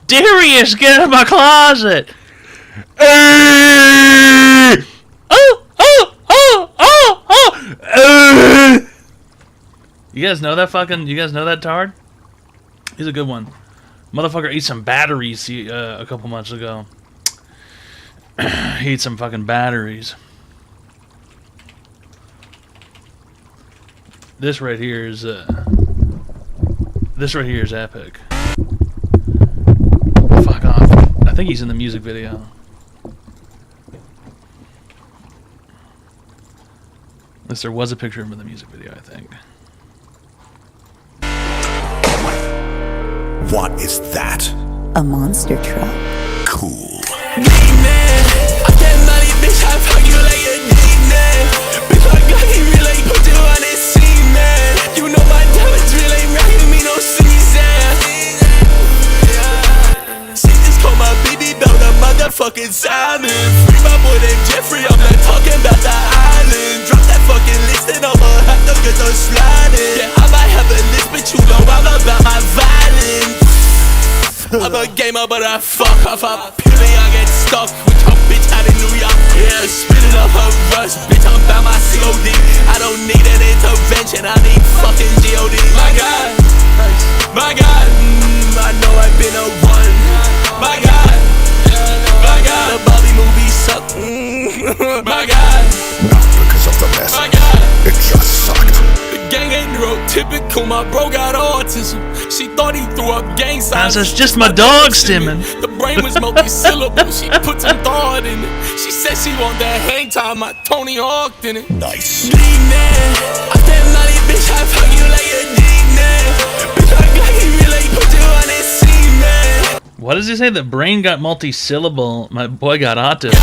Darius, get out of my closet! You guys know that fucking? You guys know that tard? He's a good one. Motherfucker ate some batteries a couple months ago. He ate some fucking batteries. This right here is epic. Fuck off. I think he's in the music video. Unless there was a picture of him in the music video, I think. What is that? A monster truck. Cool. Fucking Simon, free my boy named Jeffrey. I'm not talking about the island. Drop that fucking list and I'ma have to get those sliding. Yeah, I might have a list, but you know I'm about my violence. I'm a gamer, but I fuck off up. Purely I get stuck with your bitch out in New York. Yeah, spitting up her rust, bitch. I'm about my COD. I don't need an intervention, I need fucking GOD. My God, my God, I know I've been a one. My God. My God, the Bobby movie sucked. My God, Not because of the message. My God, it just sucked. the gang ain't neurotypical. My bro got autism. She thought he threw up gang signs. That's just my dog stimming. The brain was multi-syllable. She put some thought in it. She said she want that hang time. My Tony Hawk in it. Nice. I stand money, bitch. I fuck you like a D-man. Bitch, I got you really put you on that C-man. What does he say? The brain got multi-syllable. My boy got autism.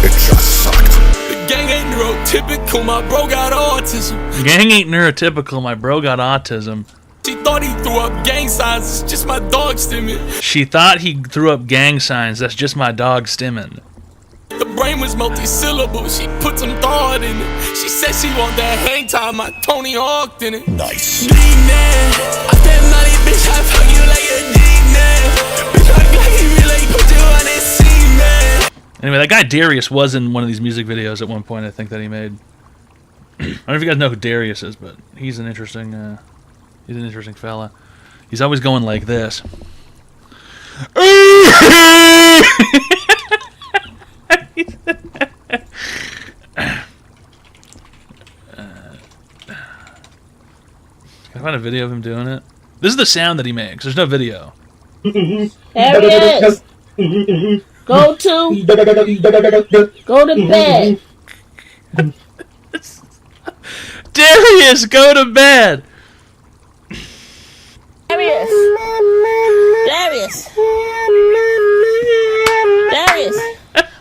It just sucked. The gang ain't neurotypical. My bro got autism. Gang ain't neurotypical. My bro got autism. She thought he threw up gang signs. It's just my dog stimming. She thought he threw up gang signs. That's just my dog stimming. The brain was multi-syllable. She put some thought in it. She said she want that hang time. My Tony Hawk in it. Nice. D-man, I stand money, bitch. I fuck you like a D-man. Anyway, that guy Darius was in one of these music videos at one point, I think, that he made. I don't know if you guys know who Darius is, but he's an interesting fella. He's always going like this. Can I find a video of him doing it? This is the sound that he makes. There's no video. There he is. Go to bed. Darius, go to bed. Darius. Darius. Darius.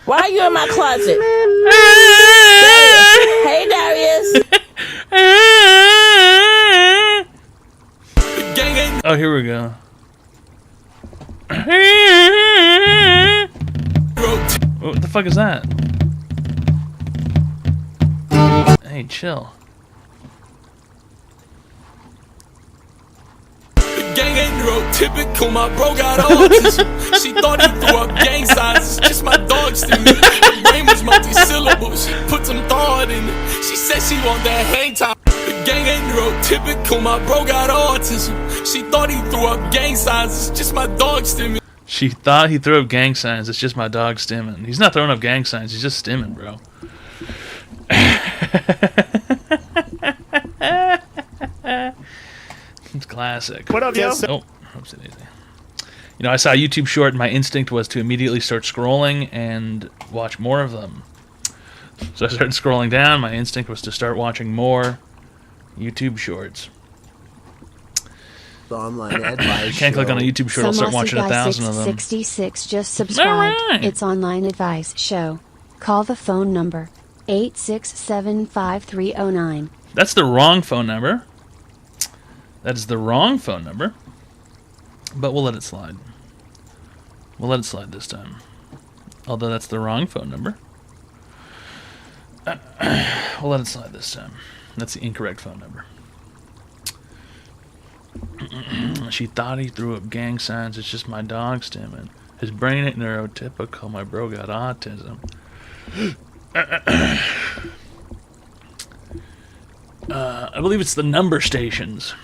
Why are you in my closet? Darius. Hey, Darius. Oh, here we go. What the fuck is that? Hey, chill. The gang ain't neurotypical. My bro got autism. She thought he threw up gang signs. It's just my dog stimming. The brain was multi-syllable. She put some thought in it. She said she want that hang time. The gang ain't neurotypical. My bro got autism. She thought he threw up gang signs. It's just my dog stimming. She thought he threw up gang signs. It's just my dog stimming. He's not throwing up gang signs. He's just stimming, bro. It's classic. What up, yo? Oh, oopsie daisy. You know, I saw a YouTube short, and my instinct was to immediately start scrolling and watch more of them. So I started scrolling down. My instinct was to start watching more YouTube shorts. Online advice. You can't click on a YouTube short, I'll start watching 1,000 of them. 66 just subscribed. Right. It's Online Advice Show. Call the phone number 867-5309. That's the wrong phone number. That is the wrong phone number. But we'll let it slide. We'll let it slide this time. Although that's the wrong phone number. We'll let it slide this time. That's the incorrect phone number. She thought he threw up gang signs. It's just my dog stimming. His brain ain't neurotypical. My bro got autism. I believe it's the number stations.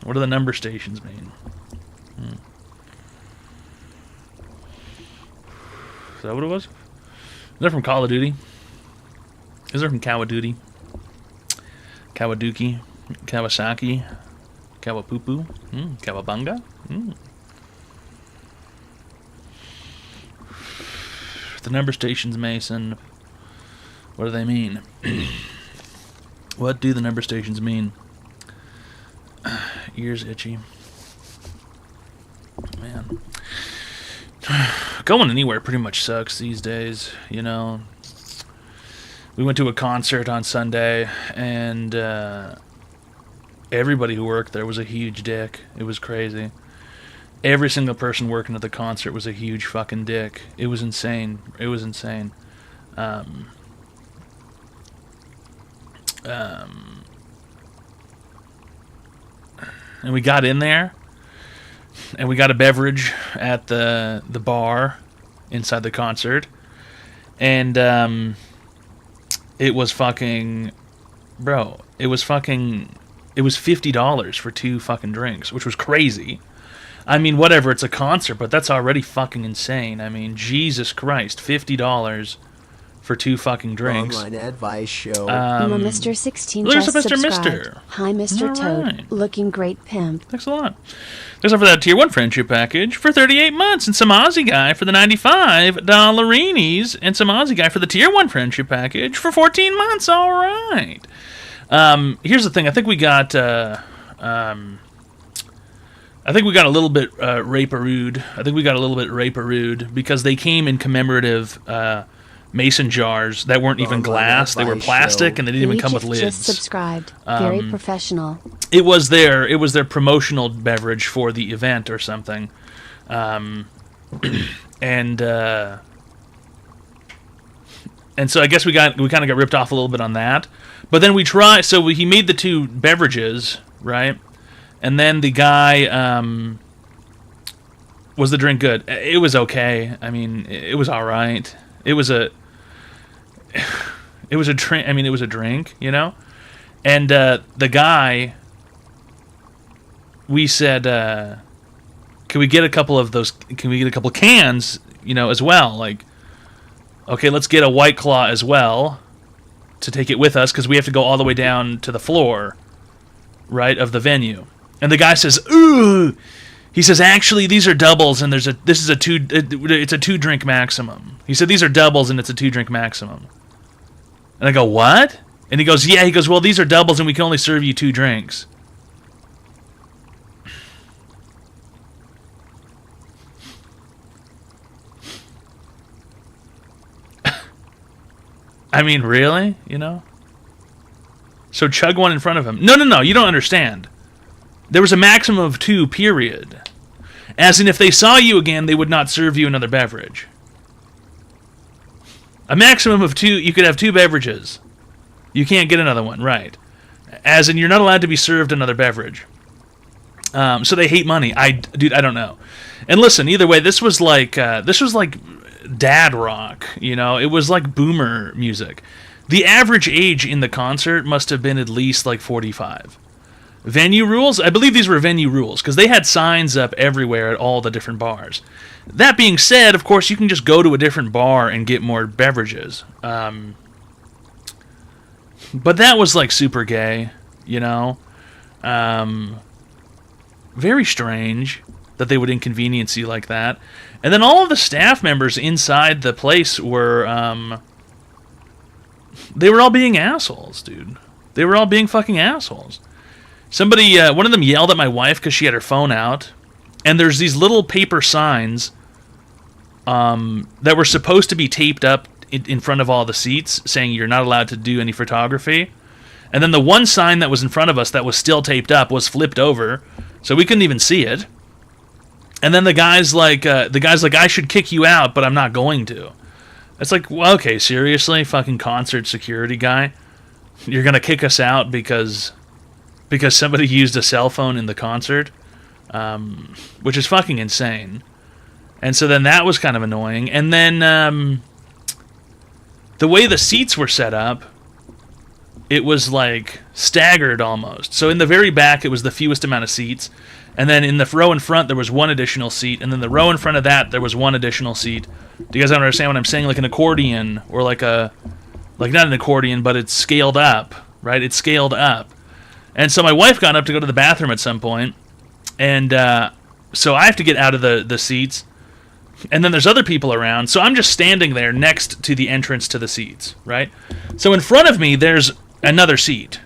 What do the number stations mean? Is that what it was? Is that from Call of Duty? Is that from Call of Duty? Kawaduki? Kawasaki? Kawapupu? Kawabunga? The number stations, Mason. What do they mean? What do the number stations mean? Ears itchy. Man. Going anywhere pretty much sucks these days, you know. We went to a concert on Sunday, and everybody who worked there was a huge dick. It was crazy. Every single person working at the concert was a huge fucking dick. It was insane. It was insane. And we got in there, and we got a beverage at the bar inside the concert, and it was fucking, bro, it was $50 for 2 fucking drinks, which was crazy. I mean, whatever, it's a concert, but that's already fucking insane. I mean, Jesus Christ, $50 for 2 fucking drinks. Online advice show. Mr. 16 There's just a Mr. subscribed. Mister. Hi, Mr. All Toad. right. Looking great, pimp. Thanks a lot. Thanks a lot for that Tier 1 friendship package for 38 months, and some Aussie guy for the $95 and some Aussie guy for the Tier 1 friendship package for 14 months. All right. Here's the thing. I think we got a little bit rape-a-rude because they came in commemorative mason jars that weren't even glass. They were plastic, and they didn't even come with Egypt lids. just subscribed. Very professional. It was their promotional beverage for the event or something, and so I guess we kind of got ripped off a little bit on that. But then he made the 2 beverages, right? And then the guy, was the drink good? It was okay. I mean, it was all right. It was a drink. I mean, it was a drink, you know. And the guy, we said, can we get a couple of those? Can we get a couple cans, you know, as well? Like, okay, let's get a White Claw as well to take it with us because we have to go all the way down to the floor, right, of the venue. And the guy says, "Ooh." He says, "Actually, these are doubles, and it's a 2-drink maximum." He said, "These are doubles, and it's a 2-drink maximum." And I go, "What?" And he goes, "Yeah." He goes, "Well, these are doubles, and we can only serve you 2 drinks." I mean, really? You know? So chug one in front of him. No, you don't understand. There was a maximum of 2, period. As in, if they saw you again, they would not serve you another beverage. A maximum of 2, you could have 2 beverages. You can't get another one, right. As in, you're not allowed to be served another beverage. So they hate money. Dude, I don't know. And listen, either way, this was like dad rock, you know? It was like boomer music. The average age in the concert must have been at least like 45. Venue rules? I believe these were venue rules, because they had signs up everywhere at all the different bars. That being said, of course, you can just go to a different bar and get more beverages. But that was, like, super gay, you know? Very strange that they would inconvenience you like that. And then all of the staff members inside the place were, they were all being assholes, dude. They were all being fucking assholes. Somebody, one of them yelled at my wife because she had her phone out, and there's these little paper signs that were supposed to be taped up in front of all the seats saying you're not allowed to do any photography. And then the one sign that was in front of us that was still taped up was flipped over, so we couldn't even see it. And then the guy's like, I should kick you out, but I'm not going to. It's like, well, okay, seriously, fucking concert security guy? You're going to kick us out because somebody used a cell phone in the concert? Which is fucking insane. And so then that was kind of annoying. And then the way the seats were set up, it was like staggered almost. So in the very back, it was the fewest amount of seats. And then in the row in front, there was one additional seat. And then the row in front of that, there was one additional seat. Do you guys understand what I'm saying? Like an accordion, or like not an accordion, but it's scaled up, right? It's scaled up. And so my wife got up to go to the bathroom at some point. And so I have to get out of the seats. And then there's other people around. So I'm just standing there next to the entrance to the seats, right? So in front of me, there's another seat,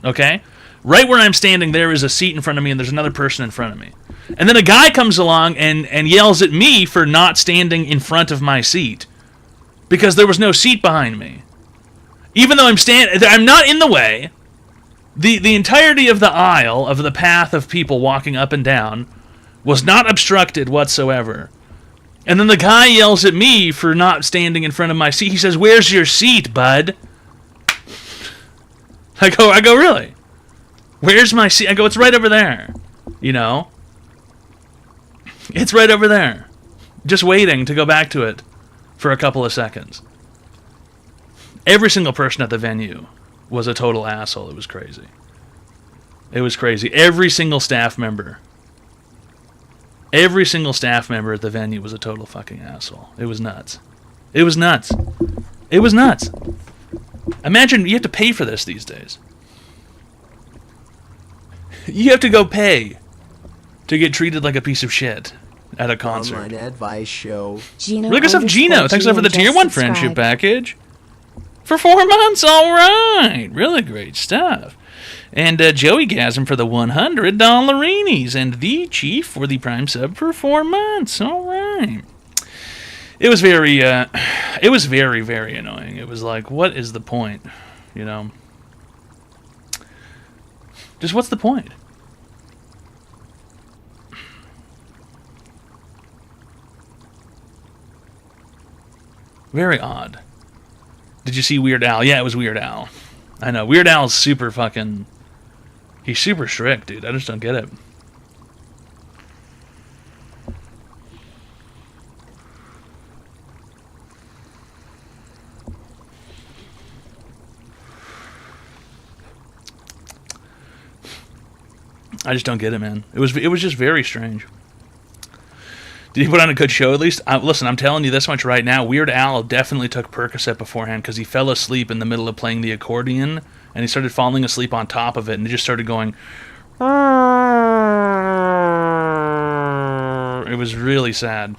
okay? Right where I'm standing, there is a seat in front of me, and there's another person in front of me. And then a guy comes along and yells at me for not standing in front of my seat because there was no seat behind me. Even though I'm not in the way. The entirety of the aisle, of the path of people walking up and down, was not obstructed whatsoever. And then the guy yells at me for not standing in front of my seat. He says, "Where's your seat, bud?" I go, "Really? Where's my seat?" I go, "It's right over there." You know? It's right over there. Just waiting to go back to it for a couple of seconds. Every single person at the venue was a total asshole. It was crazy. It was crazy. Every single staff member at the venue was a total fucking asshole. It was nuts. It was nuts. It was nuts. Imagine you have to pay for this these days. You have to go pay to get treated like a piece of shit at a concert. Online advice show. Look at Gino. Thanks for the tier 1 friendship package. For 4 months, all right. Really great stuff. And Joey Gasm for the $100 and the Chief for the Prime sub for 4 months. All right. It was very, very annoying. It was like, what is the point? You know? Just what's the point? Very odd. Did you see Weird Al? Yeah, it was Weird Al. I know. Weird Al's super fucking... He's super strict, dude. I just don't get it. I just don't get it, man. It was just very strange. Did he put on a good show at least? Listen, I'm telling you this much right now. Weird Al definitely took Percocet beforehand because he fell asleep in the middle of playing the accordion, and he started falling asleep on top of it, and it just started going... It was really sad.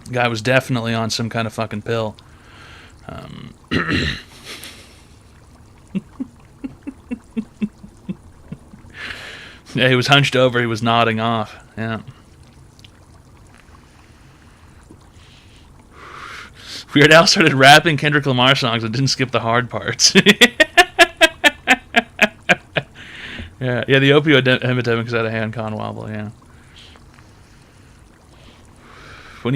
The guy was definitely on some kind of fucking pill. Yeah, he was hunched over. He was nodding off. Yeah. Weird Al started rapping Kendrick Lamar songs and didn't skip the hard parts. Yeah, the opioid epidemic is out of hand, Conwobble, yeah. When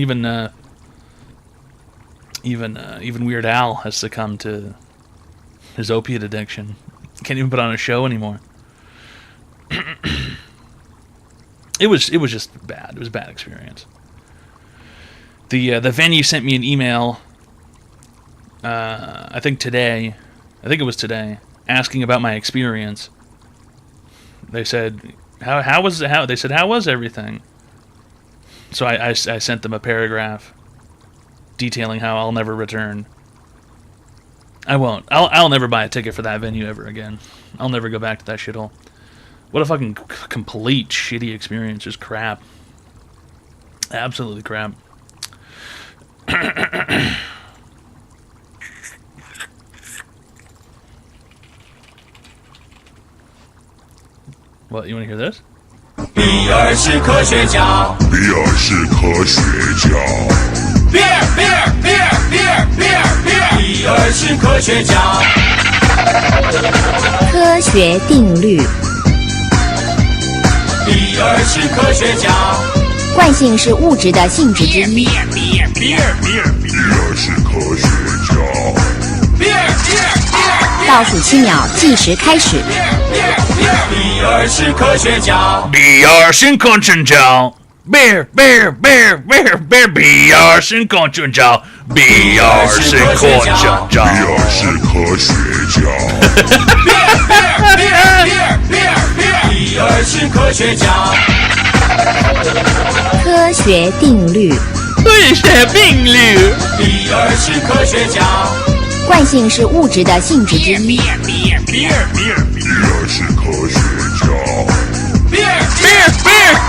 even Weird Al has succumbed to his opiate addiction. Can't even put on a show anymore. It was just bad. It was a bad experience. The venue sent me an email. I think it was today, asking about my experience. They said, how was everything? So I sent them a paragraph detailing how I'll never return. I won't. I'll never buy a ticket for that venue ever again. I'll never go back to that shithole. What a fucking complete shitty experience. Just crap. Absolutely crap. What, you want to hear this? 比尔是科学家。比尔是科学家。比尔是科学家。科学定律。比尔是科学家。惯性是物质的性质之一。比尔是科学家。倒数7秒，计时开始。比尔是科学家。比尔是科学家。beer, beer, beer, beer, beer, beer 是空气胶，beer 是空气胶。比尔是科学家，比尔是科学家，科学定律，科学定律。比尔是科学家，惯性是物质的性质之一。比尔是科学家，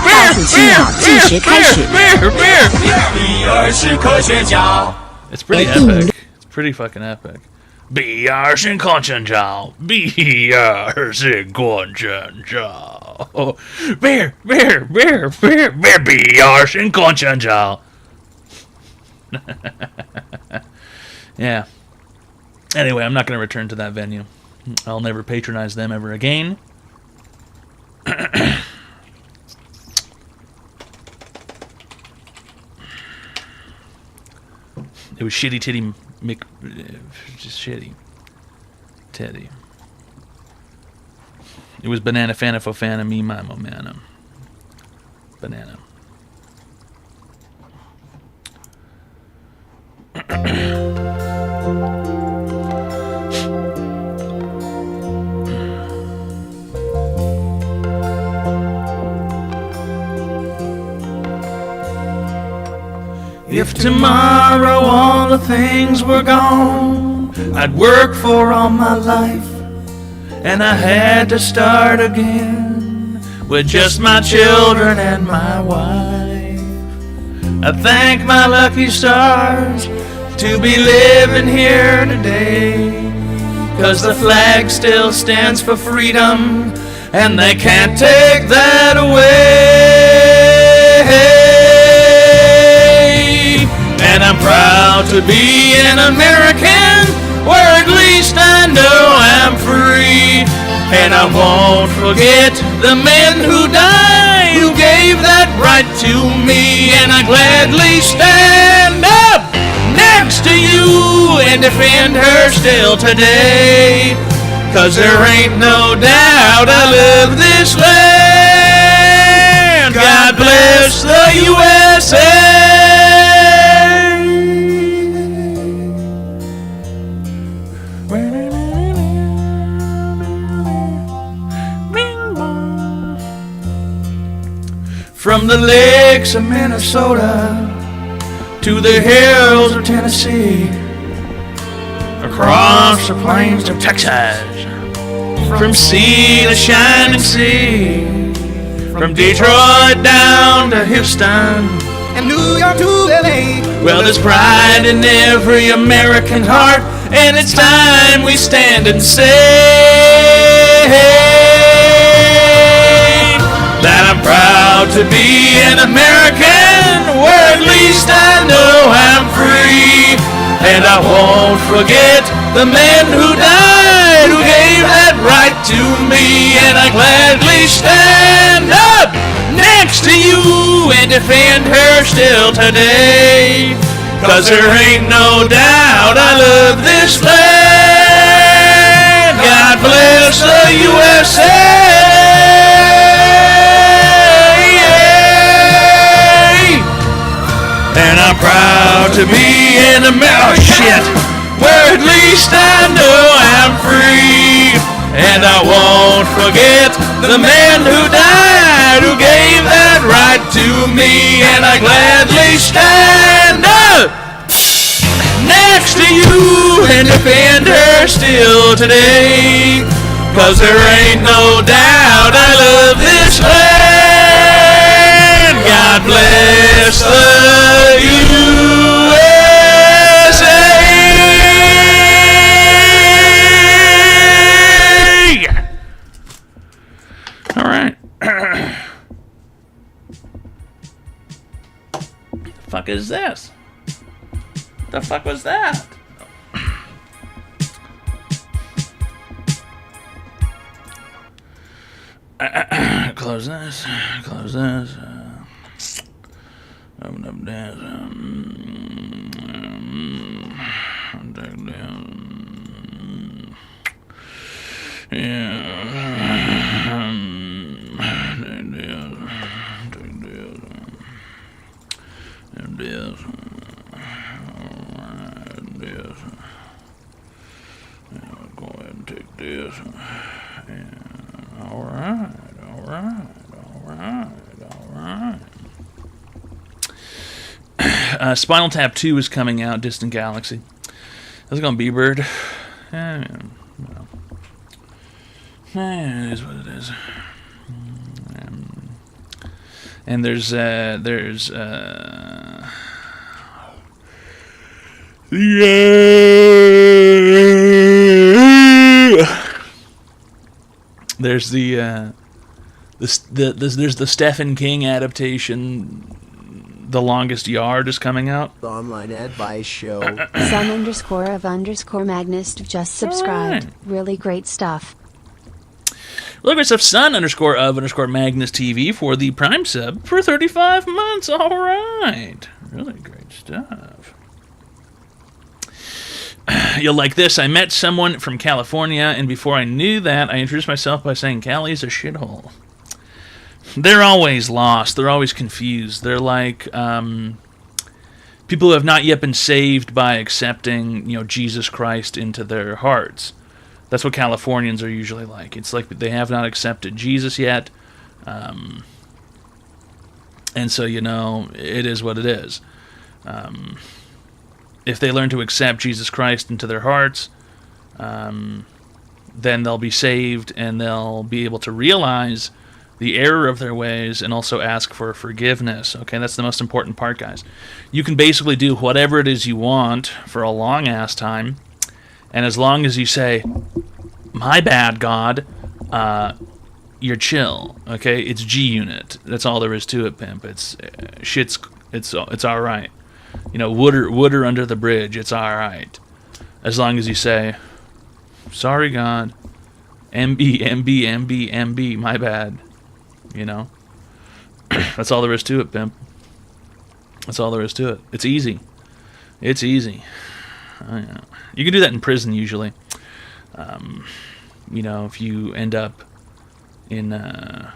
倒数7秒，计时开始。比尔是科学家。 It's pretty epic. It's pretty fucking epic. 比尔是空气胶，比尔是空气胶。beer, beer, beer, beer, beer, 比尔是空气胶。Yeah. Anyway, I'm not going to return to that venue. I'll never patronize them ever again. It was Shitty Titty just shitty. Teddy. It was Banana Fana Fofana Me My Momana. Banana. If tomorrow all the things were gone I'd work for all my life, and I had to start again with just my children and my wife. I thank my lucky stars to be living here today, 'cause the flag still stands for freedom, and they can't take that away. And I'm proud to be an American, where at least I know I'm free. And I won't forget the men who died, who gave that right to me. And I gladly stand up next to you and defend her still today. 'Cause there ain't no doubt I love this land. God bless the USA. From the lakes of Minnesota to the hills of Tennessee, across the plains of Texas, from sea to shining sea, from Detroit down to Houston and New York to LA. Well, there's pride in every American heart, and it's time we stand and say that I'm proud to be an American, where at least I know I'm free. And I won't forget the men who died, who gave that right to me. And I gladly stand up next to you and defend her still today. 'Cause there ain't no doubt I love this land. God bless the USA. And I'm proud to be in America, shit, where at least I know I'm free. And I won't forget the men who died, who gave that right to me. And I gladly stand up next to you and defend her still today. 'Cause there ain't no doubt I love this land. God bless the USA. All right. The fuck is this? The fuck was that? Close this. Close this. Open up this. Take down. Yeah. Take this. Take this. this. Alright, this. And I'll go ahead and take this. And alright. Spinal Tap 2 is coming out, Distant Galaxy. How's it going, B-Bird? Well, it is what it is. And there's the Stephen King adaptation, The Longest Yard, is coming out. The online advice show. Son_of_Magnus just subscribed. Alright. Really great stuff. Look at stuff, Son_of_Magnus TV for the Prime sub for 35 months. All right, really great stuff. You'll like this. I met someone from California, and before I knew that, I introduced myself by saying Cali's a shithole. They're always lost. They're always confused. They're like people who have not yet been saved by accepting, Jesus Christ into their hearts. That's what Californians are usually like. It's like they have not accepted Jesus yet. And so, it is what it is. If they learn to accept Jesus Christ into their hearts, then they'll be saved and they'll be able to realize the error of their ways and also ask for forgiveness. Okay, that's the most important part, guys. You can basically do whatever it is you want for a long-ass time, and as long as you say, "My bad, God," you're chill. Okay, it's G-Unit. That's all there is to it, pimp. It's all right. Water under the bridge. It's all right, as long as you say, "Sorry, God, MB, my bad." That's all there is to it, pimp. That's all there is to it. It's easy. It's easy. Yeah. You can do that in prison usually. If you end up in a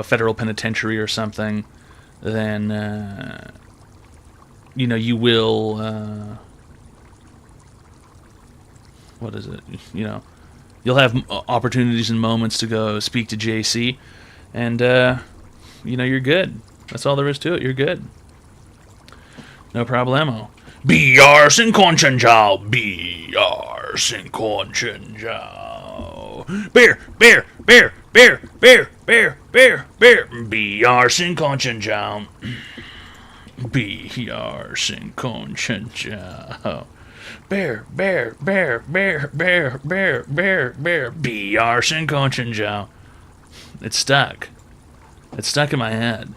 federal penitentiary or something, then you will what is it? You'll have opportunities and moments to go speak to JC, and you're good. That's all there is to it. You're good. No problemo. BR sin Conchenjao. BR sin Conchenjao. Beer. BR sin Conchenjao. BR sin Conchenjao. Bear. BR sin Conchenjao. It's stuck. It's stuck in my head.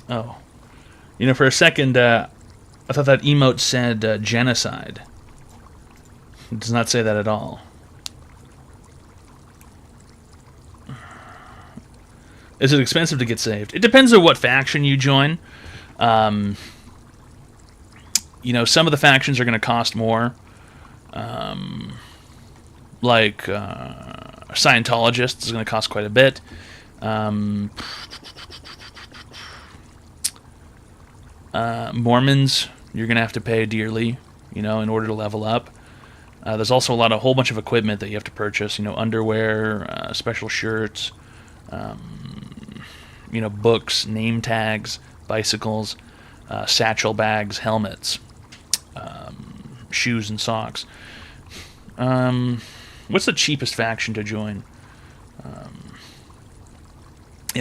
Oh. For a second, I thought that emote said genocide. It does not say that at all. Is it expensive to get saved? It depends on what faction you join. Some of the factions are going to cost more. Like Scientologists is going to cost quite a bit. Mormons, you're going to have to pay dearly, in order to level up. There's also a whole bunch of equipment that you have to purchase, underwear, special shirts, books, name tags, bicycles, satchel bags, helmets, shoes and socks. What's the cheapest faction to join?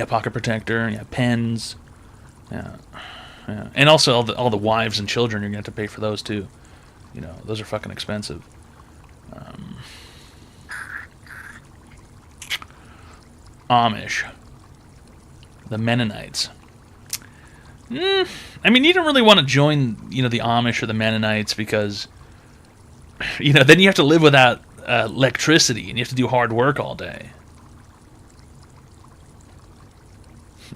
Pocket protector, pens, yeah. And also all the wives and children, you're going to have to pay for those too. Those are fucking expensive. Amish. The Mennonites. You don't really want to join, the Amish or the Mennonites because, then you have to live without electricity and you have to do hard work all day.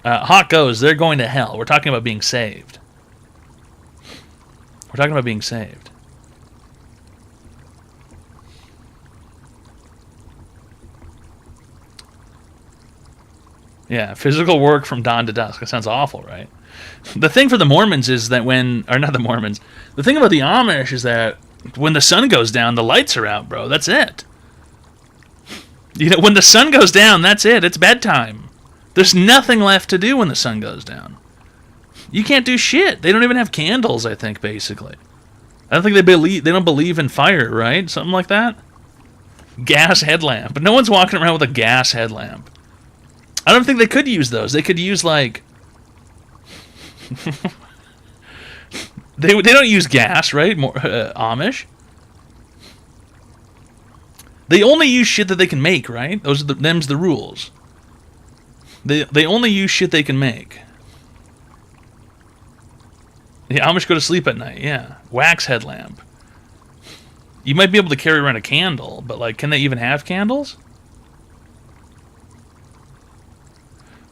Hawk goes, they're going to hell. We're talking about being saved. Yeah, physical work from dawn to dusk. That sounds awful, right? The thing for the Mormons is that not the Mormons, the thing about the Amish is that when the sun goes down, the lights are out, bro. That's it. You know, when the sun goes down, that's it. It's bedtime. There's nothing left to do when the sun goes down. You can't do shit. They don't even have candles, I think, basically. I don't think they don't believe in fire, right? Something like that? Gas headlamp. But no one's walking around with a gas headlamp. I don't think they could use those. They could use, like... they don't use gas, right? Amish. They only use shit that they can make, right? Them's the rules. They only use shit they can make. The Amish go to sleep at night, yeah. Wax headlamp. You might be able to carry around a candle, but, like, can they even have candles?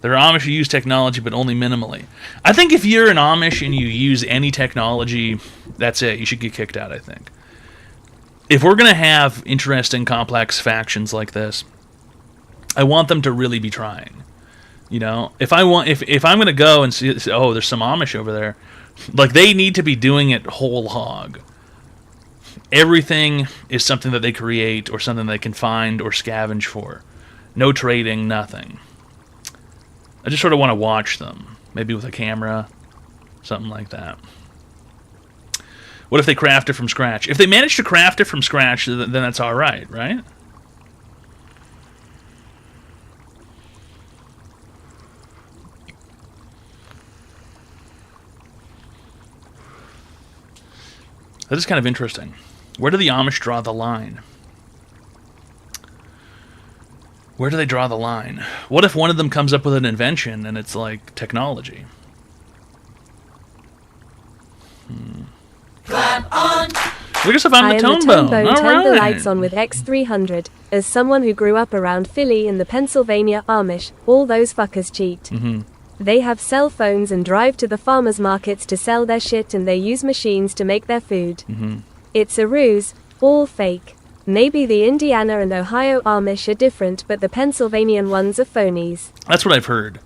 There are Amish who use technology, but only minimally. I think if you're an Amish and you use any technology, that's it. You should get kicked out, I think. If we're going to have interesting, complex factions like this, I want them to really be trying. You know? If I'm going to go and see, oh, there's some Amish over there, like, they need to be doing it whole hog. Everything is something that they create or something they can find or scavenge for. No trading, nothing. I just sort of want to watch them. Maybe with a camera. Something like that. What if they craft it from scratch? If they manage to craft it from scratch, then that's alright, right? That is kind of interesting. Where do the Amish draw the line? Where do they draw the line? What if one of them comes up with an invention and it's like technology? Clap on. Look at stuff on the tone bone. All Turn the right. lights on with X300. As someone who grew up around Philly in the Pennsylvania Amish, all those fuckers cheat. Mm-hmm. They have cell phones and drive to the farmers markets to sell their shit, and they use machines to make their food. Mm-hmm. It's a ruse, all fake. Maybe the Indiana and Ohio Amish are different, but the Pennsylvanian ones are phonies. That's what I've heard.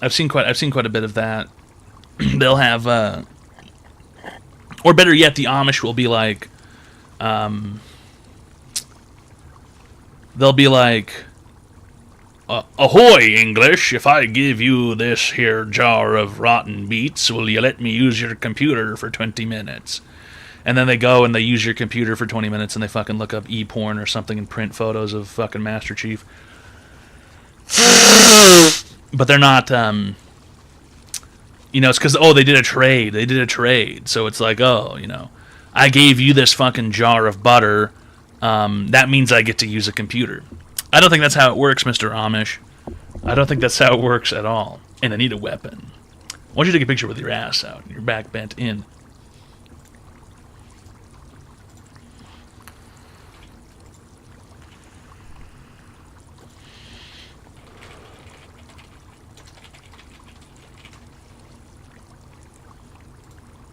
I've seen quite a bit of that. They'll have, or better yet, the Amish will be like, they'll be like, ahoy, English, if I give you this here jar of rotten beets, will you let me use your computer for 20 minutes? And then they go and they use your computer for 20 minutes and they fucking look up e-porn or something and print photos of fucking Master Chief. But they're not, you know, it's because, they did a trade. They did a trade. So it's like, I gave you this fucking jar of butter. That means I get to use a computer. I don't think that's how it works, Mr. Amish. I don't think that's how it works at all. And I need a weapon. I want you to take a picture with your ass out, your back bent in.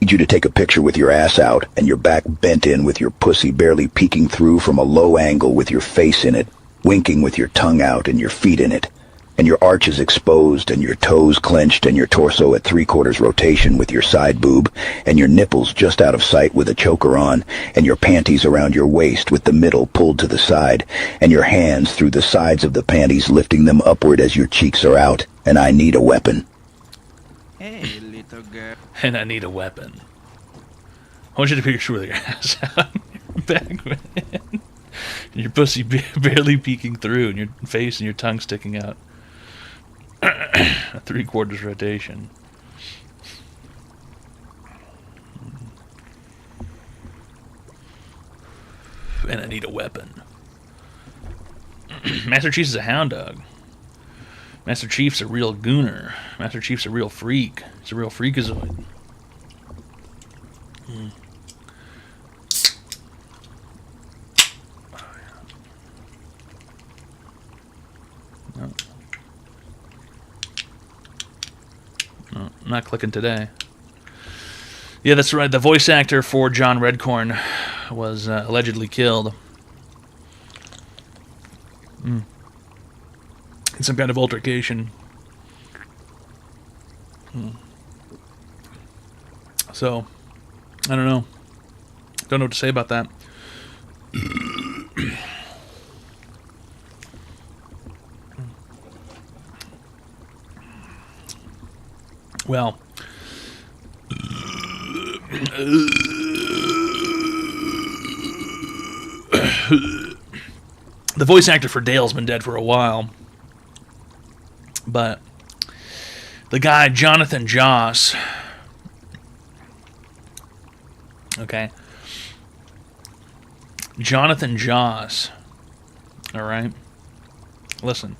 Need you to take a picture with your ass out and your back bent in with your pussy barely peeking through from a low angle with your face in it, winking with your tongue out and your feet in it, and your arches exposed and your toes clenched and your torso at 3/4 rotation with your side boob and your nipples just out of sight with a choker on and your panties around your waist with the middle pulled to the side and your hands through the sides of the panties lifting them upward as your cheeks are out, and I need a weapon. Hey, little girl. And I need a weapon. I want you to picture with your ass out, your back bent in, and your pussy barely peeking through, and your face and your tongue sticking out. A 3/4 rotation. And I need a weapon. Master Chief's a hound dog. Master Chief's a real gooner. Master Chief's a real freak. He's a real freakazoid. No. No, I'm not clicking today. Yeah, that's right. The voice actor for John Redcorn was allegedly killed. in some kind of altercation. So, I don't know. Don't know what to say about that. Well, the voice actor for Dale's been dead for a while, but the guy Jonathan Joss, okay, Jonathan Joss, all right, listen,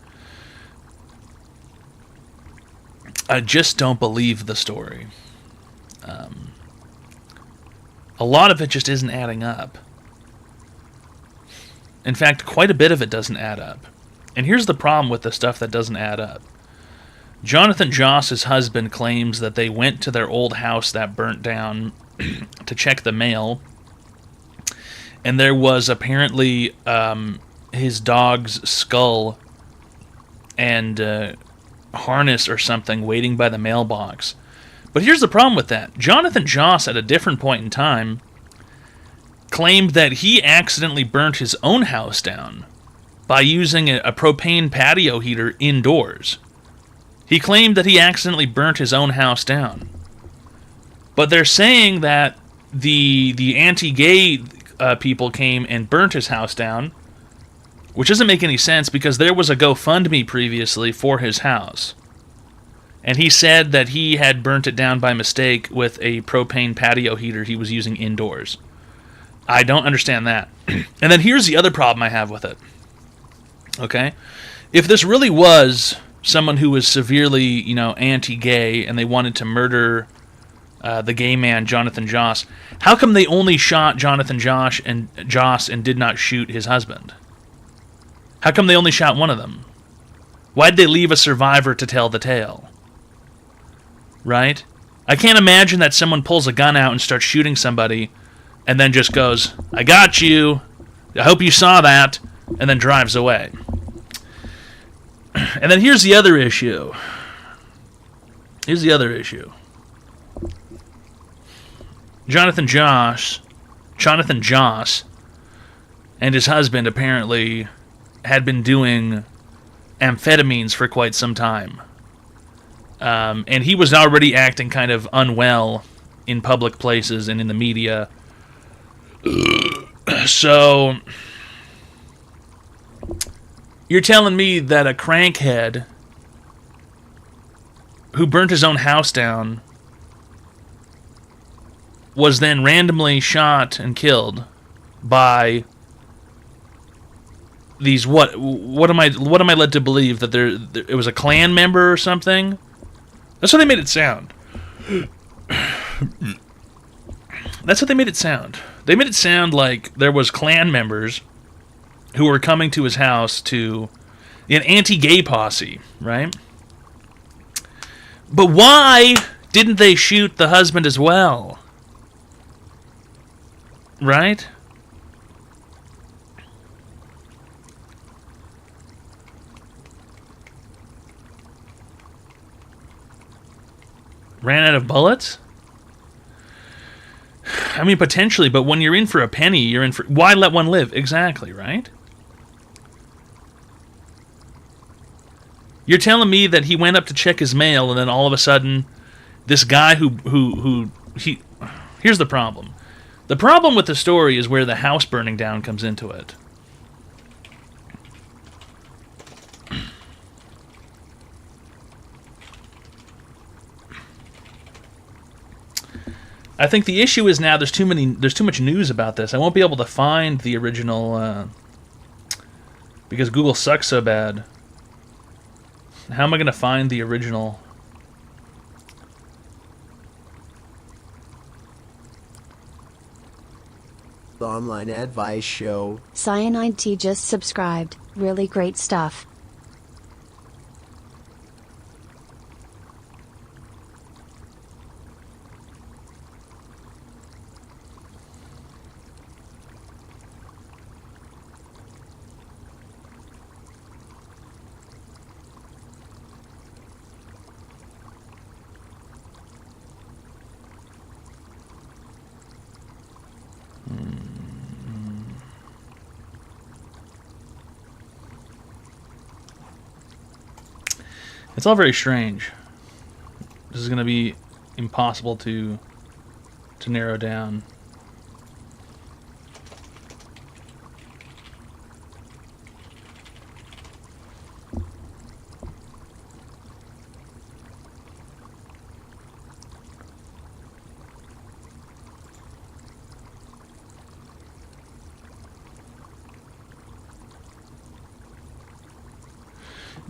I just don't believe the story. A lot of it just isn't adding up. In fact, quite a bit of it doesn't add up. And here's the problem with the stuff that doesn't add up. Jonathan Joss's husband claims that they went to their old house that burnt down to check the mail, and there was apparently his dog's skull and harness or something waiting by the mailbox. But here's the problem with that. Jonathan Joss, at a different point in time, claimed that he accidentally burnt his own house down by using a propane patio heater indoors. He claimed that he accidentally burnt his own house down. But they're saying that the anti-gay people came and burnt his house down, which doesn't make any sense because there was a GoFundMe previously for his house. And he said that he had burnt it down by mistake with a propane patio heater he was using indoors. I don't understand that. And then here's the other problem I have with it. Okay? If this really was someone who was severely, anti-gay and they wanted to murder the gay man, Jonathan Joss, how come they only shot Jonathan Joss and did not shoot his husband? How come they only shot one of them? Why'd they leave a survivor to tell the tale? Right? I can't imagine that someone pulls a gun out and starts shooting somebody and then just goes, I got you, I hope you saw that, and then drives away. And then here's the other issue. Jonathan Joss and his husband apparently had been doing amphetamines for quite some time. And he was already acting kind of unwell in public places and in the media. So, you're telling me that a crankhead who burnt his own house down was then randomly shot and killed by these what am I led to believe that it was a Klan member or something? That's what they made it sound. That's what they made it sound. They made it sound like there was Klan members who were coming to his house to an anti-gay posse, right? But why didn't they shoot the husband as well? Right? Ran out of bullets? I mean, potentially, but when you're in for a penny, you're in for... Why let one live? Exactly, right? You're telling me that he went up to check his mail, and then all of a sudden, this guy Here's the problem. The problem with the story is where the house burning down comes into it. I think the issue is now there's too much news about this. I won't be able to find the original because Google sucks so bad. How am I going to find the original? The online advice show. Cyanide Tea just subscribed. Really great stuff. It's all very strange. This is going to be impossible to narrow down.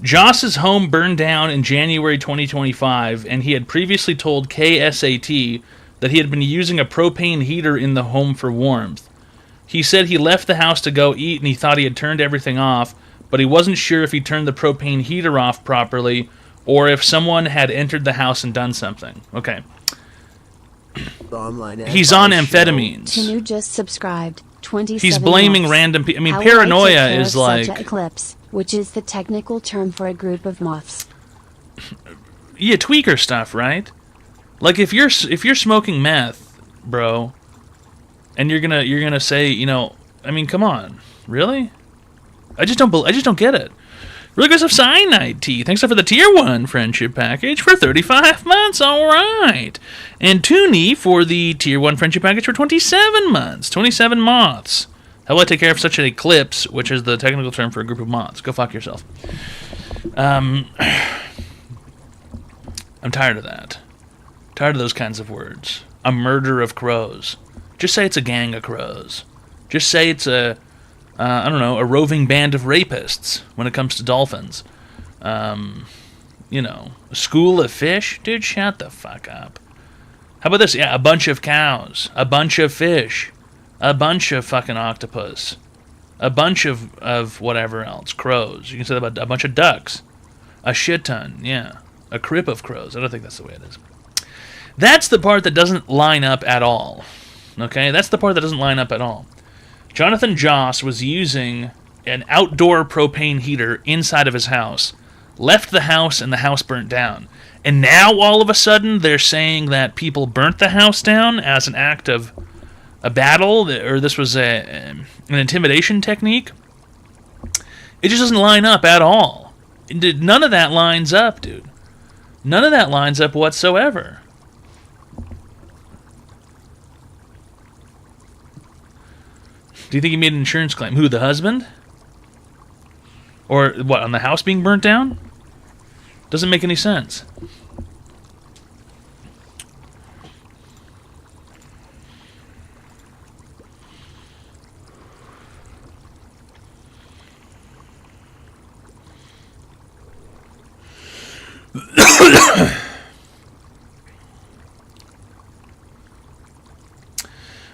Joss's home burned down in January 2025, and he had previously told KSAT that he had been using a propane heater in the home for warmth. He said he left the house to go eat and he thought he had turned everything off, but he wasn't sure if he turned the propane heater off properly or if someone had entered the house and done something. Okay. He's on amphetamines. Tinu just subscribed. 27 He's blaming months. random people. I mean, How will I take paranoia care is of like... such a eclipse, which is the technical term for a group of moths. Yeah, tweaker stuff, right? Like if you're smoking meth, bro, and you're gonna say, you know, I mean, come on, really? I just don't get it. Really goes of Cyanide Tea. Thanks for the tier 1 friendship package for 35 months. All right, and Toonie for the tier 1 friendship package for 27 months. 27 moths. How will I take care of such an eclipse, which is the technical term for a group of moths? Go fuck yourself. I'm tired of that. Tired of those kinds of words. A murder of crows. Just say it's a gang of crows. Just say it's a roving band of rapists when it comes to dolphins. You know, a school of fish? Dude, shut the fuck up. How about this? Yeah, a bunch of cows. A bunch of fish. A bunch of fucking octopus. A bunch of whatever else. Crows. You can say that about a bunch of ducks. A shit ton, yeah. A crip of crows. I don't think that's the way it is. That's the part that doesn't line up at all. Okay? That's the part that doesn't line up at all. Jonathan Joss was using an outdoor propane heater inside of his house, left the house, and the house burnt down. And now, all of a sudden, they're saying that people burnt the house down as an act of a battle, or this was an intimidation technique. It just doesn't line up at all. None of that lines up, dude. None of that lines up whatsoever. Do you think he made an insurance claim? Who, the husband? Or what, on the house being burnt down? Doesn't make any sense.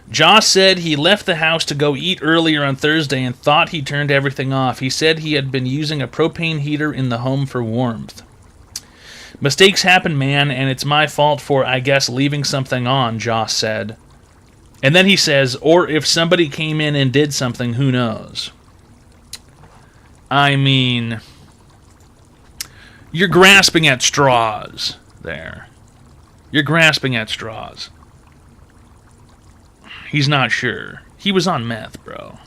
Joss said he left the house to go eat earlier on Thursday and thought he turned everything off. He said he had been using a propane heater in the home for warmth. Mistakes happen, man, and it's my fault for, I guess, leaving something on, Joss said. And then he says, or if somebody came in and did something, who knows? I mean, you're grasping at straws there. You're grasping at straws. He's not sure. He was on meth, bro.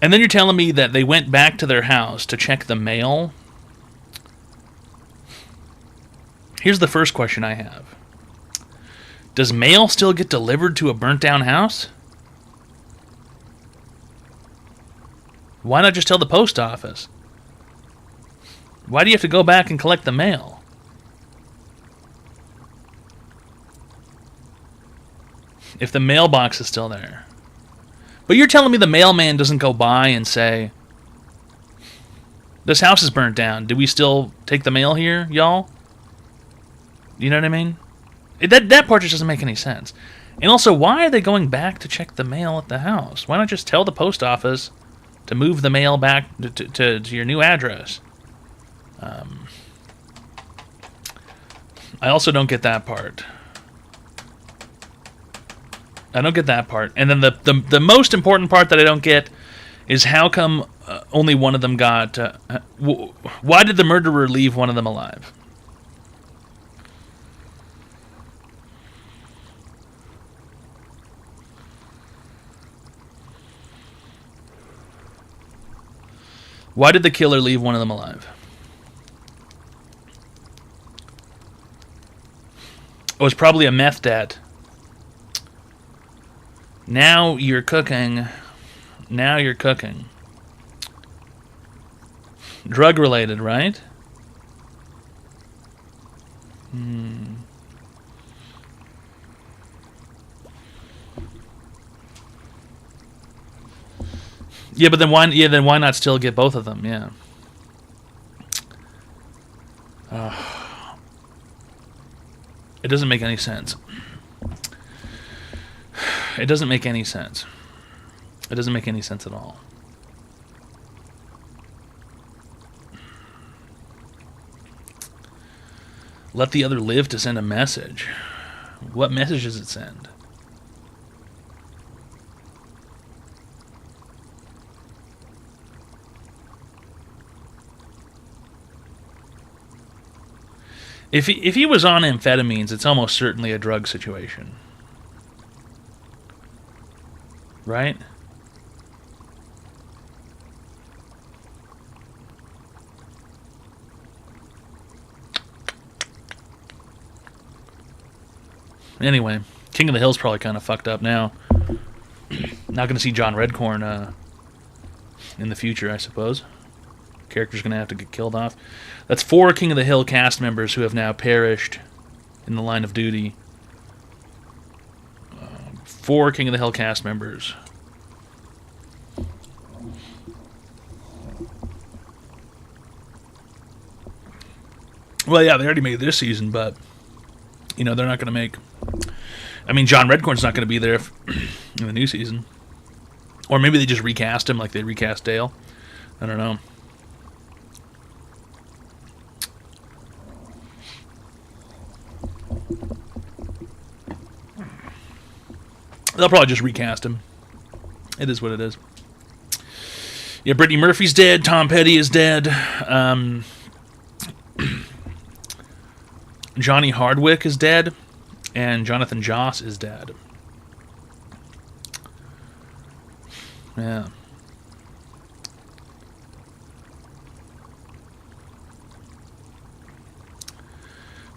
And then you're telling me that they went back to their house to check the mail? Here's the first question I have. Does mail still get delivered to a burnt-down house? Why not just tell the post office? Why do you have to go back and collect the mail? If the mailbox is still there. But you're telling me the mailman doesn't go by and say, this house is burnt down. Do we still take the mail here, y'all? You know what I mean? That part just doesn't make any sense. And also, why are they going back to check the mail at the house? Why not just tell the post office to move the mail back to your new address? I also don't get that part. I don't get that part. And then the most important part that I don't get is how come only one of them got... why did the murderer leave one of them alive? Why did the killer leave one of them alive? It was probably a meth debt. Now you're cooking. Now you're cooking. Drug related, right? Yeah, but then why? Yeah, then why not still get both of them? Yeah. It doesn't make any sense. It doesn't make any sense. It doesn't make any sense at all. Let the other live to send a message. What message does it send? If he was on amphetamines, it's almost certainly a drug situation. Right? Anyway, King of the Hill's probably kind of fucked up now. Not going to see John Redcorn in the future, I suppose. Character's going to have to get killed off. That's 4 King of the Hill cast members who have now perished in the line of duty. 4 King of the Hill cast members. Well, yeah, they already made this season, but, you know, they're not going to make... I mean, John Redcorn's not going to be there in the new season. Or maybe they just recast him like they recast Dale. I don't know. They'll probably just recast him. It is what it is. Yeah, Brittany Murphy's dead. Tom Petty is dead. Johnny Hardwick is dead. And Jonathan Joss is dead. Yeah.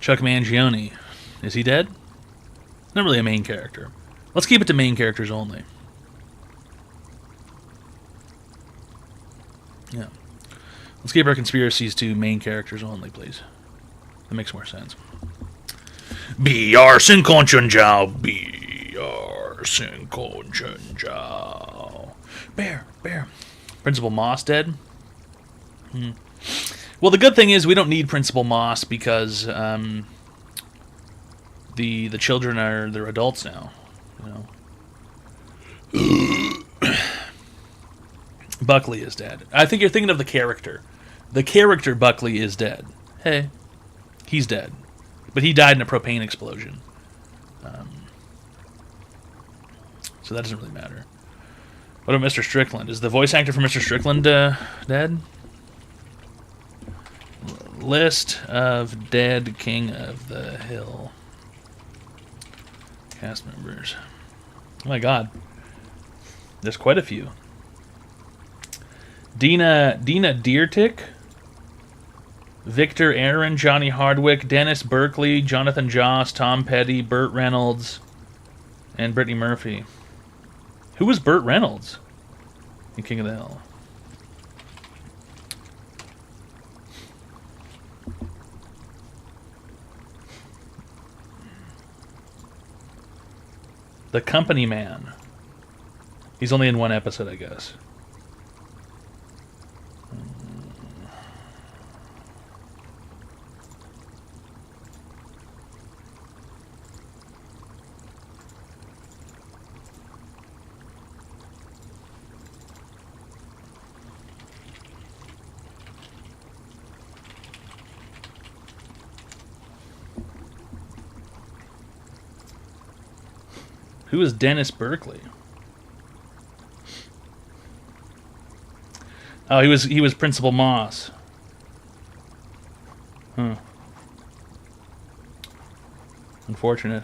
Chuck Mangione. Is he dead? Not really a main character. Let's keep it to main characters only. Yeah. Let's keep our conspiracies to main characters only, please. That makes more sense. Be arson conchun Jiao. Be arson conchun Jiao. Bear. Principal Moss dead? Well, the good thing is we don't need Principal Moss because the children they're adults now. You know. Buckley is dead. I think you're thinking of the character. The character Buckley is dead. Hey, he's dead. But he died in a propane explosion. So that doesn't really matter. What about Mr. Strickland? Is the voice actor for Mr. Strickland dead? List of dead King of the Hill cast members. Oh my god. There's quite a few. Dina Deertick, Victor Aaron, Johnny Hardwick, Dennis Berkeley, Jonathan Joss, Tom Petty, Burt Reynolds, and Brittany Murphy. Who was Burt Reynolds in King of the Hill? The Company Man. He's only in one episode, I guess. Who is Dennis Berkeley? Oh, he was Principal Moss. Huh. Unfortunate.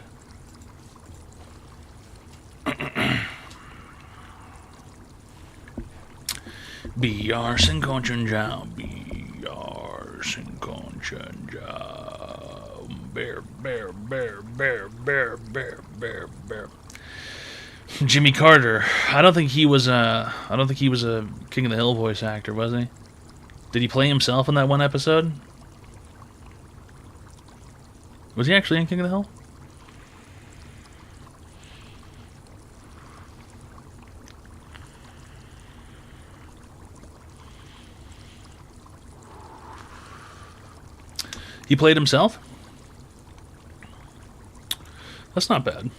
Be arson Conchinja. Be arson Conchinja. Bear, bear, bear, bear, bear, bear, bear, bear. Jimmy Carter. I don't think he was a King of the Hill voice actor, was he? Did he play himself in that one episode? Was he actually in King of the Hill? He played himself? That's not bad.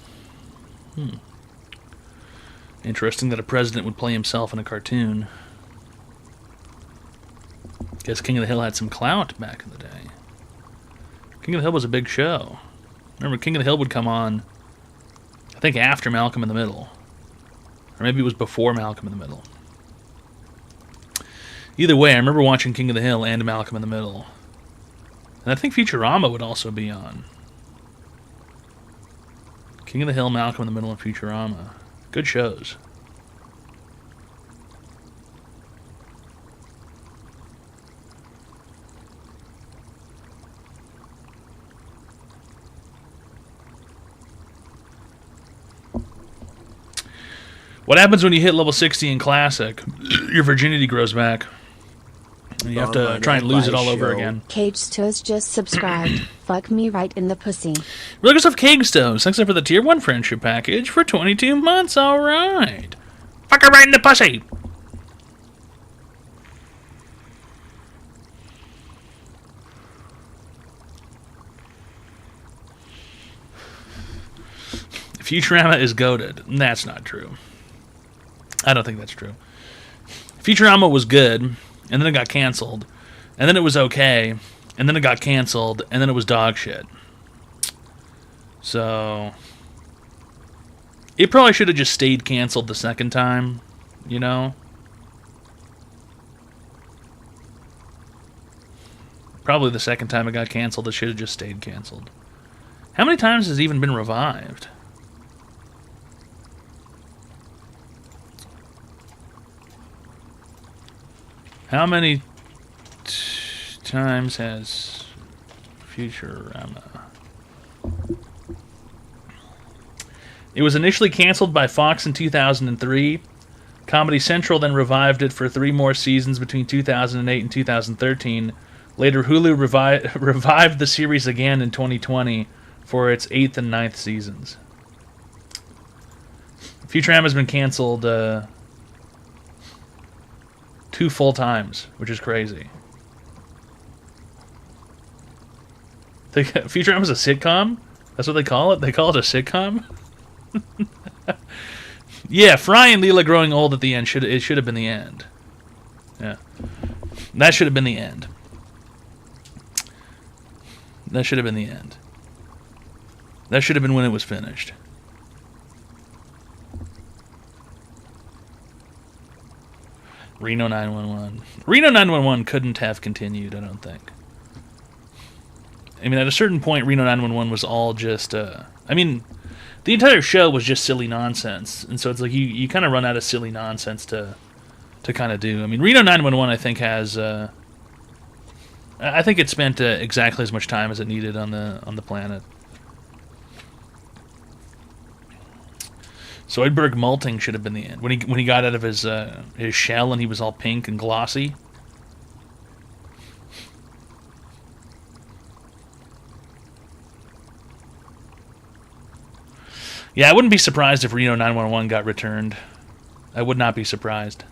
Interesting that a president would play himself in a cartoon. Guess King of the Hill had some clout back in the day. King of the Hill was a big show. Remember, King of the Hill would come on, I think, after Malcolm in the Middle. Or maybe it was before Malcolm in the Middle. Either way, I remember watching King of the Hill and Malcolm in the Middle. And I think Futurama would also be on. King of the Hill, Malcolm in the Middle, and Futurama. Good shows. What happens when you hit level 60 in Classic? Your virginity grows back. And you have to try and lose it all over again. Cagestoes just subscribed. Fuck me right in the pussy. Look at stuff, Cagestoes. Thanks for the tier 1 friendship package for 22 months. Alright. Fuck her right in the pussy. Futurama is goated. That's not true. I don't think that's true. Futurama was good, and then it got canceled, and then it was okay, and then it got canceled, and then it was dog shit. So it probably should have just stayed canceled the second time, you know? Probably the second time it got canceled, it should have just stayed canceled. How many times has it even been revived? How many times has Futurama? It was initially canceled by Fox in 2003. Comedy Central then revived it for 3 more seasons between 2008 and 2013. Later, Hulu revived the series again in 2020 for its 8th and 9th seasons. Futurama has been canceled 2 full times, which is crazy. Futurama's a sitcom? That's what they call it? They call it a sitcom? Yeah, Fry and Leela growing old at the end, it should have been the end. Yeah. That should have been the end. That should have been the end. That should have been when it was finished. Reno 911. Reno 911 couldn't have continued, I don't think. I mean, at a certain point, Reno 911 was all just... I mean, the entire show was just silly nonsense. And so it's like you kind of run out of silly nonsense to kind of do. I mean, Reno 911, I think, has... I think it spent exactly as much time as it needed on the planet. Zoidberg molting should have been the end. When he got out of his shell and he was all pink and glossy. Yeah, I wouldn't be surprised if Reno 911 got returned. I would not be surprised.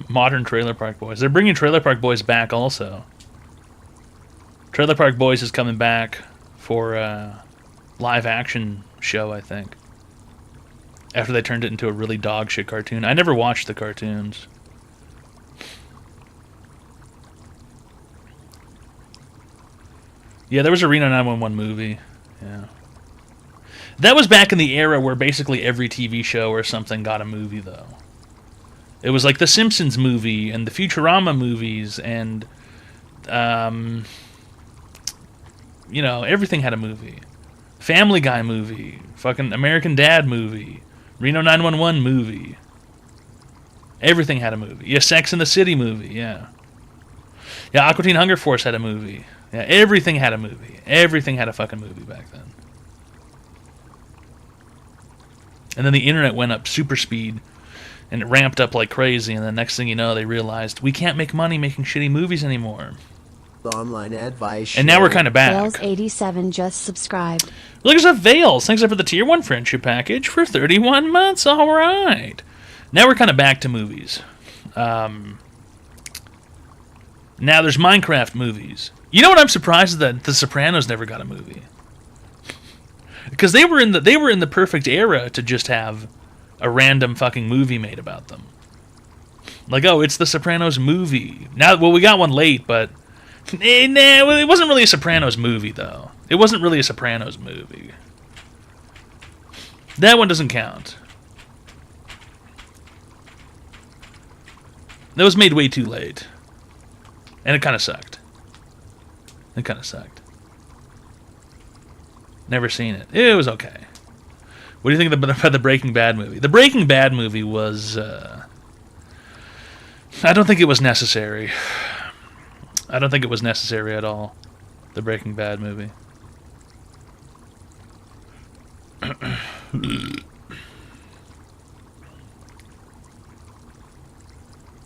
Modern Trailer Park Boys. They're bringing Trailer Park Boys back also. Trailer Park Boys is coming back for a live action show, I think. After they turned it into a really dog shit cartoon. I never watched the cartoons. Yeah, there was a Reno 911 movie. Yeah. That was back in the era where basically every TV show or something got a movie, though. It was like the Simpsons movie and the Futurama movies and... you know, everything had a movie. Family Guy movie, fucking American Dad movie, Reno 911 movie. Everything had a movie. Yeah, Sex and the City movie, yeah. Yeah, Aqua Teen Hunger Force had a movie. Yeah, everything had a movie. Everything had a fucking movie back then. And then the internet went up super speed, and it ramped up like crazy, and the next thing you know, they realized, we can't make money making shitty movies anymore. The online advice show. And now we're kind of back. Vales87 just subscribed. Look at Vales. Thanks for the Tier 1 friendship package for 31 months. All right. Now we're kind of back to movies. Now there's Minecraft movies. You know what I'm surprised is that The Sopranos never got a movie. Because they were in the perfect era to just have a random fucking movie made about them. Like, oh, it's The Sopranos movie. Now, well, we got one late, but it wasn't really a Sopranos movie, though. It wasn't really a Sopranos movie. That one doesn't count. That was made way too late. And it kind of sucked. It kind of sucked. Never seen it. It was okay. What do you think about the Breaking Bad movie? The Breaking Bad movie was... I don't think it was necessary. I don't think it was necessary at all. The Breaking Bad movie.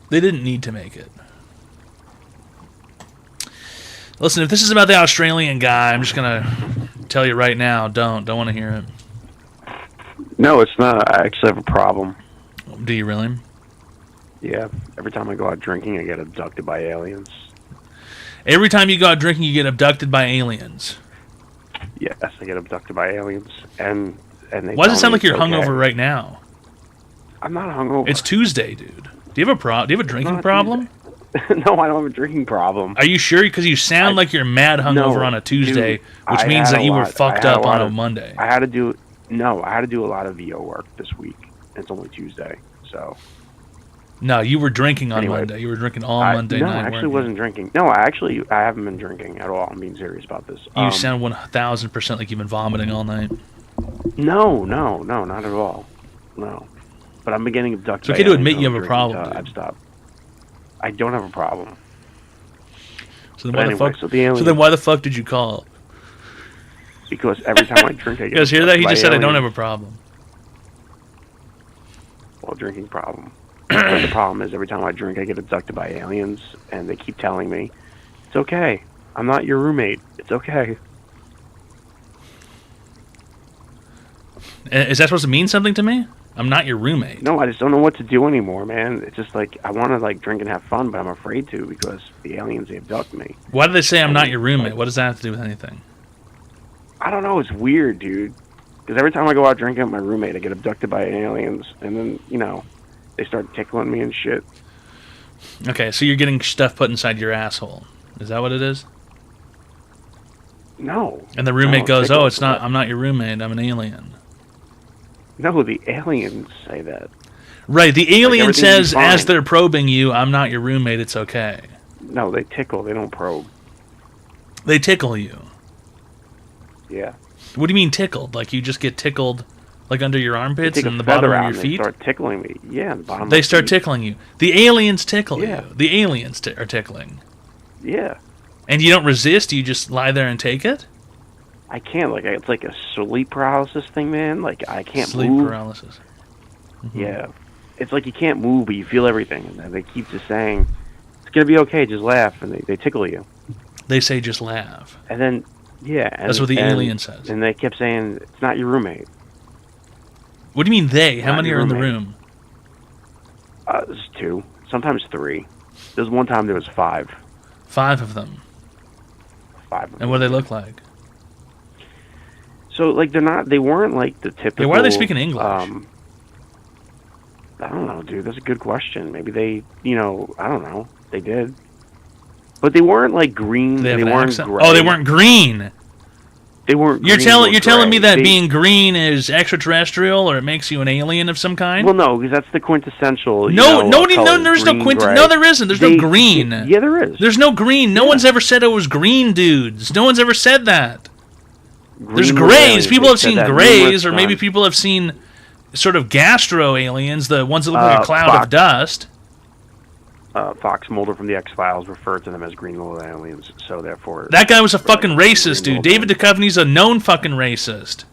They didn't need to make it. Listen, if this is about the Australian guy, I'm just gonna tell you right now, don't want to hear it. No, it's not. I actually have a problem. Do you really? Yeah. Every time I go out drinking, I get abducted by aliens. Every time you go out drinking, you get abducted by aliens. Yes, I get abducted by aliens, and they. Why does it sound like you're okay. hungover right now? I'm not hungover. It's Tuesday, dude. Do you have a drinking problem? No, I don't have a drinking problem. Are you sure? Because you sound like you're mad hungover on a Tuesday, which means that you were fucked up on a Monday. I had to do a lot of VO work this week. It's only Tuesday, so. No, you were drinking on Monday. You were drinking all Monday night. No, I actually wasn't drinking. No, I haven't been drinking at all. I'm being serious about this. You sound 1,000% like you've been vomiting all night. No, not at all. No. But I'm beginning abducted. It's okay to admit you have a problem. I've stopped. I don't have a problem. So then why the fuck did you call? Because every time I drink, I get. You guys hear that? He just said I don't have a problem. Well, drinking problem. The problem is every time I drink, I get abducted by aliens, and they keep telling me, "It's okay. I'm not your roommate. It's okay." Is that supposed to mean something to me? I'm not your roommate. No, I just don't know what to do anymore, man. It's just like, I want to like drink and have fun, but I'm afraid to because the aliens, they abduct me. Why do they say I'm not your roommate? What does that have to do with anything? I don't know. It's weird, dude. Because every time I go out drinking with my roommate, I get abducted by aliens. And then, they start tickling me and shit. Okay, so you're getting stuff put inside your asshole. Is that what it is? No. And the roommate goes, oh, it's not. I'm not your roommate. I'm an alien. No, the aliens say that. Right, the alien says as they're probing you, I'm not your roommate, it's okay. No, they tickle, they don't probe. They tickle you? Yeah. What do you mean tickled? Like you just get tickled like under your armpits and the bottom of your feet? They start tickling me. Yeah, the bottom They start tickling you. The aliens tickle you. The aliens are tickling. Yeah. And you don't resist, you just lie there and take it? I can't. It's like a sleep paralysis thing, man. Like, I can't move. Sleep paralysis. Mm-hmm. Yeah. It's like you can't move, but you feel everything. And they keep just saying, it's going to be okay, just laugh. And they tickle you. They say just laugh. And then, yeah. That's what the alien says. And they kept saying, it's not your roommate. What do you mean they? How many are in the room? There's 2. Sometimes 3. There was one time there was 5. 5 of them? 5 of them. And what do they look like? So, like, they weren't like the typical... Yeah, why are they speaking English? I don't know, dude. That's a good question. Maybe they, I don't know. They did. But they weren't, like, green. They weren't accent? gray. Oh, they weren't green. They weren't You're green. telling me that being green is extraterrestrial or it makes you an alien of some kind? Well, no, because that's the quintessential, No, there's no quintessential. No, there isn't. There's no green. Yeah, there is. There's no green. No one's ever said it was green, dudes. No one's ever said that. There's Green little grays. aliens. People They have said seen that grays, numerous or maybe times. people have seen sort of gastro aliens, the ones that look like a cloud Fox. of dust. Fox Mulder from the X-Files referred to them as green little aliens, so therefore... That guy was a fucking racist, Green dude. little David Duchovny's a known fucking racist.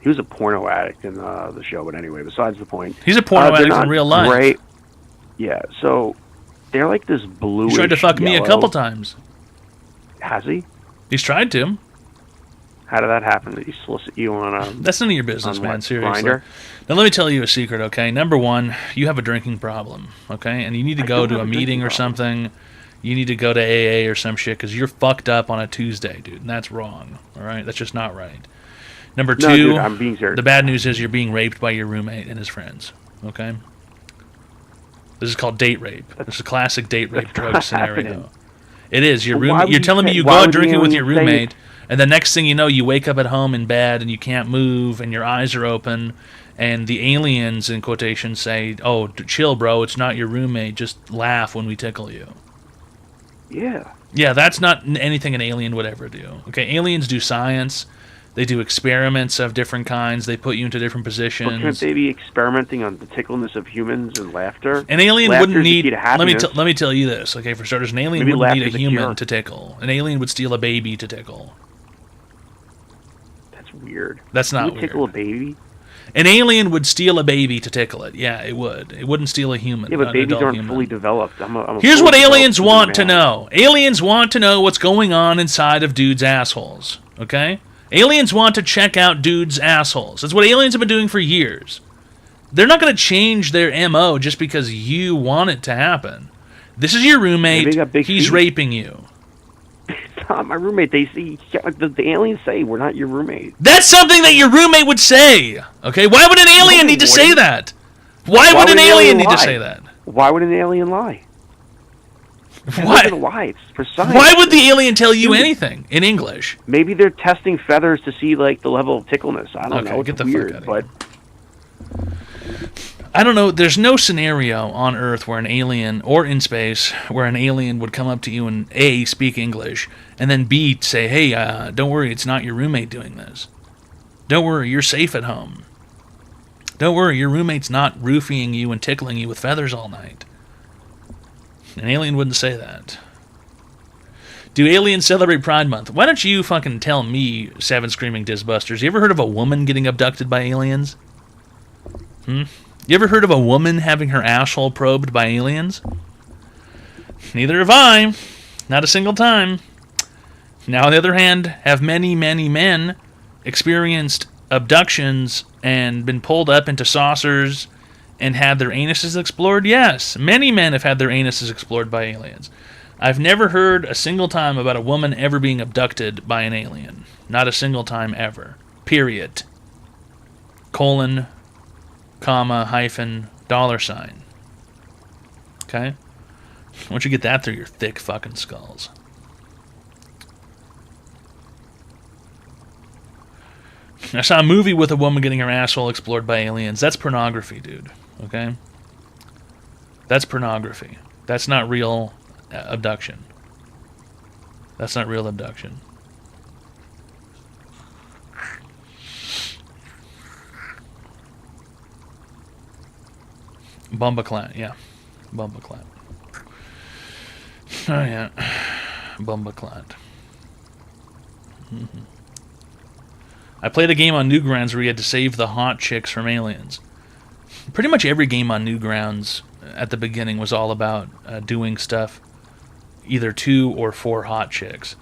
He was a porno addict in the show, but anyway, besides the point. He's a porno they're addict in not real life. Gray. Yeah, so they're like this bluish He tried to fuck me a yellow. couple times. Has he? He's tried to. How did that happen? Did he solicit you on a... That's none of your business, on man. what, Seriously. Grindr? Now let me tell you a secret, okay? Number one, you have a drinking problem, okay? And you need to go don't to have a a meeting drinking or problem. something. You need to go to AA or some shit because you're fucked up on a Tuesday, dude. And that's wrong, all right? That's just not right. Number No, two, dude, I'm being serious. the bad news is you're being raped by your roommate and his friends, okay? This is called date rape. This is a classic date rape drug not scenario. happening. It is. Your Well, why roommate. would You're you telling me say- you why go out would the drinking with your alien say- roommate, and the next thing you know, you wake up at home in bed and you can't move, and your eyes are open, and the aliens, in quotations, say, "Oh, chill, bro. It's not your roommate. Just laugh when we tickle you." Yeah. Yeah, that's not anything an alien would ever do. Okay, aliens do science. They do experiments of different kinds. They put you into different But positions. can't they be experimenting on the tickleness of humans and laughter? An alien Laughter's wouldn't the need. key to Let me happiness. let me tell you this, okay? For starters, an alien Maybe wouldn't need a laughter's a human cure. to tickle. An alien would steal a baby to tickle. That's weird. That's not You would tickle weird. a baby? An alien would steal a baby to tickle it. Yeah, it would. It wouldn't steal a human. Yeah, but an babies adult aren't human. fully developed. I'm a Here's fully what developed aliens human want to man. know. Aliens want to know what's going on inside of dudes' assholes. Okay? Aliens want to check out dudes' assholes. That's what aliens have been doing for years. They're not going to change their MO just because you want it to happen. This is your roommate. Maybe they got big He's feet. raping you. It's not my roommate. They see the aliens say we're not your roommate. That's something that your roommate would say. Okay? Why would an alien No, need to it say wouldn't. that? Why would an alien need to lie? say that? Why would an alien lie? They're Why? not gonna lie. It's for science. Why would the alien tell you anything in English? Maybe they're testing feathers to see like the level of tickleness. I don't Okay, know. It's get the fuck weird, outta but I don't know. There's no scenario on Earth where an alien, or in space, where an alien would come up to you and A, speak English, and then B, say, hey, don't worry, it's not your roommate doing this. Don't worry, you're safe at home. Don't worry, your roommate's not roofing you and tickling you with feathers all night. An alien wouldn't say that. Do aliens celebrate Pride Month? Why don't you fucking tell me, Seven Screaming Disbusters, you ever heard of a woman getting abducted by aliens? You ever heard of a woman having her asshole probed by aliens? Neither have I. Not a single time. Now, on the other hand, have many, many men experienced abductions and been pulled up into saucers and had their anuses explored? Yes, many men have had their anuses explored by aliens. I've never heard a single time about a woman ever being abducted by an alien. Not a single time ever. Period. Colon, comma, hyphen, $sign. Okay? Why don't you get that through your thick fucking skulls? I saw a movie with a woman getting her asshole explored by aliens. That's pornography, dude. Okay? That's pornography. That's not real abduction. That's not real abduction. Bumbaclat, yeah. Bumbaclat. Oh, yeah. Bumbaclat. I played a game on Newgrounds where you had to save the hot chicks from aliens. Pretty much every game on Newgrounds at the beginning was all about doing stuff either to or for hot chicks.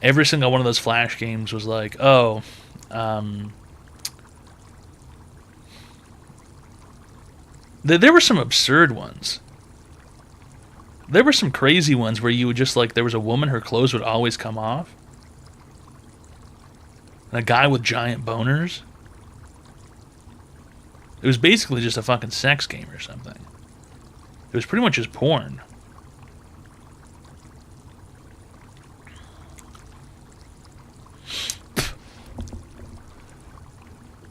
Every single one of those Flash games was like, oh, there were some absurd ones. There were some crazy ones where you would just like, there was a woman, her clothes would always come off. And a guy with giant boners. It was basically just a fucking sex game or something. It was pretty much just porn.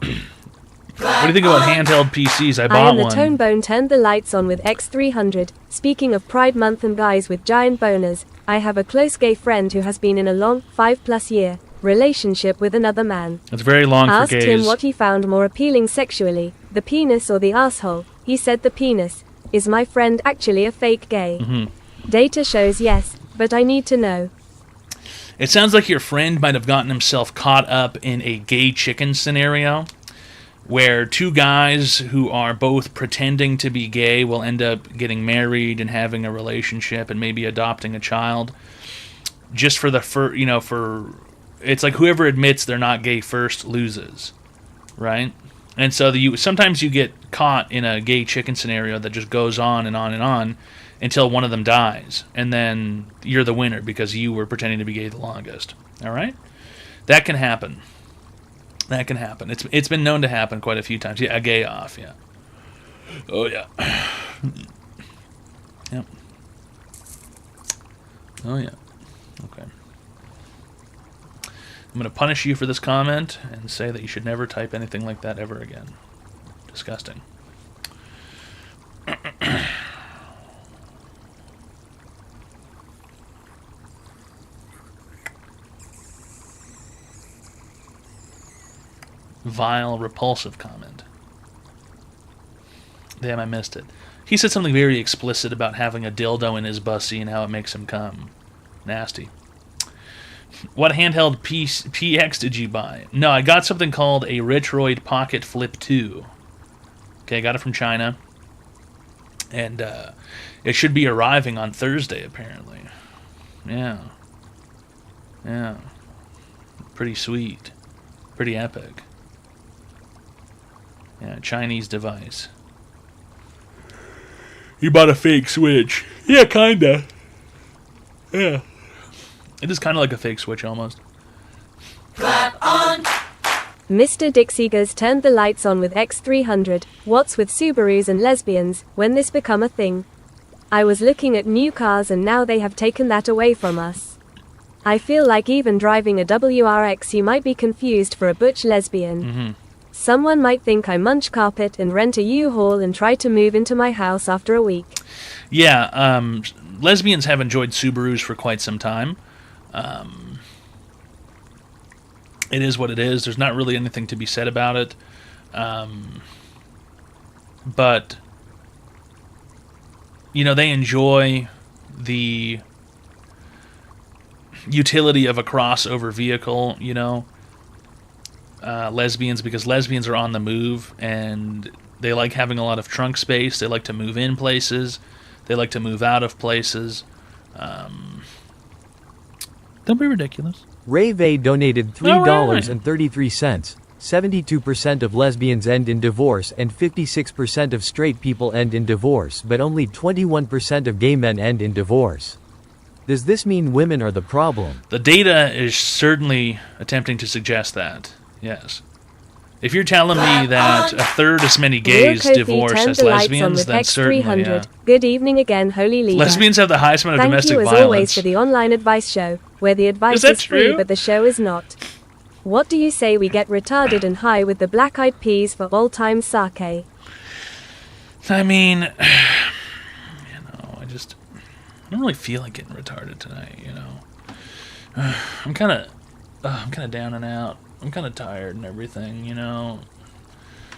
What do you think about handheld PCs? I I bought am the one. Tonebone turned the lights on with X300. Speaking of Pride Month and guys with giant boners, I have a close gay friend who has been in a long, 5+ year relationship with another man. It's very long for Asked gays. him what he found more appealing sexually, the penis or the asshole. He said the penis. Is my friend actually a fake gay? Data shows yes, but I need to know. It sounds like your friend might have gotten himself caught up in a gay chicken scenario where two guys who are both pretending to be gay will end up getting married and having a relationship and maybe adopting a child just for it's like whoever admits they're not gay first loses, right? And so sometimes you get caught in a gay chicken scenario that just goes on and on and on until one of them dies, and then you're the winner because you were pretending to be gay the longest. All right? That can happen. That can happen. It's been known to happen quite a few times. Yeah, a gay off, yeah. Oh, yeah. Yep. Oh, yeah. Okay. I'm going to punish you for this comment and say that you should never type anything like that ever again. Disgusting. Vile, repulsive comment. Damn, I missed it. He said something very explicit about having a dildo in his bussy and how it makes him come. Nasty. What handheld PX did you buy? No, I got something called a Retroid Pocket Flip 2. Okay, I got it from China. And it should be arriving on Thursday, apparently. Yeah. Yeah. Pretty sweet. Pretty epic. Yeah, Chinese device. You bought a fake Switch. Yeah, kinda. Yeah. It is kind of like a fake Switch, almost. Clap on. Mr. Dixigas turned the lights on with X300. What's with Subarus and lesbians? When this become a thing? I was looking at new cars and now they have taken that away from us. I feel like even driving a WRX you might be confused for a butch lesbian. Someone might think I munch carpet and rent a U-Haul and try to move into my house after a week. Yeah, lesbians have enjoyed Subarus for quite some time. It is what it is. There's not really anything to be said about it. But, you know, they enjoy the utility of a crossover vehicle, you know. Lesbians, because lesbians are on the move and they like having a lot of trunk space. They like to move in places. They like to move out of places. Don't be ridiculous. Ray Vay donated $3.33. 72% of lesbians end in divorce and 56% of straight people end in divorce, but only 21% of gay men end in divorce. Does this mean women are the problem? The data is certainly attempting to suggest that. Yes. If you're telling me that a third as many gays divorce as lesbians, then certainly, yeah. Good evening again, Holy Leader. Lesbians have the highest amount of domestic violence. Thank you as always for the online advice show, where the advice is free but the show is not. What do you say we get retarded and high with the Black Eyed Peas for all-time sake? I mean, you know, I don't really feel like getting retarded tonight, you know. I'm kind of down and out. I'm kind of tired and everything, you know.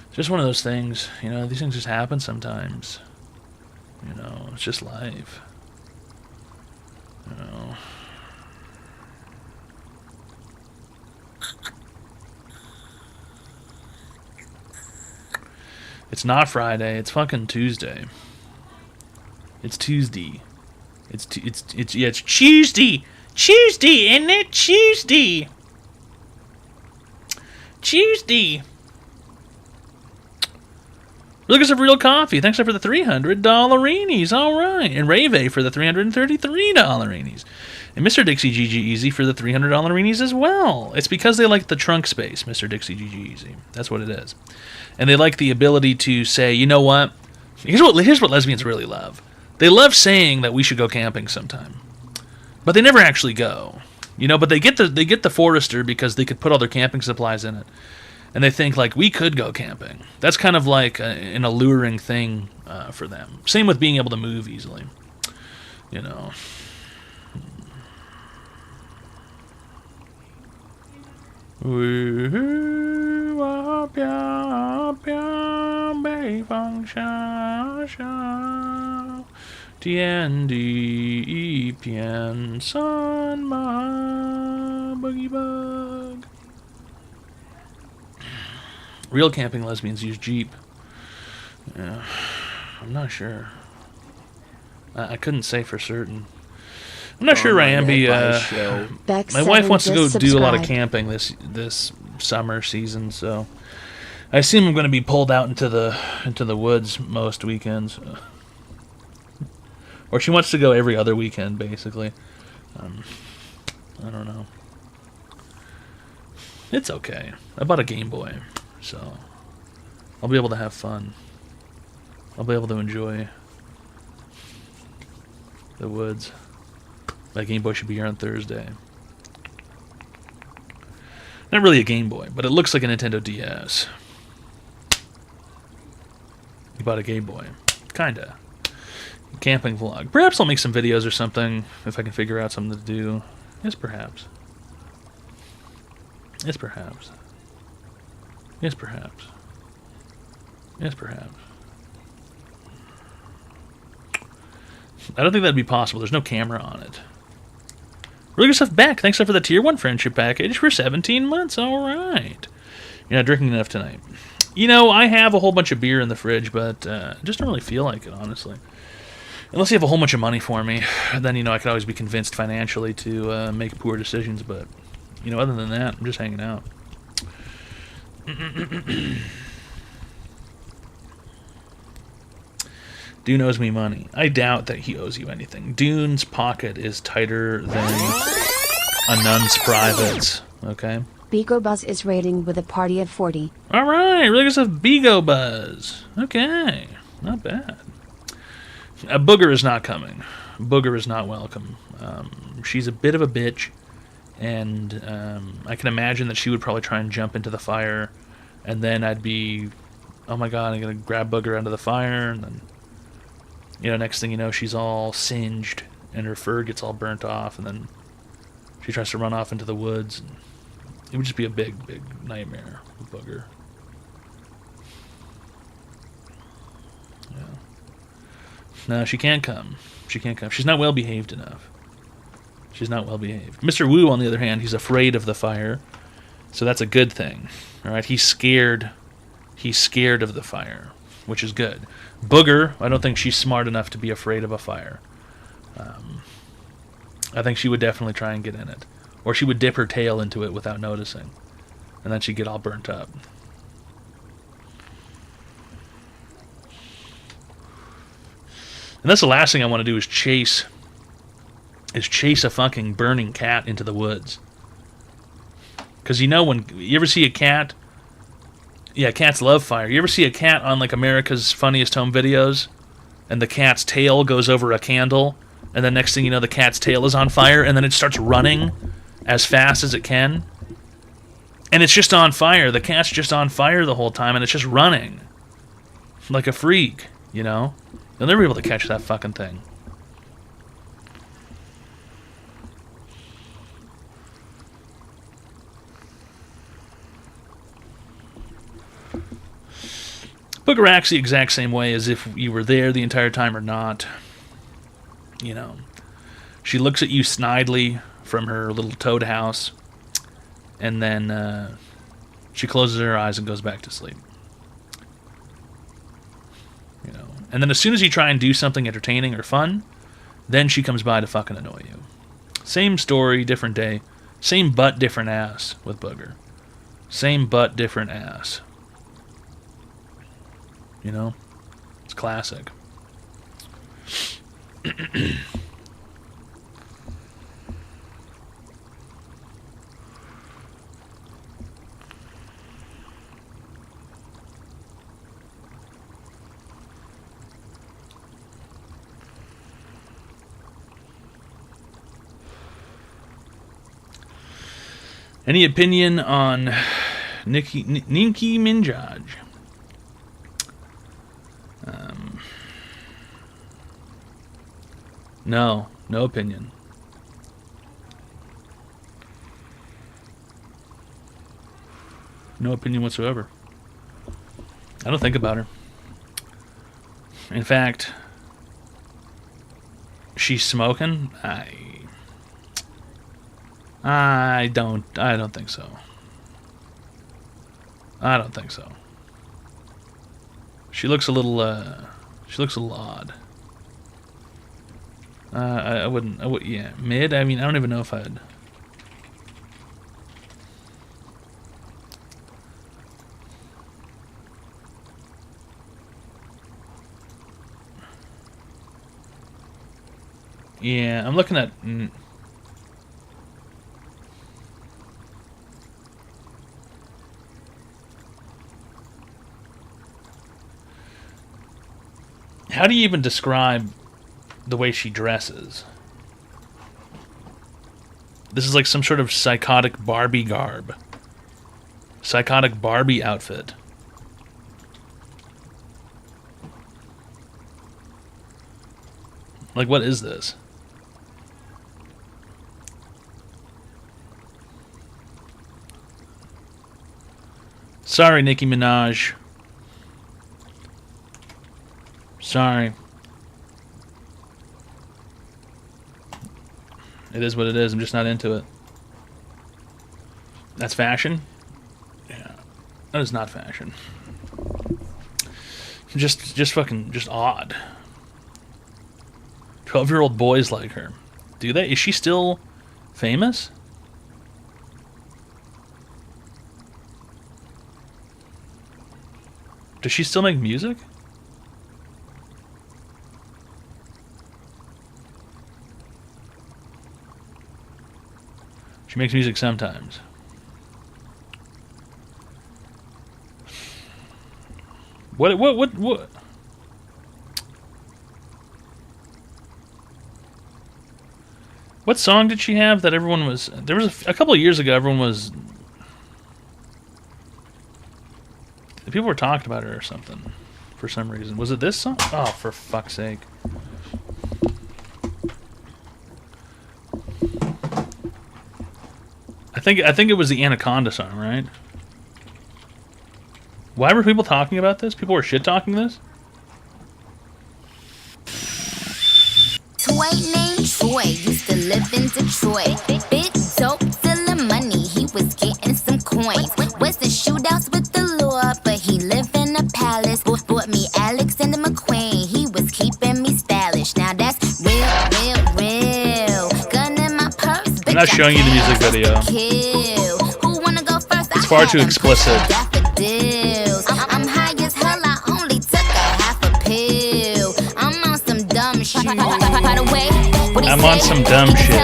It's just one of those things, you know, these things just happen sometimes. You know, it's just life. You know. It's not Friday, it's fucking Tuesday. It's Tuesday. It's Tuesday. Tuesday, isn't it? Tuesday. Tuesday. Lucas of Real Coffee, thanks for the $300 All right. And Rave for the $333 And Mr. Dixie GG Easy for the $300 as well. It's because they like the trunk space, Mr. Dixie GG Easy. That's what it is. And they like the ability to say, you know what? Here's what lesbians really love. They love saying that we should go camping sometime. But they never actually go. You know, but they get the Forester because they could put all their camping supplies in it. And they think, like, we could go camping. That's kind of like an alluring thing for them. Same with being able to move easily. You know. Son ma boogie bug. Real camping lesbians use Jeep. Yeah, I'm not sure. I couldn't say for certain. I'm not sure, Ramby. My wife wants to go do a lot of camping this summer season, so I assume I'm going to be pulled out into the woods most weekends. Or she wants to go every other weekend, basically. I don't know. It's okay. I bought a Game Boy, so I'll be able to have fun. I'll be able to enjoy the woods. My Game Boy should be here on Thursday. Not really a Game Boy, but it looks like a Nintendo DS. You bought a Game Boy. Kinda. Camping vlog. Perhaps I'll make some videos or something if I can figure out something to do. Yes, perhaps. Yes, perhaps. Yes, perhaps. Yes, perhaps. I don't think that'd be possible. There's no camera on it. Really good stuff back. Thanks for the tier 1 friendship package for 17 months. All right. You're not drinking enough tonight. You know, I have a whole bunch of beer in the fridge, but I just don't really feel like it, honestly. Unless you have a whole bunch of money for me, then, you know, I could always be convinced financially to make poor decisions. But, you know, other than that, I'm just hanging out. Dune owes me money. I doubt that he owes you anything. Dune's pocket is tighter than a nun's privates. Okay? Bigo Buzz is rating with a party of 40. Alright, really good stuff. Bigo Buzz. Okay. Not bad. Booger is not coming. Booger is not welcome. She's a bit of a bitch, and I can imagine that she would probably try and jump into the fire, and then I'd be, oh my god, I'm going to grab Booger out of the fire, and then, you know, next thing you know, she's all singed, and her fur gets all burnt off, and then she tries to run off into the woods. And it would just be a big, big nightmare with Booger. Yeah. No, she can't come. She can't come. She's not well behaved enough. She's not well behaved. Mr. Wu, on the other hand, he's afraid of the fire, so that's a good thing. All right, he's scared. He's scared of the fire, which is good. Booger, I don't think she's smart enough to be afraid of a fire. I think she would definitely try and get in it, or she would dip her tail into it without noticing, and then she'd get all burnt up. And that's the last thing I want to do is chase a fucking burning cat into the woods. Because you know, when you ever see a cat, yeah, cats love fire. You ever see a cat on like America's Funniest Home Videos, and the cat's tail goes over a candle, and the next thing you know, the cat's tail is on fire, and then it starts running as fast as it can, and it's just on fire. The cat's just on fire the whole time, and it's just running like a freak, you know? You'll never be able to catch that fucking thing. Booger acts the exact same way as if you were there the entire time or not. You know, she looks at you snidely from her little toad house, and then she closes her eyes and goes back to sleep. You know, and then as soon as you try and do something entertaining or fun, then she comes by to fucking annoy you. Same story, different day. Same butt, different ass with Booger. Same butt, different ass. You know? It's classic. Any opinion on Nicki Minaj? No opinion. No opinion whatsoever. I don't think about her. In fact, she's smoking. I don't think so. I don't think so. She looks a little odd. I wouldn't, yeah, mid? I mean, I don't even know if I'd... Yeah, I'm looking at... How do you even describe the way she dresses? This is like some sort of psychotic Barbie garb. Psychotic Barbie outfit. Like, what is this? Sorry, Nicki Minaj. Sorry. It is what it is. I'm just not into it. That's fashion? Yeah. That is not fashion. Just fucking, just odd. 12-year-old boys like her. Do they? Is she still famous? Does she still make music? She makes music sometimes. What? What song did she have that everyone was... There was a couple of years ago, everyone was... People were talking about her or something. For some reason. Was it this song? Oh, for fuck's sake. I think it was the Anaconda song, right? Why were people talking about this? People were shit-talking this? Toy named Troy used to live in Detroit. Big dope dealing money, he was getting some coins. Was the shootouts with the law, but he lived in a palace. Bought me Alexander McQueen, he was keeping me stylish. Now that's real. Gun in my purse, I'm not showing you the music video. Who wanna go first? It's far too explicit. I'm high as hell, I only took a half a pill. I'm on some dumb shit. I'm on some dumb shit.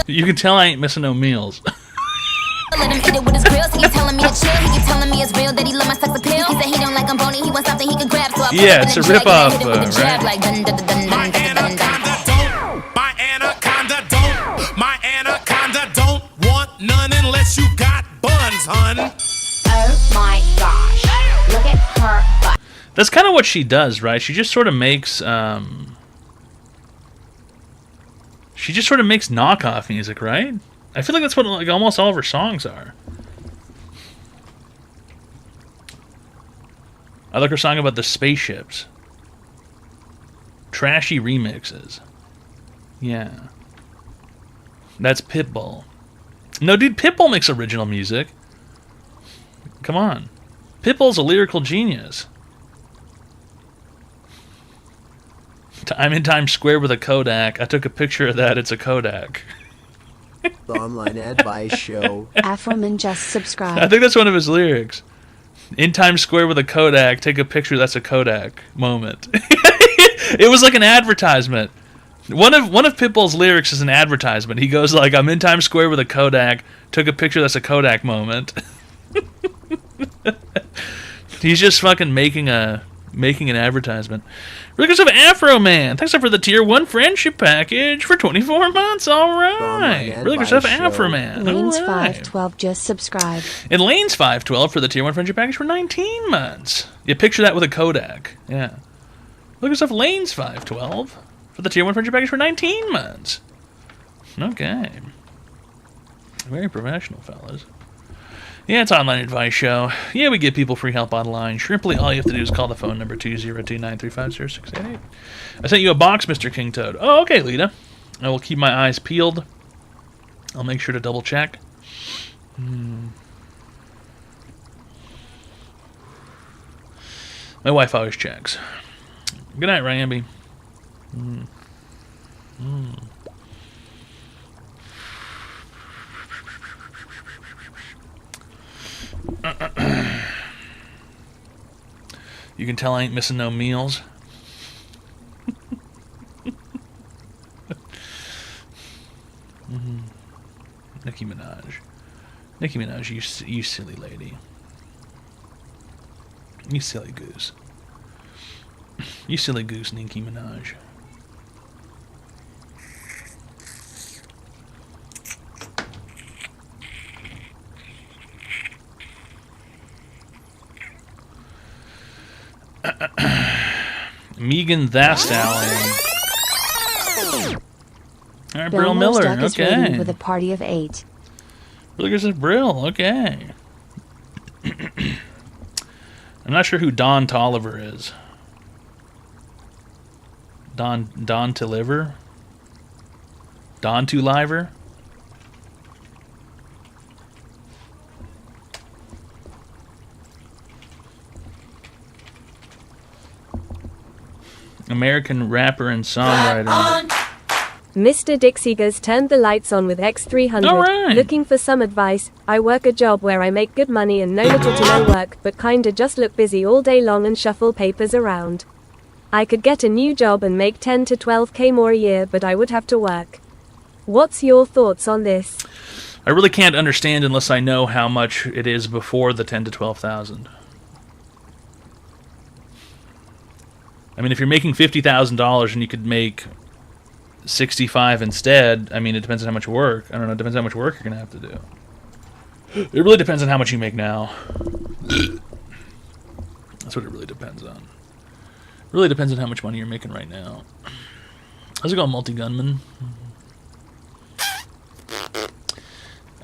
You can tell I ain't missing no meals. Let him hit it with his grills. He telling me to chill. He telling me it's real that he love my sex appeal. He said he don't like I'm bony. He wants something he can grab. So I yeah, it's a ripoff, right? My anaconda don't want none unless you got buns, hun. Oh my gosh. Look at her butt. That's kind of what she does, right? She just sort of makes knockoff music, right? I feel like that's what like almost all of her songs are. I like her song about the spaceships. Trashy remixes. Yeah. That's Pitbull. No, dude, Pitbull makes original music. Come on. Pitbull's a lyrical genius. I'm in Times Square with a Kodak. I took a picture of that. It's a Kodak. The online advice show. Afroman just subscribed. I think that's one of his lyrics. In Times Square with a Kodak, take a picture. That's a Kodak moment. It was like an advertisement. One of Pitbull's lyrics is an advertisement. He goes like, "I'm in Times Square with a Kodak. Took a picture. That's a Kodak moment." He's just fucking making an advertisement. Really good stuff, Afro Man. Thanks for the tier 1 friendship package for 24 months. All right. Really good stuff, Afro Man. Lanes 512 just subscribed. And Lanes 512 for the tier 1 friendship package for 19 months. You picture that with a Kodak. Yeah. Look at stuff, Lanes 512 for the tier 1 friendship package for 19 months. Okay. Very professional, fellas. Yeah, it's online advice show. Yeah, we give people free help online. Shrimply, all you have to do is call the phone number 202-935-0688. I sent you a box, Mr. King Toad. Oh, okay, Lita. I will keep my eyes peeled. I'll make sure to double check. My wife always checks. Good night, Ramby. You can tell I ain't missing no meals. Nicki Minaj. Nicki Minaj, you silly lady. You silly goose. You silly goose, Nicki Minaj. Megan Thastallion. All right, Brill Miller. Okay. With a party of 8. Look at this Brill. Okay. I'm not sure who Don Tolliver is. Don Toliver? Don Toliver? American rapper and songwriter. Mr. Dixiegas turned the lights on with X300. All right. Looking for some advice. I work a job where I make good money and no little to no work, but kinda just look busy all day long and shuffle papers around. I could get a new job and make 10 to 12K more a year, but I would have to work. What's your thoughts on this? I really can't understand unless I know how much it is before the 10 to 12,000. I mean, if you're making $50,000 and you could make 65 instead, I mean, it depends on how much work. I don't know, it depends on how much work you're going to have to do. It really depends on how much you make now. That's what it really depends on. It really depends on how much money you're making right now. How's it going, Multi-Gunman?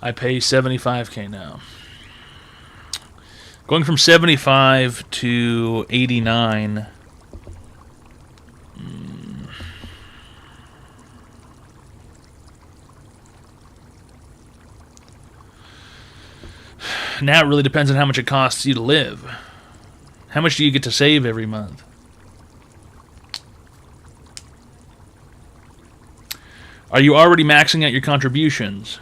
I pay 75K now. Going from 75 to 89... Now it really depends on how much it costs you to live. How much do you get to save every month? Are you already maxing out your contributions?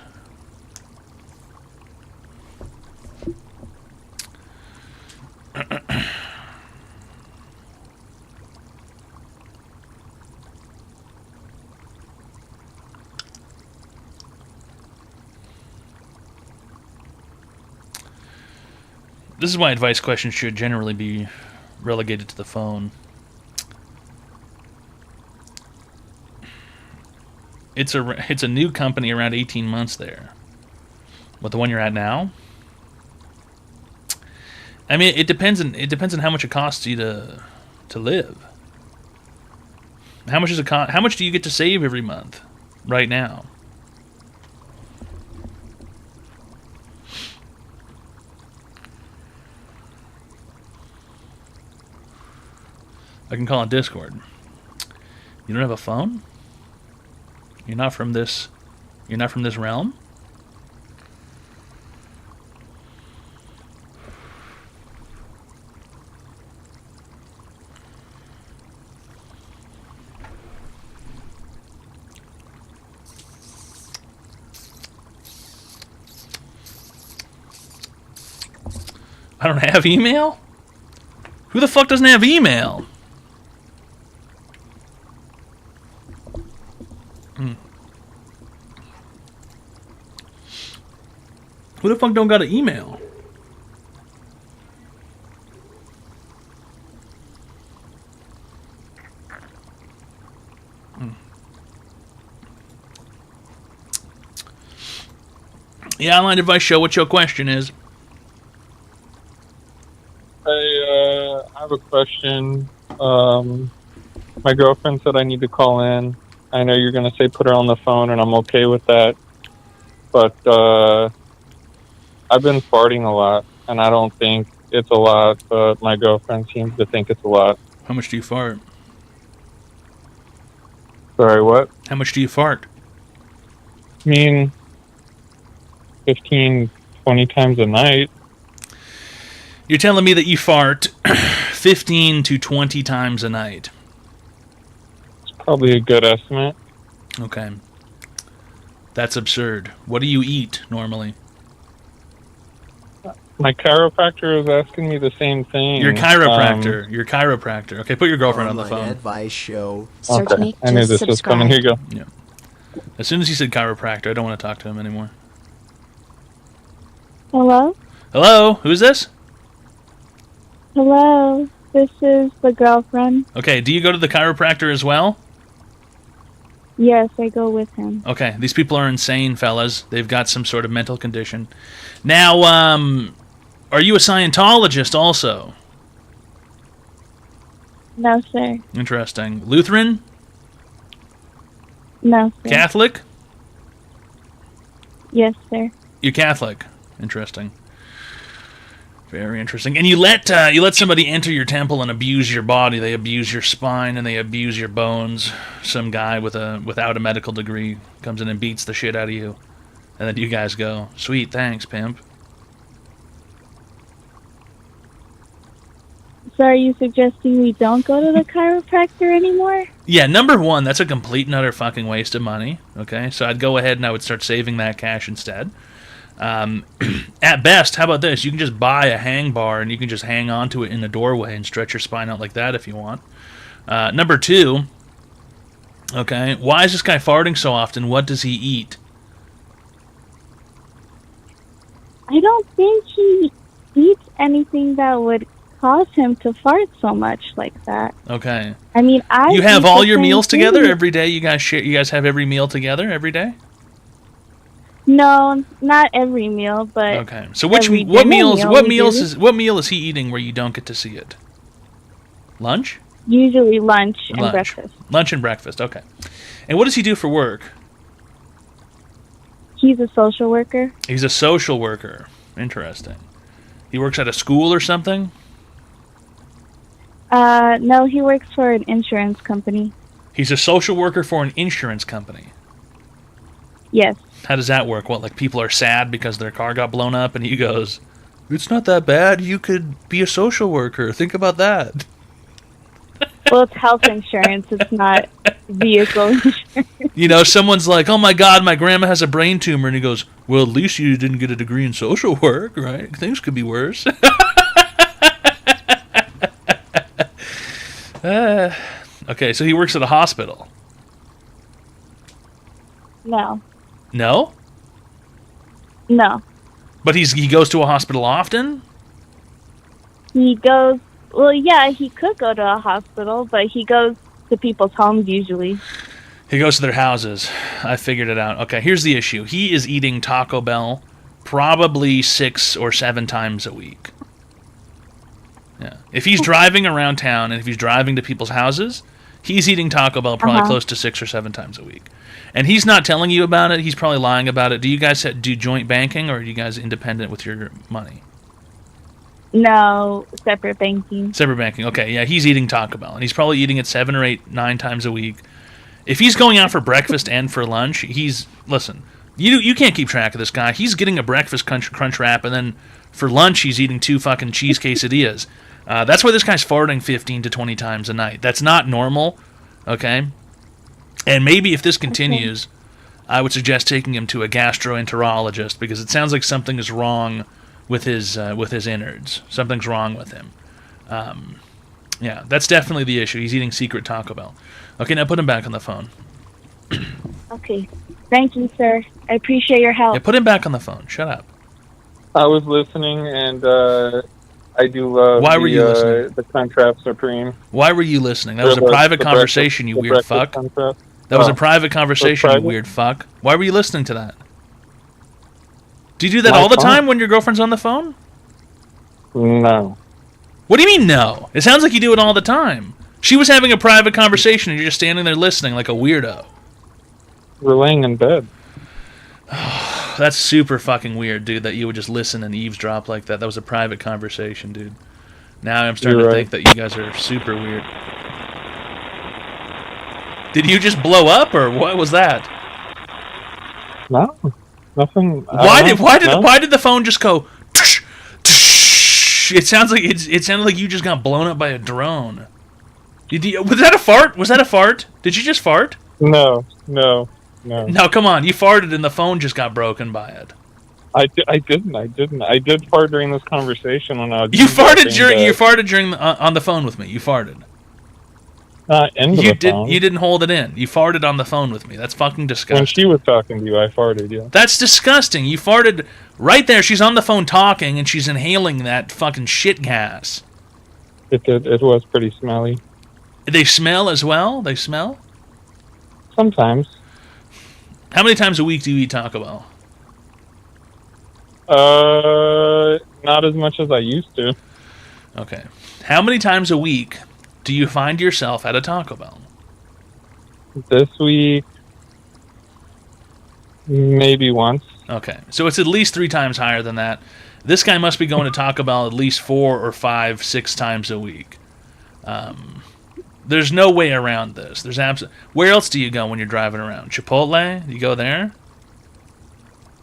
This is why advice questions should generally be relegated to the phone. It's a new company around 18 months there. What, the one you're at now? I mean, it depends on how much it costs you to live. How much how much do you get to save every month right now? I can call on Discord. You don't have a phone? You're not from this realm? I don't have email? Who the fuck doesn't have email? Who the fuck don't got an email? Yeah, online advice show. What your question is? I have a question. My girlfriend said I need to call in. I know you're going to say put her on the phone, and I'm okay with that. but I've been farting a lot, and I don't think it's a lot, but my girlfriend seems to think it's a lot. How much do you fart? Sorry, what? How much do you fart? I mean, 15, 20 times a night. You're telling me that you fart 15 to 20 times a night. It's probably a good estimate. Okay. That's absurd. What do you eat normally? My chiropractor is asking me the same thing. Your chiropractor. Your chiropractor. Okay, put your girlfriend on the Online phone. advice show. Okay, I knew this was coming. Here you go. Yeah. As soon as he said chiropractor, I don't want to talk to him anymore. Hello? Hello? Who's this? Hello, this is the girlfriend. Okay, do you go to the chiropractor as well? Yes, I go with him. Okay, these people are insane, fellas. They've got some sort of mental condition. Now, are you a Scientologist also? No, sir. Interesting. Lutheran? No, sir. Catholic? Yes, sir. You're Catholic. Interesting. Very interesting. And you let somebody enter your temple and abuse your body. They abuse your spine and they abuse your bones. Some guy without a medical degree comes in and beats the shit out of you. And then you guys go, sweet, thanks, pimp. So are you suggesting we don't go to the chiropractor anymore? Yeah, number one, that's a complete and utter fucking waste of money. Okay, so I'd go ahead and I would start saving that cash instead. At best, how about this? You can just buy a hang bar and you can just hang onto it in a doorway and stretch your spine out like that if you want. Number two, okay, why is this guy farting so often? What does he eat? I don't think he eats anything that would cause him to fart so much like that. Okay. I mean, You have all your same meals together thing. every day? You guys share? You guys have every meal together every day? No, not every meal, but Okay. So every what dinner meals meal what we meals do. what meal is he eating where you don't get to see it? Lunch? Usually lunch and breakfast. Lunch and breakfast. Okay. And what does he do for work? He's a social worker. He's a social worker. Interesting. He works at a school or something? No, he works for an insurance company. He's a social worker for an insurance company. Yes. How does that work? What, like people are sad because their car got blown up and he goes, "It's not that bad. You could be a social worker. Think about that." Well, it's health insurance. It's not vehicle insurance. You know, someone's like, "Oh my God, my grandma has a brain tumor," and he goes, "Well, at least you didn't get a degree in social work, right? Things could be worse." Okay, so he works at a hospital. No. No? No. But he goes to a hospital often? He goes, well, yeah, he could go to a hospital, but he goes to people's homes usually. He goes to their houses. I figured it out. Okay, here's the issue. He is eating Taco Bell probably 6 or 7 times a week. Yeah. If he's driving around town and if he's driving to people's houses, he's eating Taco Bell probably close to 6 or 7 times a week. And he's not telling you about it. He's probably lying about it. Do you guys do joint banking or are you guys independent with your money? No, separate banking. Separate banking. Okay, yeah, he's eating Taco Bell. And he's probably eating it 7 or 8, 9 times a week. If he's going out for breakfast and for lunch, listen, you can't keep track of this guy. He's getting a breakfast crunch wrap, and then for lunch he's eating 2 fucking cheese quesadillas. That's why this guy's farting 15 to 20 times a night. That's not normal, okay? And maybe if this continues, I would suggest taking him to a gastroenterologist because it sounds like something is wrong with his innards. Something's wrong with him. Yeah, that's definitely the issue. He's eating secret Taco Bell. Okay, now put him back on the phone. Okay. Thank you, sir. I appreciate your help. Yeah, put him back on the phone. Shut up. I was listening, and I do love Why were you listening? the Crunchwrap Supreme. Why were you listening? That was a private conversation, you weird fuck. That was a private conversation, you weird fuck. Why were you listening to that? Do you do that all the time when your girlfriend's on the phone? No. What do you mean, no? It sounds like you do it all the time. She was having a private conversation and you're just standing there listening like a weirdo. We're laying in bed. That's super fucking weird, dude, that you would just listen and eavesdrop like that. That was a private conversation, dude. Now I'm starting You're to right. think that you guys are super weird. Did you just blow up, or what was that? No, nothing. Why did the phone just go? Tsh, tsh? It sounds like it sounded like you just got blown up by a drone. Was that a fart? Was that a fart? Did you just fart? No. No, come on. You farted and the phone just got broken by it. I didn't. I did fart during this conversation when I was. You farted during on the phone with me. You farted. Into the phone. You didn't hold it in. You farted on the phone with me. That's fucking disgusting. When she was talking to you, I farted. Yeah. That's disgusting. You farted right there. She's on the phone talking and she's inhaling that fucking shit gas. It did. It was pretty smelly. They smell as well. They smell. Sometimes. How many times a week do you eat Taco Bell? Not as much as I used to. Okay. How many times a week do you find yourself at a Taco Bell? This week, maybe once. Okay. So it's at least 3 times higher than that. This guy must be going to Taco Bell at least 4 or 5, 6 times a week. There's no way around this. Where else do you go when you're driving around? Chipotle? You go there?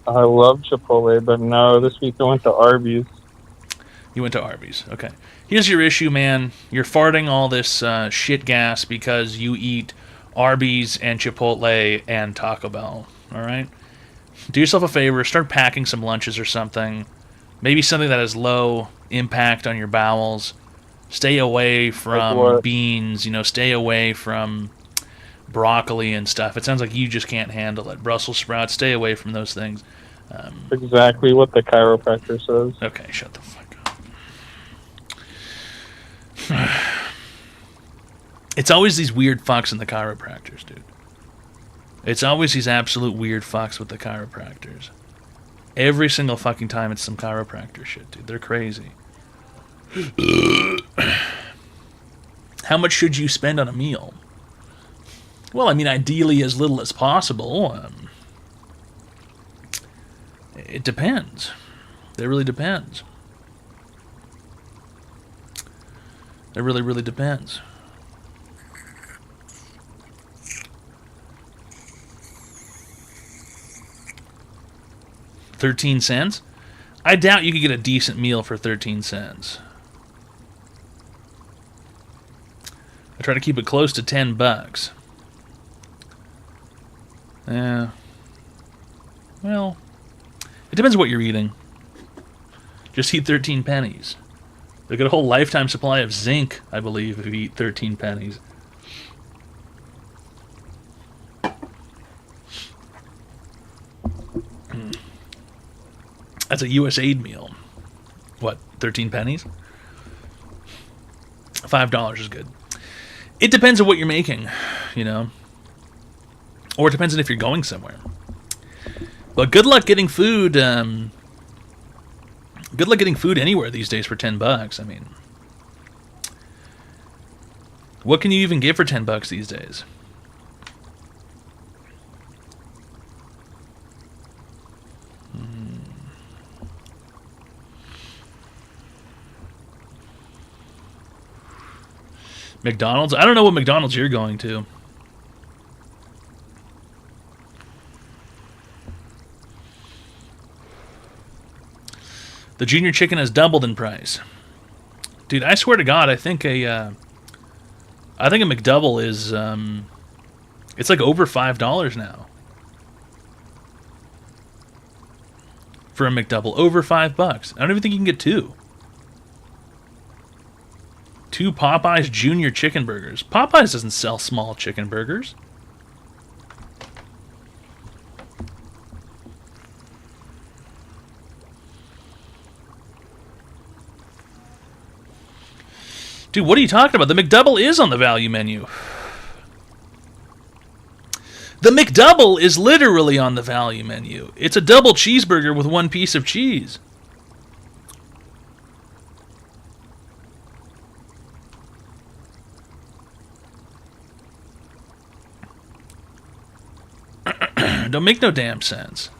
I love Chipotle, but no, this week I went to Arby's. You went to Arby's. Okay. Here's your issue, man. You're farting all this shit gas because you eat Arby's and Chipotle and Taco Bell. All right? Do yourself a favor. Start packing some lunches or something. Maybe something that has low impact on your bowels. Stay away from beans. Stay away from broccoli and stuff. It sounds like you just can't handle it. Brussels sprouts. Stay away from those things. Exactly what the chiropractor says. Okay, shut the fuck up. It's always these weird fucks in the chiropractors, dude. It's always these absolute weird fucks with the chiropractors. Every single fucking time it's some chiropractor shit, dude. They're crazy. How much should you spend on a meal? Well, I mean, ideally as little as possible. It depends. It really depends. It really, really depends. $0.13? I doubt you could get a decent meal for 13 cents. I try to keep it close to $10. Yeah. Well, it depends what you're eating. Just eat 13 pennies. They get a whole lifetime supply of zinc, I believe, if you eat 13 pennies. That's a USAID meal. What, 13 pennies? $5 is good. It depends on what you're making, Or it depends on if you're going somewhere. But good luck getting food. Good luck getting food anywhere these days for $10. I mean, what can you even get for $10 these days? McDonald's? I don't know what McDonald's you're going to. The junior chicken has doubled in price. Dude, I swear to God, I think a McDouble is it's like over $5 now. For a McDouble, over $5. I don't even think you can get 2. 2 Popeyes Junior Chicken Burgers. Popeyes doesn't sell small chicken burgers. Dude, what are you talking about? The McDouble is on the value menu. The McDouble is literally on the value menu. It's a double cheeseburger with 1 piece of cheese. Don't make no damn sense.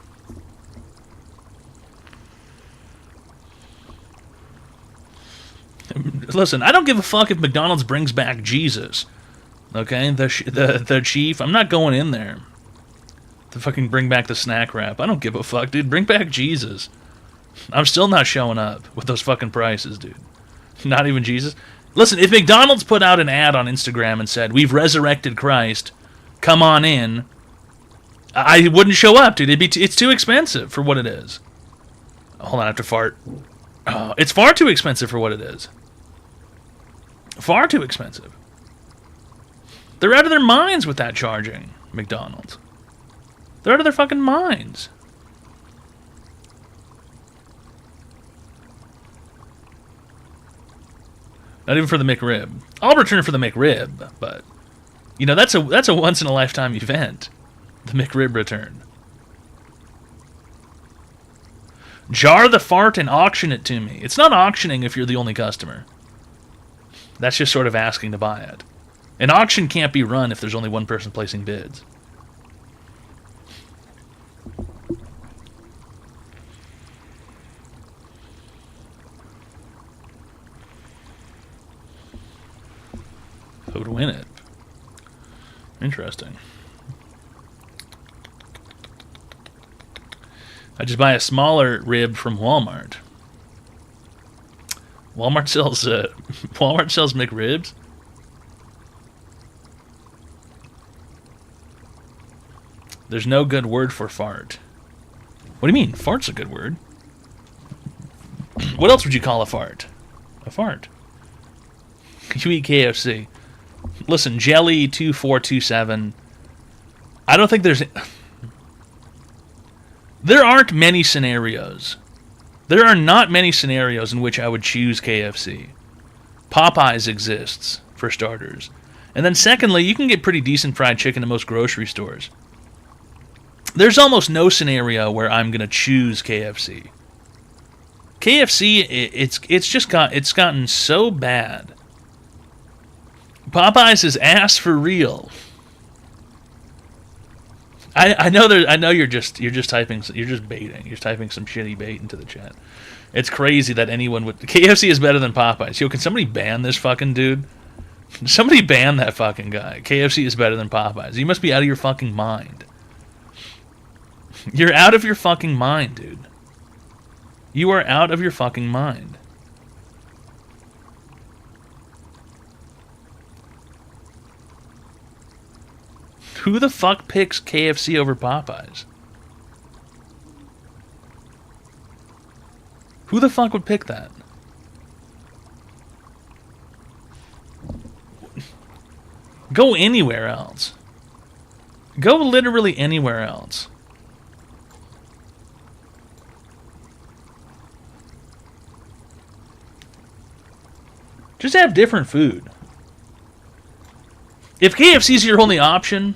Listen, I don't give a fuck if McDonald's brings back Jesus. Okay, the chief. I'm not going in there to fucking bring back the snack wrap. I don't give a fuck, dude. Bring back Jesus. I'm still not showing up with those fucking prices, dude. Not even Jesus. Listen, if McDonald's put out an ad on Instagram and said, "We've resurrected Christ, come on in," I wouldn't show up, dude. It's too expensive for what it is. Hold on, I have to fart. Oh, it's far too expensive for what it is. Far too expensive. They're out of their minds with that charging, McDonald's. They're out of their fucking minds. Not even for the McRib. I'll return for the McRib, but you know that's a once in a lifetime event. The McRib return. Jar the fart and auction it to me. It's not auctioning if you're the only customer. That's just sort of asking to buy it. An auction can't be run if there's only one person placing bids. Who would win it? Interesting. I just buy a smaller rib from Walmart. Walmart sells McRibs. There's no good word for fart. What do you mean? Fart's a good word. What else would you call a fart? A fart. You eat KFC. Listen, Jelly2427. I don't think there's... There aren't many scenarios. There are not many scenarios in which I would choose KFC. Popeyes exists, for starters. And then secondly, you can get pretty decent fried chicken at most grocery stores. There's almost no scenario where I'm going to choose KFC. KFC, it's gotten so bad. Popeyes is ass for real. I know you're just typing, you're just baiting. You're typing some shitty bait into the chat. It's crazy that anyone would... KFC is better than Popeyes. Yo, can somebody ban this fucking dude? Somebody ban that fucking guy. KFC is better than Popeyes. You must be out of your fucking mind. You're out of your fucking mind, dude. You are out of your fucking mind. Who the fuck picks KFC over Popeyes? Who the fuck would pick that? Go anywhere else. Go literally anywhere else. Just have different food. If KFC is your only option,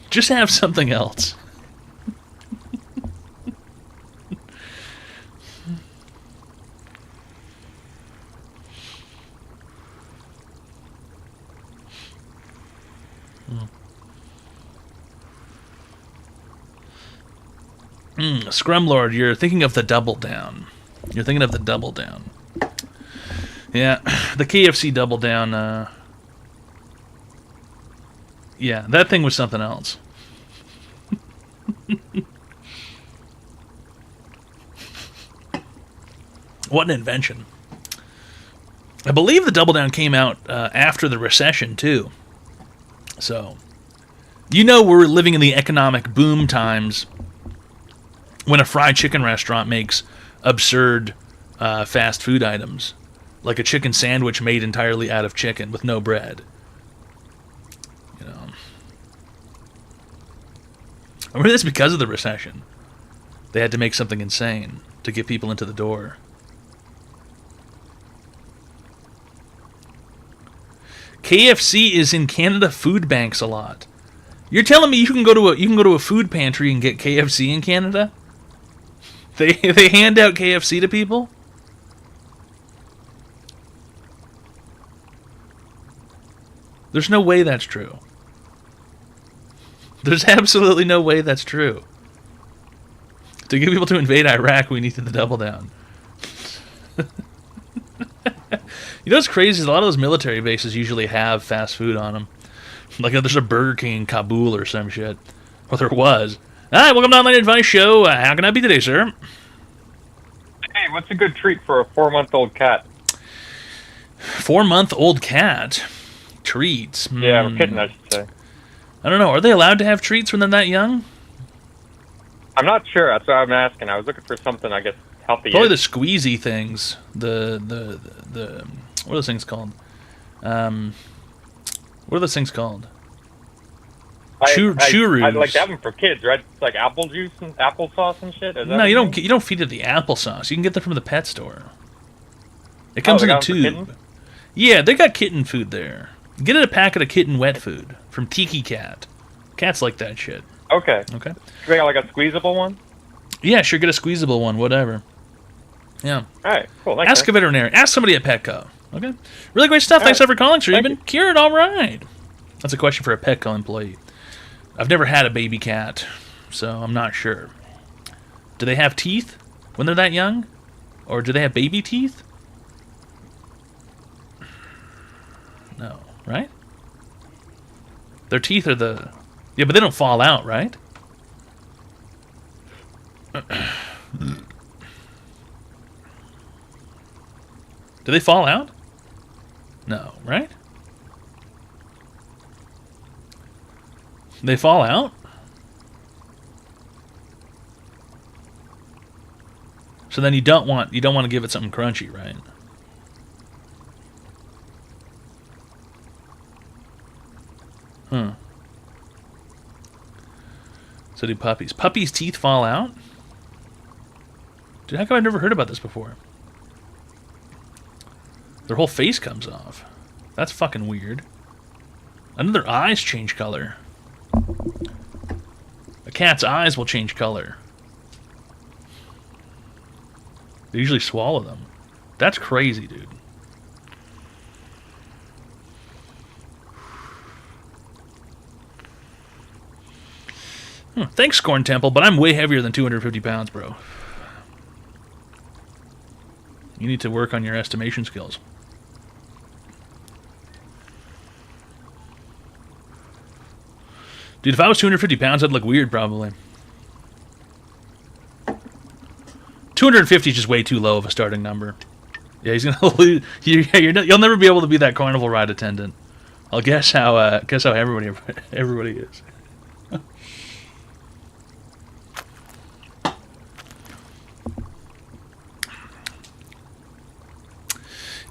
just have something else. Scrumlord, you're thinking of the Double Down. You're thinking of the Double Down. Yeah, the KFC Double Down, yeah, that thing was something else. What an invention. I believe the Double Down came out after the recession, too. So, you know we're living in the economic boom times when a fried chicken restaurant makes absurd fast food items. Like a chicken sandwich made entirely out of chicken with no bread. You know. I remember this because of the recession. They had to make something insane to get people into the door. KFC is in Canada food banks a lot. You're telling me you can go to a food pantry and get KFC in Canada? They hand out KFC to people? There's no way that's true. There's absolutely no way that's true. To get people to invade Iraq, we needed the Double Down. You know what's crazy is a lot of those military bases usually have fast food on them. Like there's a Burger King in Kabul or some shit. Well, there was. Hi, welcome to Online Advice Show. How can I be today, sir? Hey, what's a good treat for a 4-month-old cat? 4-month-old cat? Treats? Yeah, or kitten, I should say. I don't know. Are they allowed to have treats when they're that young? I'm not sure. That's what I'm asking. I was looking for something, I guess, healthy. Probably the squeezy things. The what are those things called? What are those things called? Churros. I'd like to have them for kids, right? It's like apple juice and applesauce and shit. Is that No, you don't feed it the applesauce. You can get them from the pet store. It comes in a tube. Yeah, they got kitten food there. Get it a packet of kitten wet food from Tiki Cat. Cats like that shit. Okay. Okay. They got like a squeezable one? Yeah, sure. Get a squeezable one, whatever. Yeah. All right, cool. Thanks, Ask a veterinarian. Ask somebody at Petco. Okay. Really great stuff. Thanks for calling, sir. You've been cured. All right. That's a question for a Petco employee. I've never had a baby cat, so I'm not sure. Do they have teeth when they're that young? Or do they have baby teeth? No, right? Their teeth are the... Yeah, but they don't fall out, right? Do they fall out? No, right? They fall out? So then you don't want to give it something crunchy, right? So do puppies. Puppies' teeth fall out? Dude, how come I've never heard about this before? Their whole face comes off. That's fucking weird. I know their eyes change color. A cat's eyes will change color. They usually swallow them. That's crazy, dude. Thanks, Scorn Temple, but I'm way heavier than 250 pounds, bro. You need to work on your estimation skills. Dude, if I was 250 pounds, I'd look weird, probably. 250 is just way too low of a starting number. Yeah, he's gonna lose. You'll never be able to be that carnival ride attendant. I'll guess how everybody is.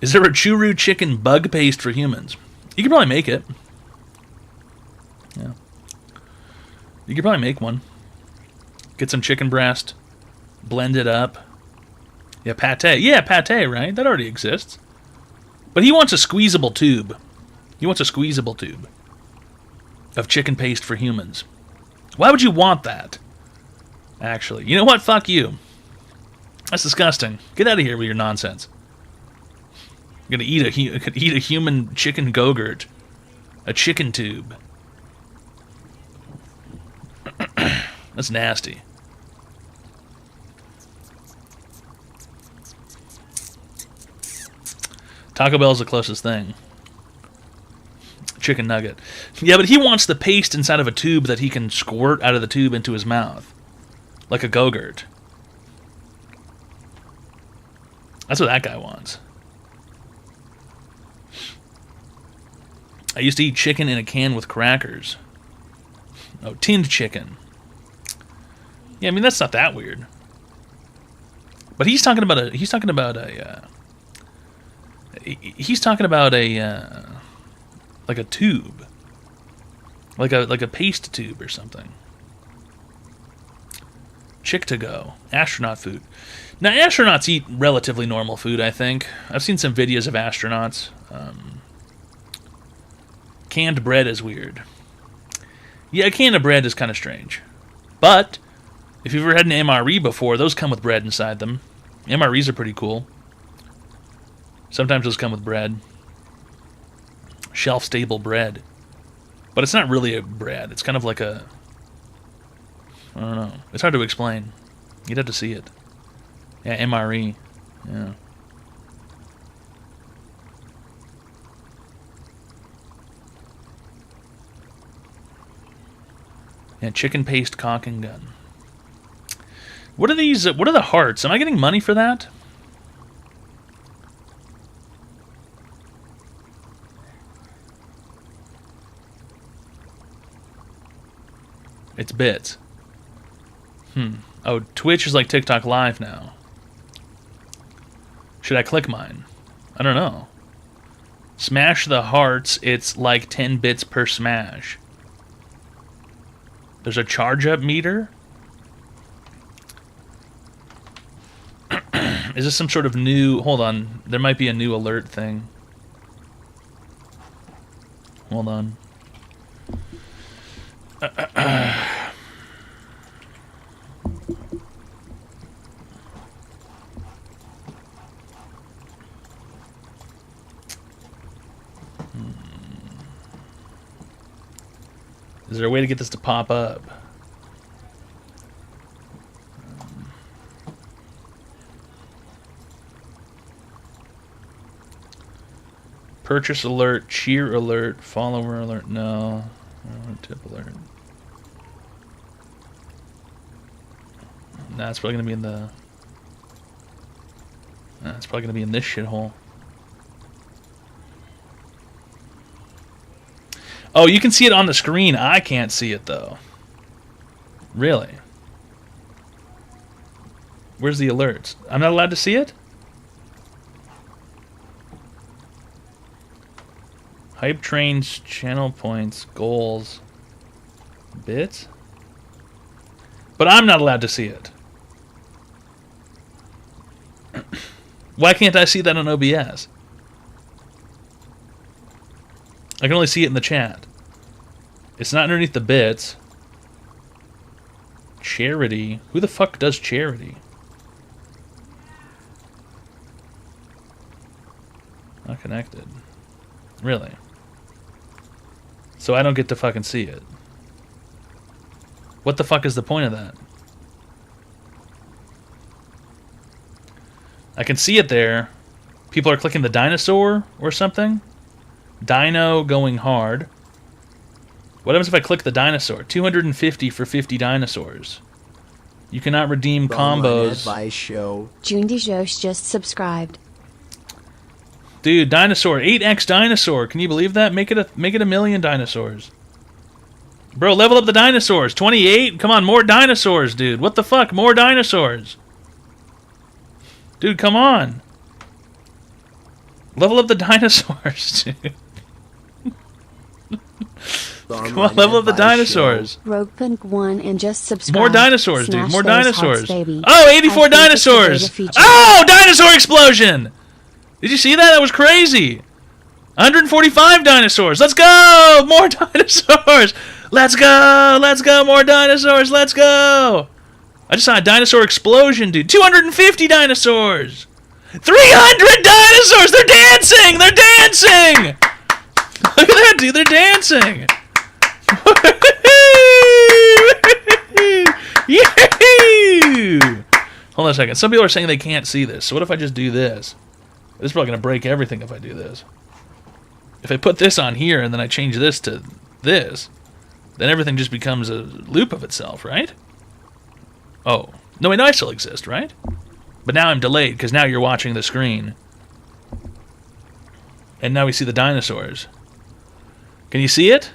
Is there a Churu chicken bug paste for humans? You could probably make it. Yeah. You could probably make one. Get some chicken breast. Blend it up. Yeah, pate. Yeah, pate, right? That already exists. But he wants a squeezable tube. He wants a squeezable tube of chicken paste for humans. Why would you want that? Actually. You know what? Fuck you. That's disgusting. Get out of here with your nonsense. I'm gonna eat a human chicken Go-Gurt. A chicken tube. That's nasty. Taco Bell's the closest thing. Chicken nugget. Yeah, but he wants the paste inside of a tube that he can squirt out of the tube into his mouth. Like a Go-Gurt. That's what that guy wants. I used to eat chicken in a can with crackers. Oh, tinned chicken. Yeah, I mean that's not that weird. But he's talking about a like a tube, like a paste tube or something. Chick to go, astronaut food. Now astronauts eat relatively normal food. I think I've seen some videos of astronauts. Canned bread is weird. Yeah, a can of bread is kind of strange. But if you've ever had an MRE before, those come with bread inside them. MREs are pretty cool. Sometimes those come with bread. Shelf-stable bread. But it's not really a bread. It's kind of like a... I don't know. It's hard to explain. You'd have to see it. Yeah, MRE. Yeah. Yeah, chicken paste cock and gun. What are these? What are the hearts? Am I getting money for that? It's bits. Oh, Twitch is like TikTok Live now. Should I click mine? I don't know. Smash the hearts, it's like 10 bits per smash. There's a charge up meter? Is this some sort of new... Hold on. There might be a new alert thing. Hold on. Is there a way to get this to pop up? Purchase alert, cheer alert, follower alert. No. Tip alert. Nah, it's probably gonna be in the... Nah, it's probably gonna be in this shithole. Oh, you can see it on the screen. I can't see it, though. Really? Where's the alerts? I'm not allowed to see it? Hype trains, channel points, goals, bits? But I'm not allowed to see it. Why can't I see that on OBS? I can only see it in the chat. It's not underneath the bits. Charity. Who the fuck does charity? Not connected. Really? So I don't get to fucking see it. What the fuck is the point of that? I can see it there. People are clicking the dinosaur or something. Dino going hard. What happens if I click the dinosaur? 250 for 50 dinosaurs. You cannot redeem combos. Advice show. Jundi Josh just subscribed. Dude, dinosaur, 8x dinosaur. Can you believe that? Make it a million dinosaurs. Bro, level up the dinosaurs. 28? Come on, more dinosaurs, dude. What the fuck? More dinosaurs. Dude, come on. Level up the dinosaurs, dude. Come on, level up the dinosaurs. Rogue Punk won and just subscribed. More dinosaurs, dude. Smash More those dinosaurs. hearts, baby. Oh, 84 dinosaurs. Oh, dinosaur explosion. Did you see that? That was crazy. 145 dinosaurs. Let's go. More dinosaurs. Let's go. Let's go. More dinosaurs. Let's go. I just saw a dinosaur explosion, dude. 250 dinosaurs. 300 dinosaurs. They're dancing. They're dancing. Look at that, dude. They're dancing. Yahoo! Hold on a second. Some people are saying they can't see this. So what if I just do this? This is probably going to break everything if I do this. If I put this on here and then I change this to this, then everything just becomes a loop of itself, right? Oh. No, wait, no, I still exist, right? But now I'm delayed because now you're watching the screen. And now we see the dinosaurs. Can you see it?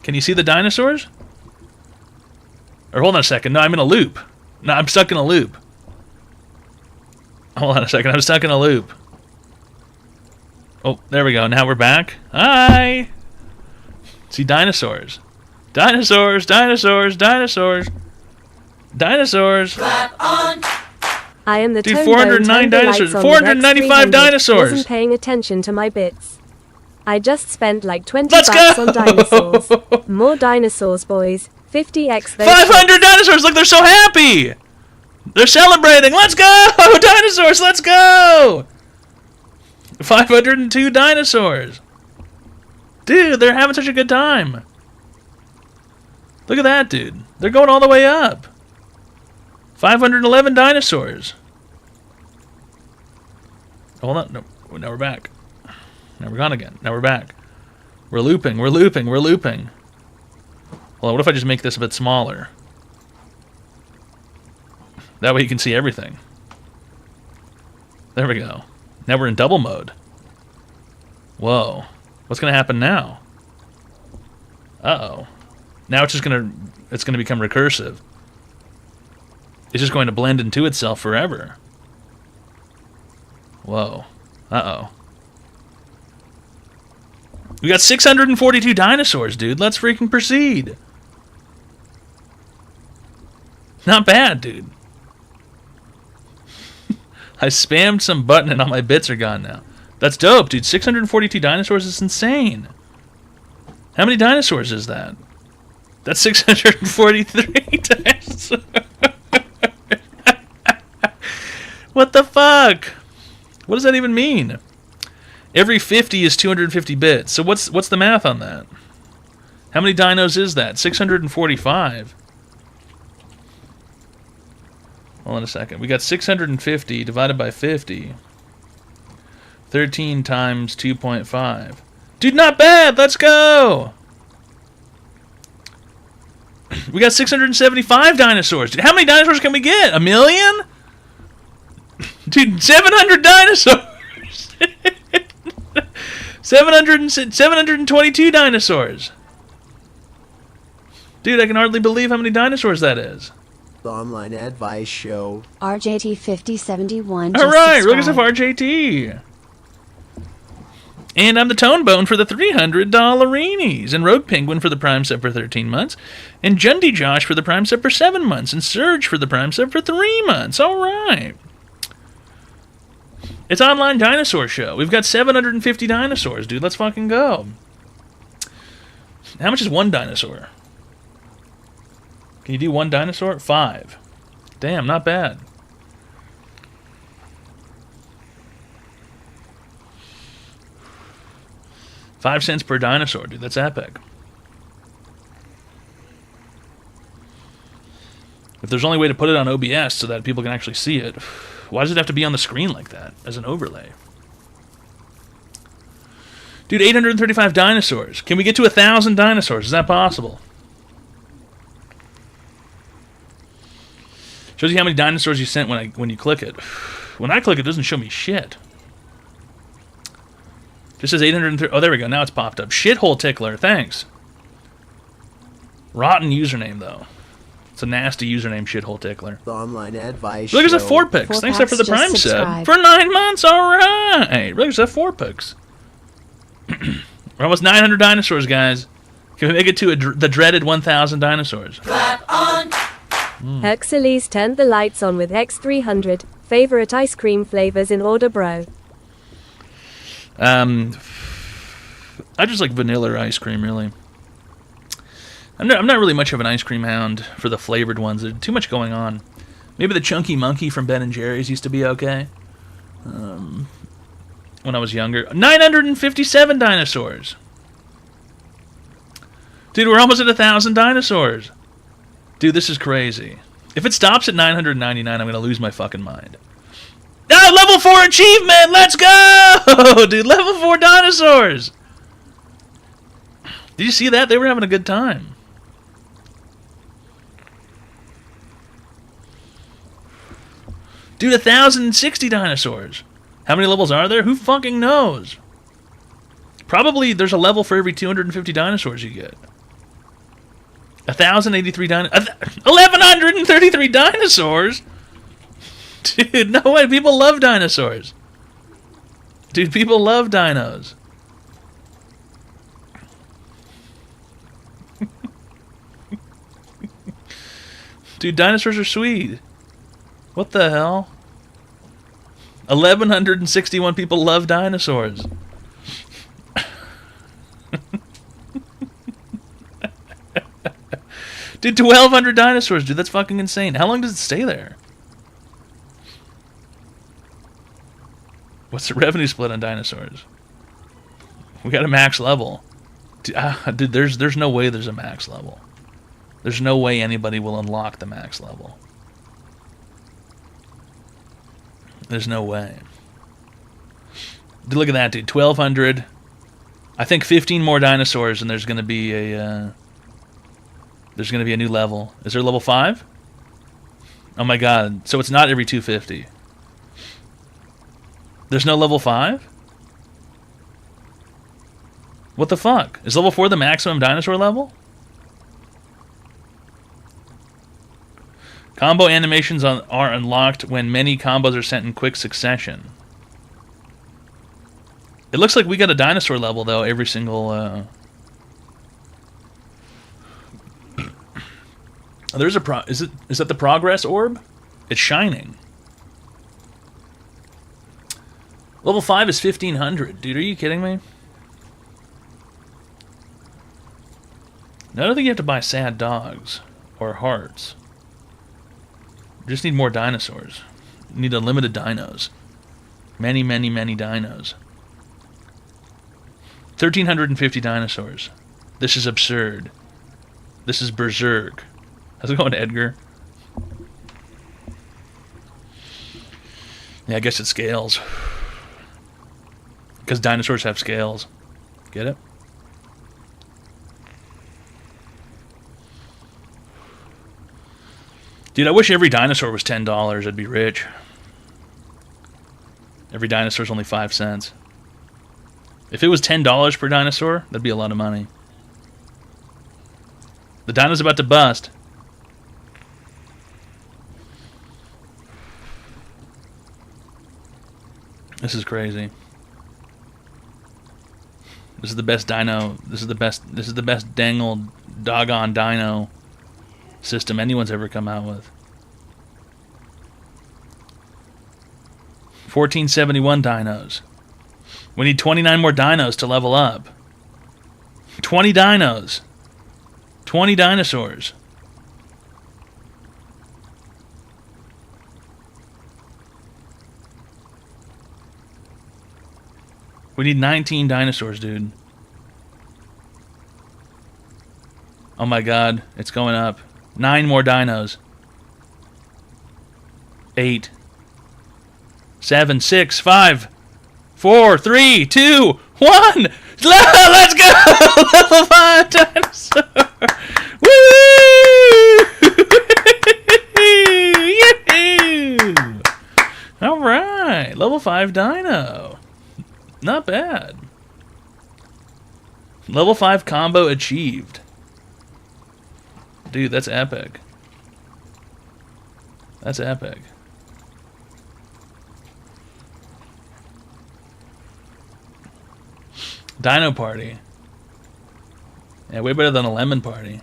Can you see the dinosaurs? Or hold on a second. No, I'm in a loop. No, I'm stuck in a loop. Hold on a second. I'm stuck in a loop. Oh, there we go. Now we're back. Hi! See, dinosaurs. Dinosaurs, dinosaurs, dinosaurs. Dinosaurs. Clap on. I am the Dude, Tone 409 Bone dinosaurs. Tone Lights on the 495 X300. dinosaurs. Wasn't paying attention to my bits. I just spent like 20 Let's bucks go! on dinosaurs. More dinosaurs, boys. 50x those 500 dinosaurs! Look, they're so happy! They're celebrating! Let's go! Dinosaurs, let's go! 502 dinosaurs! Dude, they're having such a good time. Look at that, dude. They're going all the way up. 511 dinosaurs. Hold on. No, now we're back. Now we're gone again. Now we're back. We're looping. We're looping. We're looping. Hold Hold on, what if I just make this a bit smaller? That way you can see everything. There we go. Now we're in double mode. Whoa. What's going to happen now? Uh-oh. Now it's going to become recursive. It's just going to blend into itself forever. Whoa. Uh-oh. We got 642 dinosaurs, dude. Let's freaking proceed. Not bad, dude. I spammed some button and all my bits are gone now. That's dope, dude. 642 dinosaurs is insane. How many dinosaurs is that? That's 643 dinosaurs. What the fuck? What does that even mean? Every 50 is 250 bits. So what's the math on that? How many dinos is that? 645. Hold on a second. We got 650 divided by 50. 13 times 2.5. Dude, not bad. Let's go. We got 675 dinosaurs. Dude, how many dinosaurs can we get? 1 million? Dude, 700 dinosaurs. 722 dinosaurs. Dude, I can hardly believe how many dinosaurs that is. The online advice show. RJT5071. Alright, look at RJT. And I'm the Tone Bone for the $300 Dollarini. And Rogue Penguin for the Prime Sub for 13 months. And Jundy Josh for the Prime Sub for 7 months. And Surge for the Prime Sub for 3 months. Alright. It's Online Dinosaur Show. We've got 750 dinosaurs, dude. Let's fucking go. How much is one dinosaur? Can you do one dinosaur? 5. Damn, not bad. $0.05 per dinosaur, dude. That's epic. If there's only way to put it on OBS so that people can actually see it, why does it have to be on the screen like that as an overlay? Dude, 835 dinosaurs. Can we get to 1,000 dinosaurs? Is that possible? Shows you how many dinosaurs you sent when you click it. When I click it, doesn't show me shit. Just says 830. Oh, there we go. Now it's popped up. Shithole Tickler. Thanks. Rotten username, though. It's a nasty username, Shithole Tickler. The online advice Look, show. it's a 4 picks. Thanks for the Prime sub. For 9 months. All right. Look, it's a 4 picks. We're almost 900 dinosaurs, guys. Can we make it to the dreaded 1,000 dinosaurs? Clap on. Hercules turned the lights on with X300. Favorite ice cream flavors in order, bro? I just like vanilla ice cream, really. I'm not really much of an ice cream hound for the flavored ones. There's too much going on. Maybe the Chunky Monkey from Ben & Jerry's used to be okay. When I was younger. 957 dinosaurs! Dude, we're almost at 1,000 dinosaurs! Dude, this is crazy. If it stops at 999, I'm going to lose my fucking mind. Ah, level 4 achievement! Let's go! Dude, level 4 dinosaurs! Did you see that? They were having a good time. Dude, 1,060 dinosaurs. How many levels are there? Who fucking knows? Probably there's a level for every 250 dinosaurs you get. 1,083 dinosaurs. 1,133 dinosaurs? Dude, no way. People love dinosaurs. Dude, people love dinos. Dude, dinosaurs are sweet. What the hell? 1,161 people love dinosaurs. Dude, 1,200 dinosaurs, dude. That's fucking insane. How long does it stay there? What's the revenue split on dinosaurs? We got a max level. Dude, there's no way there's a max level. There's no way anybody will unlock the max level. There's no way. Dude, look at that, dude. 1,200. I think 15 more dinosaurs, and there's going to be a There's going to be a new level. Is there level 5? Oh my god. So it's not every 250. There's no level 5? What the fuck? Is level 4 the maximum dinosaur level? Combo animations are unlocked when many combos are sent in quick succession. It looks like we got a dinosaur level, though, every single... There's a is that the progress orb? It's shining. Level 5 is 1500. Dude, are you kidding me? No, I don't think you have to buy sad dogs or hearts. You just need more dinosaurs. You need unlimited dinos. Many, many, many dinos. 1,350 dinosaurs. This is absurd. This is berserk. How's it going, Edgar? Yeah, I guess it scales. Because dinosaurs have scales. Get it? Dude, I wish every dinosaur was $10. I'd be rich. Every dinosaur's only 5 cents. If it was $10 per dinosaur, that'd be a lot of money. The dino's about to bust. This is crazy. This is the best dino. This is the best dangled doggone dino system anyone's ever come out with. 1471 dinos. We need 29 more dinos to level up. 20 dinos. 20 dinosaurs. We need 19 dinosaurs, dude. Oh my god, it's going up. 9 more dinos. 8. 7, 6, 5, 4, 3, 2, 1! Let's go! Level 5 dinosaur! Woo! Yahoo! Alright, level 5 dino. Not bad. Level 5 combo achieved. Dude, that's epic. That's epic. Dino Party. Yeah, way better than a Lemon Party.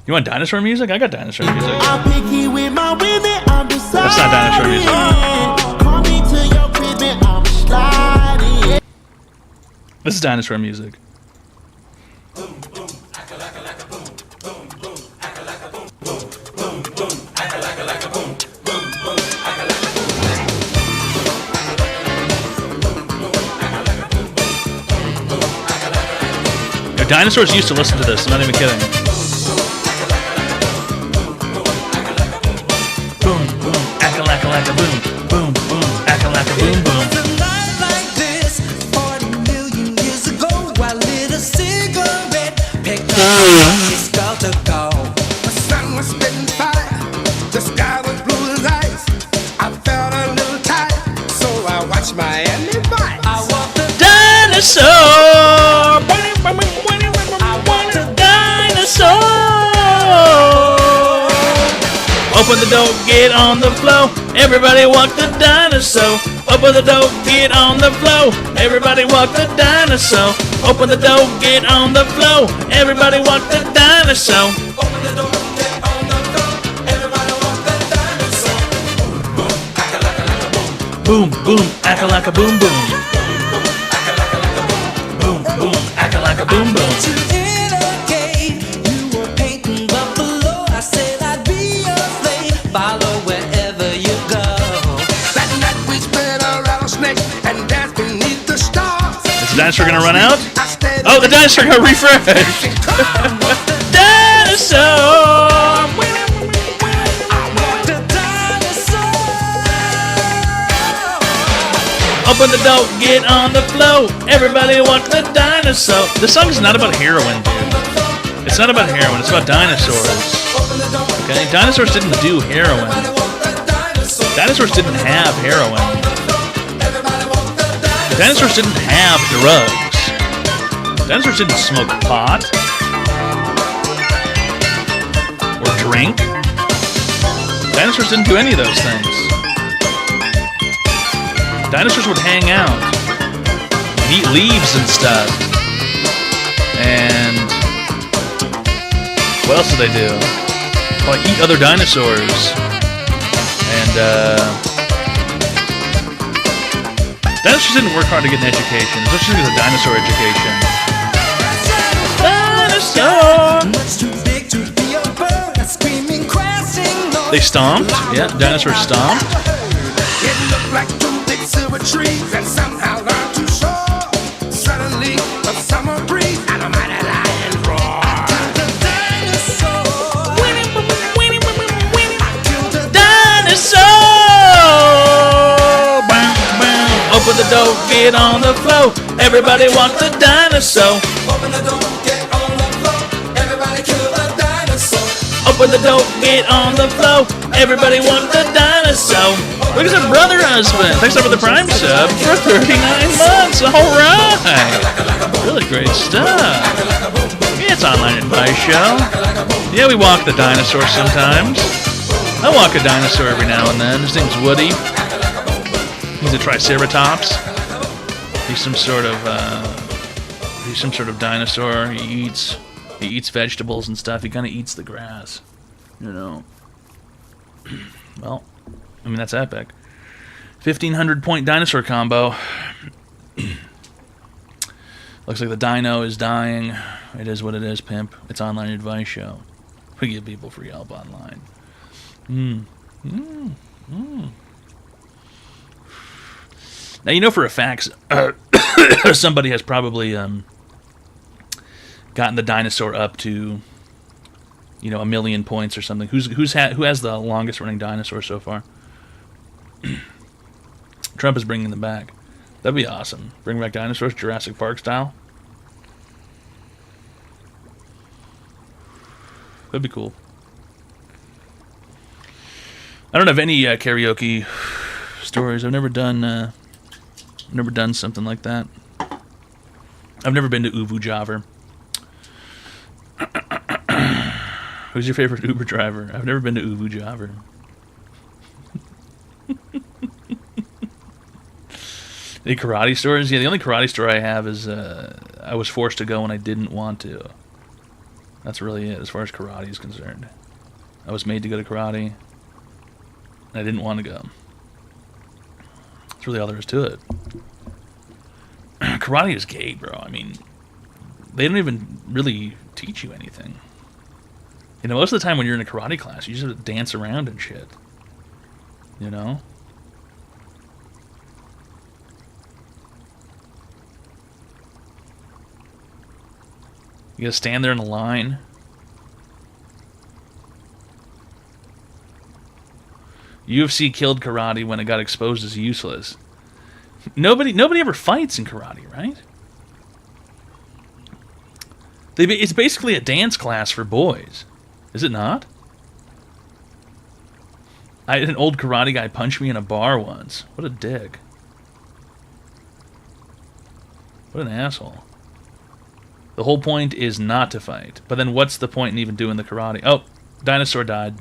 You want dinosaur music? I got dinosaur music. That's not dinosaur music. This is dinosaur music. Your dinosaurs used to listen to this, I'm not even kidding. Boom, boom, acca-lacca-lacca, boom, boom, boom, acca-lacca, boom, boom. Dinosaur! Dinosaur! Open the door, get on the floor. Everybody walk the dinosaur. Open the door, get on the floor. Everybody walk the dinosaur. Open the door, get on the floor. Everybody walk the dinosaur. Open the door, get on the floor. Everybody walk the dinosaur. Boom, boom, acca-lacca, boom, boom. Boom, boom, acca-lacca, boom, boom. Follow wherever you go. That night we spent a rattlesnake and danced beneath the stars. Is the dinosaur gonna run out? Oh, the dinosaur gonna refresh! Dinosaur! Open the door, get on the floor. Everybody wants the dinosaur. This song is not about heroin, dude. It's not about heroin. It's about dinosaurs. Okay, dinosaurs didn't do heroin. Dinosaurs didn't have heroin. Dinosaurs didn't have drugs. Dinosaurs didn't smoke pot or drink. Dinosaurs didn't do any of those things. Dinosaurs would hang out, eat leaves and stuff. And what else did they do? Well, eat other dinosaurs. And dinosaurs didn't work hard to get an education, especially with a dinosaur education. Dinosaur! They stomped. Yeah, dinosaurs stomped. It looked like two big silver trees that somehow learned to soar. Suddenly, a summer breeze and a mighty lion roar. I killed a dinosaur. Dinosaur! Bam, bam. Open the door, get on the floor. Everybody wants the dinosaur. Open the door, get on the floor. Everybody kill a dinosaur. Open the door, get on the floor. Everybody wants the dinosaur. Look at that brother husband. Thanks for the Prime sub for 39 months. All right. Really great stuff. Yeah, it's online advice show. Yeah, we walk the dinosaur sometimes. I walk a dinosaur every now and then. His name's Woody. He's a Triceratops. He's some sort of dinosaur. He eats vegetables and stuff. He kind of eats the grass. You know. Well, I mean, that's epic. 1,500 point dinosaur combo. Looks like the dino is dying. It is what it is, pimp. It's online advice show. We give people free help online. Now, you know for a fact, somebody has probably gotten the dinosaur up to, 1 million points or something. Who has the longest running dinosaur so far? Trump is bringing them back. That'd be awesome. Bring back dinosaurs, Jurassic Park style. That'd be cool. I don't have any karaoke stories. I've never done something like that. I've never been to Ubu Javer. Who's your favorite Uber driver? I've never been to Ubu Javer. Any karate stories? Yeah, the only karate story I have is I was forced to go when I didn't want to. That's really it as far as karate is concerned. I was made to go to karate, and I didn't want to go. That's really all there is to it. Karate is gay, bro. I mean, they don't even really teach you anything. Most of the time when you're in a karate class, you just have to dance around and shit. You gotta stand there in a line. UFC killed karate when it got exposed as useless. Nobody ever fights in karate, right? It's basically a dance class for boys. Is it not? I had an old karate guy punch me in a bar once. What a dick. What an asshole. The whole point is not to fight. But then what's the point in even doing the karate? Oh, dinosaur died.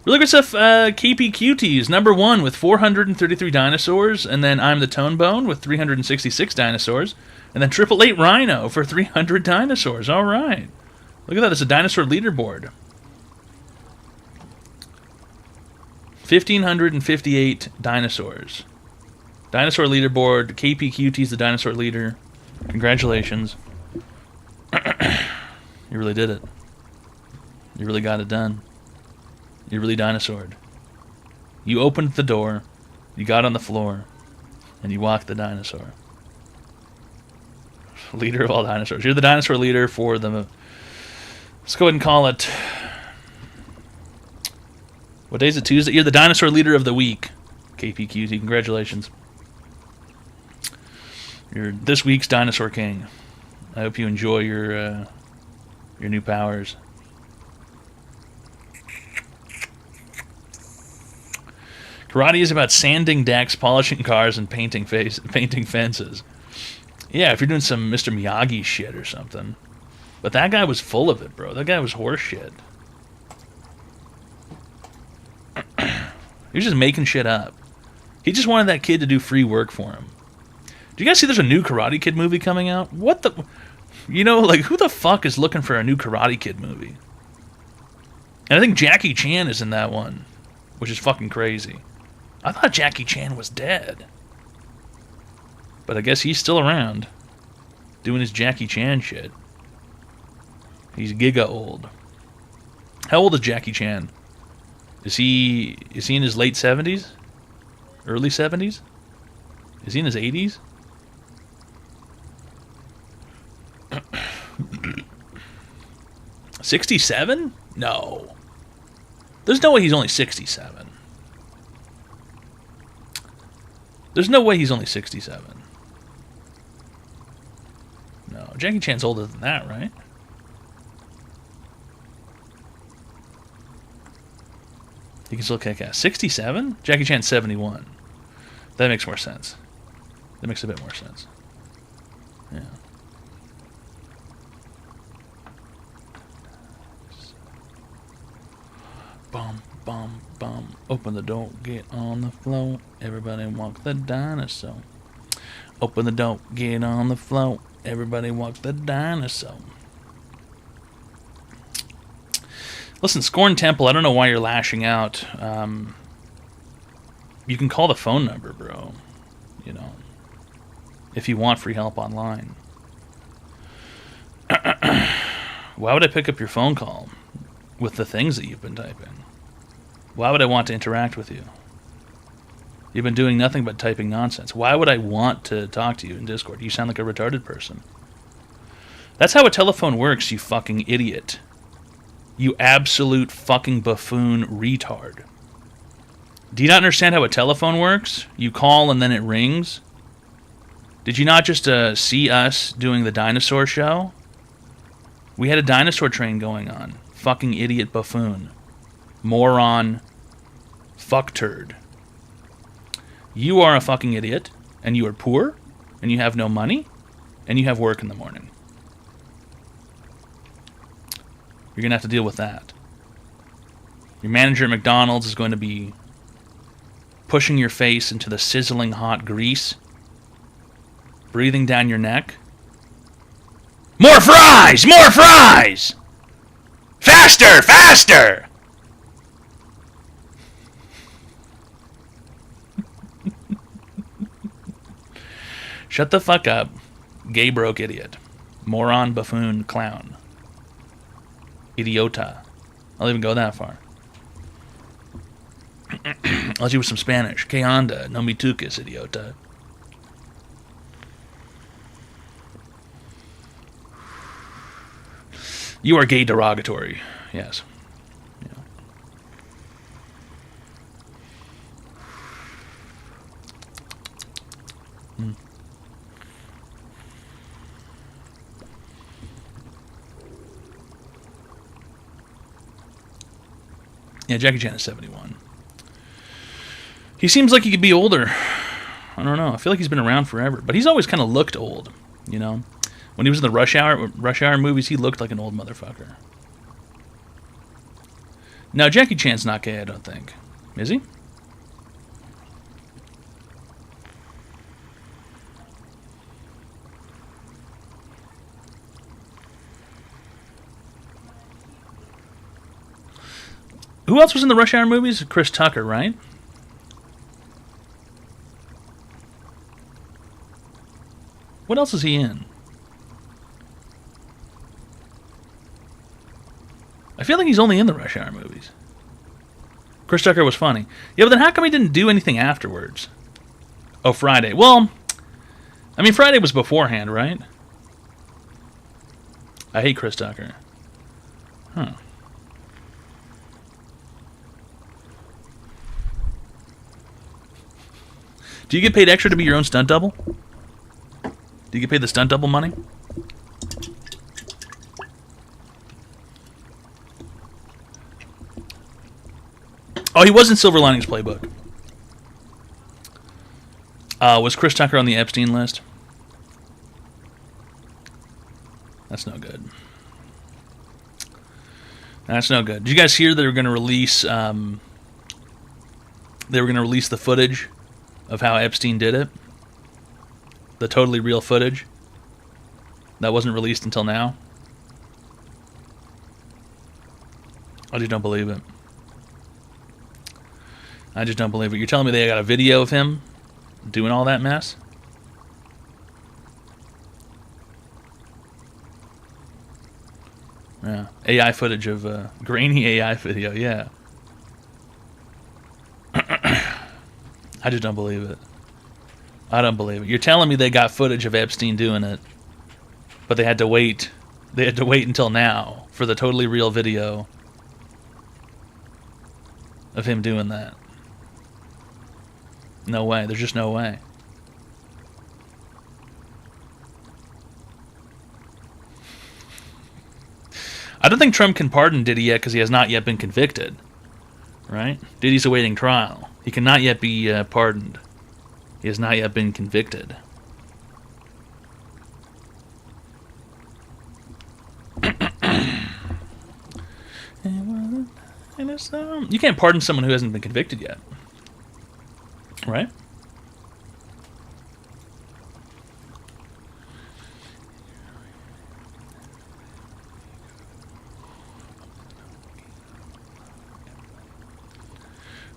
Really good stuff. KPQT is number 1 with 433 dinosaurs. And then I'm the Tone Bone with 366 dinosaurs. And then 888 Rhino for 300 dinosaurs. All right. Look at that. It's a dinosaur leaderboard. 1,558 dinosaurs. Dinosaur leaderboard. KPQT is the dinosaur leader. Congratulations. You really did it. You really got it done. You really dinosaured. You opened the door, you got on the floor, and you walked the dinosaur. Leader of all dinosaurs. You're the dinosaur leader for the... Let's go ahead and call it... What day is it? Tuesday? You're the dinosaur leader of the week. KPQT, congratulations. You're this week's Dinosaur King. I hope you enjoy your new powers. Karate is about sanding decks, polishing cars, and painting fences. Yeah, if you're doing some Mr. Miyagi shit or something. But that guy was full of it, bro. That guy was horse shit. He was just making shit up. He just wanted that kid to do free work for him. Do you guys see there's a new Karate Kid movie coming out? What the... You know, like, who the fuck is looking for a new Karate Kid movie? And I think Jackie Chan is in that one, which is fucking crazy. I thought Jackie Chan was dead. But I guess he's still around, doing his Jackie Chan shit. He's giga old. How old is Jackie Chan? Is he in his late 70s? Early 70s? Is he in his 80s? $67? No. There's no way he's only 67. There's no way he's only 67. No, Jackie Chan's older than that, right? He can still kick ass. 67? Jackie Chan's 71. That makes more sense. That makes a bit more sense. Yeah. Bum, bum, bum. Open the door, get on the floor. Everybody walk the dinosaur. Open the door, get on the floor. Everybody walk the dinosaur. Listen, Scorn Temple, I don't know why you're lashing out. You can call the phone number, bro. You know, if you want free help online. Why would I pick up your phone call with the things that you've been typing? Why would I want to interact with you? You've been doing nothing but typing nonsense. Why would I want to talk to you in Discord? You sound like a retarded person. That's how a telephone works, you fucking idiot. You absolute fucking buffoon retard. Do you not understand how a telephone works? You call and then it rings? Did you not just see us doing the dinosaur show? We had a dinosaur train going on. Fucking idiot buffoon. Moron. Fuckturd. You are a fucking idiot, and you are poor, and you have no money, and you have work in the morning. You're going to have to deal with that. Your manager at McDonald's is going to be pushing your face into the sizzling hot grease, breathing down your neck. More fries! More fries! Faster! Faster! Shut the fuck up, gay broke idiot. Moron, buffoon, clown. Idiota. I'll even go that far. I'll do with some Spanish. Que onda? No me tuques, idiota. You are gay derogatory. Yes. Yeah. Yeah, Jackie Chan is 71. He seems like he could be older. I don't know. I feel like he's been around forever. But he's always kind of looked old, you know? When he was in the Rush Hour movies, he looked like an old motherfucker. Now, Jackie Chan's not gay, I don't think. Is he? Who else was in the Rush Hour movies? Chris Tucker, right? What else is he in? I feel like he's only in the Rush Hour movies. Chris Tucker was funny. Yeah, but then how come he didn't do anything afterwards? Oh, Friday. Well, I mean, Friday was beforehand, right? I hate Chris Tucker. Huh. Do you get paid extra to be your own stunt double? Do you get paid the stunt double money? Oh, he was in Silver Linings Playbook. Was Chris Tucker on the Epstein list? That's no good. That's no good. Did you guys hear they were going to release? They were going to release the footage of how Epstein did it. The totally real footage that wasn't released until now. I just don't believe it. I just don't believe it. You're telling me they got a video of him doing all that mess? Yeah, AI footage of grainy AI video. Yeah, I just don't believe it. I don't believe it. You're telling me they got footage of Epstein doing it, but they had to wait. They had to wait until now for the totally real video of him doing that. No way. There's just no way. I don't think Trump can pardon Diddy yet because he has not yet been convicted. Right? Diddy's awaiting trial. He cannot yet be pardoned. He has not yet been convicted. You can't pardon someone who hasn't been convicted yet. Right?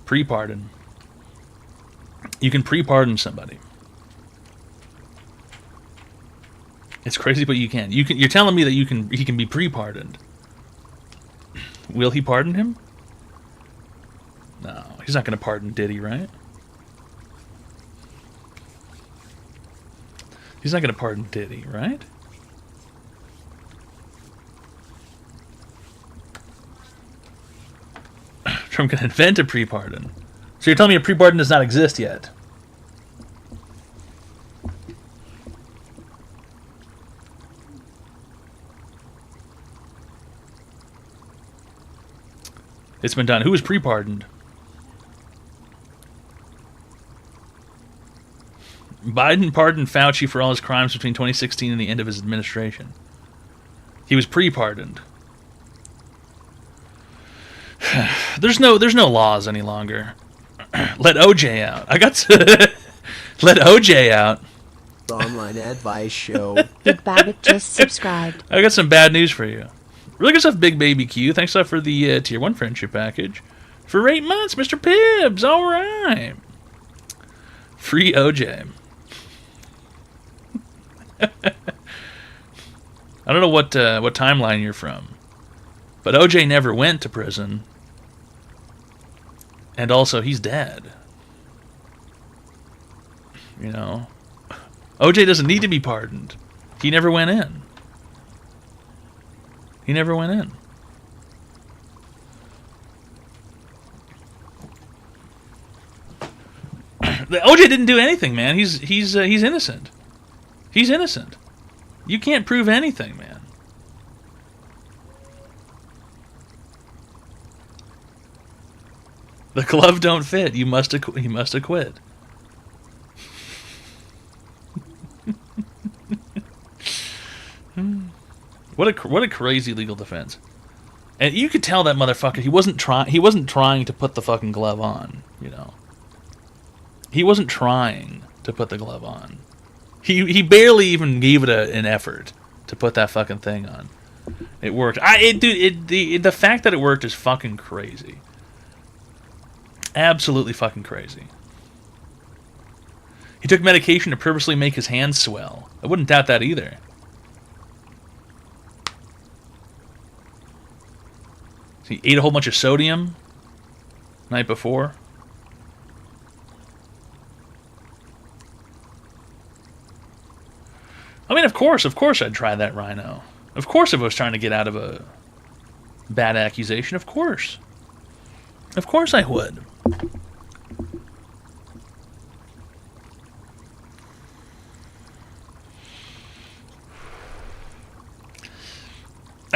Pre-pardon. You can pre-pardon somebody. It's crazy, but you can. You're telling me that he can be pre-pardoned. Will he pardon him? No, he's not going to pardon Diddy, right? He's not going to pardon Diddy, right? Trump can invent a pre-pardon. So you're telling me a pre-pardon does not exist yet? It's been done. Who was pre-pardoned? Biden pardoned Fauci for all his crimes between 2016 and the end of his administration. He was pre-pardoned. There's no laws any longer. Let OJ out. I got to let OJ out. The online advice show. Big Babbitt just subscribed. I got some bad news for you. Really good stuff, Big Baby Q. Thanks a lot for the Tier 1 friendship package. For 8 months, Mr. Pibbs. All right. Free OJ. I don't know what timeline you're from, but OJ never went to prison. And also, he's dead. You know, OJ doesn't need to be pardoned. He never went in. He never went in. OJ didn't do anything, man. He's innocent. He's innocent. You can't prove anything, man. The glove don't fit. You must acquit. What a crazy legal defense. And you could tell that motherfucker he wasn't trying to put the fucking glove on, you know. He wasn't trying to put the glove on. He barely even gave it an effort to put that fucking thing on. It worked. The fact that it worked is fucking crazy. Absolutely fucking crazy. He took medication to purposely make his hands swell. I wouldn't doubt that either. So he ate a whole bunch of sodium the night before. I mean, of course I'd try that rhino. Of course if I was trying to get out of a bad accusation, of course. Of course I would.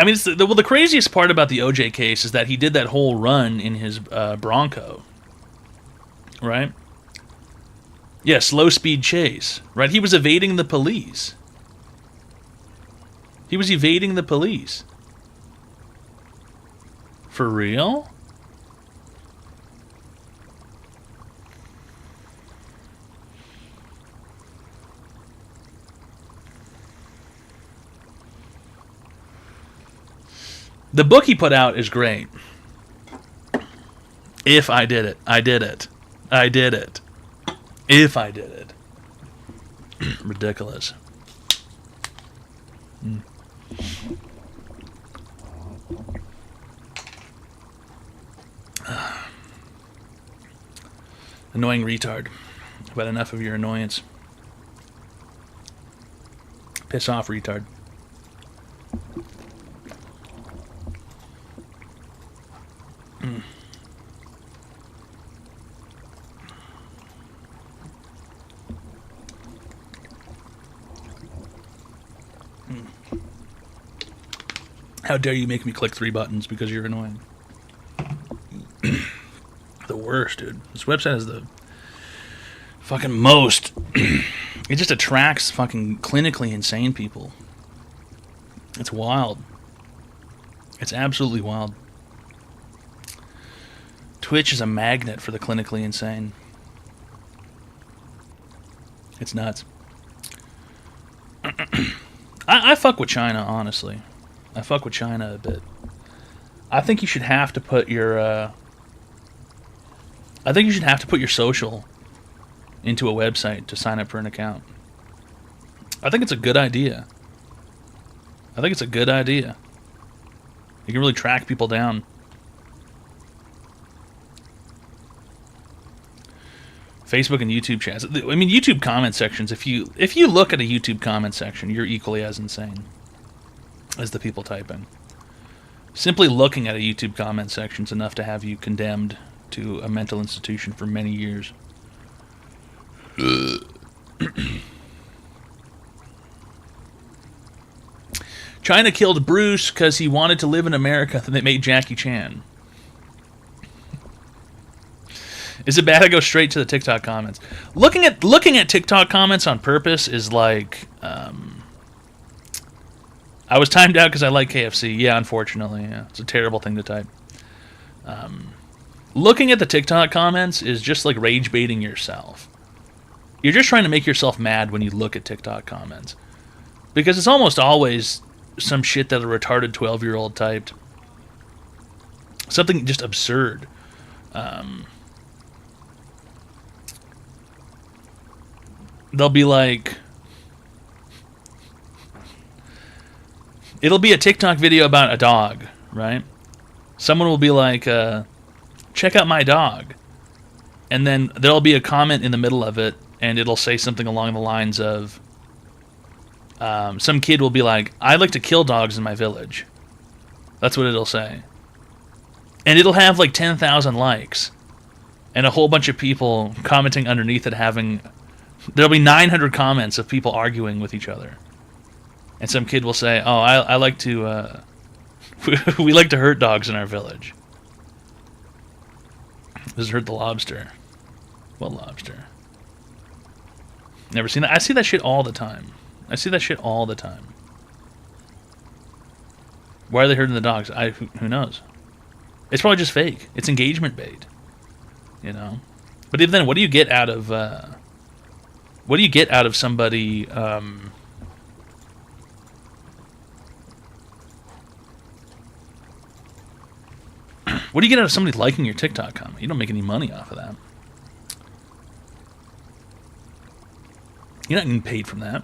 I mean, the craziest part about the OJ case is that he did that whole run in his Bronco, right? Yeah, slow speed chase, right? He was evading the police. He was evading the police. For real? The book he put out is great. If I did it, I did it. I did it. If I did it. Ridiculous. Annoying retard. I've had enough of your annoyance. Piss off, retard. How dare you make me click 3 buttons because you're annoying. The worst, dude. This website is the fucking most. It just attracts fucking clinically insane people. It's wild. It's absolutely wild. Twitch is a magnet for the clinically insane. It's nuts. I fuck with China, honestly. I fuck with China a bit. I think you should have to put your social into a website to sign up for an account. I think it's a good idea. You can really track people down. Facebook and YouTube chats. I mean, YouTube comment sections. If you look at a YouTube comment section, you're equally as insane as the people typing. Simply looking at a YouTube comment section is enough to have you condemned to a mental institution for many years. China killed Bruce because he wanted to live in America, then they made Jackie Chan. Is it bad I go straight to the TikTok comments? Looking at TikTok comments on purpose is like... I was timed out because I like KFC. Yeah, unfortunately. Yeah. It's a terrible thing to type. Looking at the TikTok comments is just like rage baiting yourself. You're just trying to make yourself mad when you look at TikTok comments. Because it's almost always some shit that a retarded 12-year-old typed. Something just absurd. They'll be like... It'll be a TikTok video about a dog, right? Someone will be like, check out my dog. And then there'll be a comment in the middle of it, and it'll say something along the lines of, some kid will be like, I like to kill dogs in my village. That's what it'll say. And it'll have like 10,000 likes. And a whole bunch of people commenting underneath it having... There'll be 900 comments of people arguing with each other. And some kid will say, oh, I like to... we like to hurt dogs in our village. This hurt the lobster. What lobster? Never seen that. I see that shit all the time. Why are they hurting the dogs? Who knows? It's probably just fake. It's engagement bait. You know? But even then, what do you get out of... what do you get out of somebody... What do you get out of somebody liking your TikTok comment? You don't make any money off of that. You're not getting paid from that.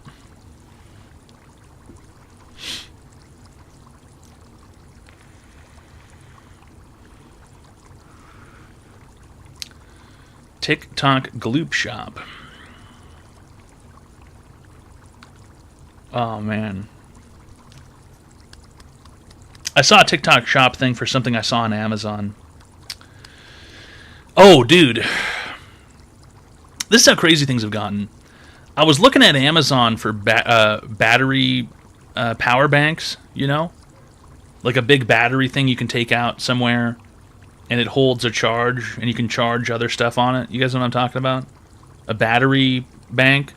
TikTok Gloop Shop. Oh, man. I saw a TikTok shop thing for something I saw on Amazon. Oh, dude. This is how crazy things have gotten. I was looking at Amazon for battery power banks, you know? like a big battery thing you can take out somewhere, and it holds a charge, and you can charge other stuff on it. You guys know what I'm talking about? A battery bank.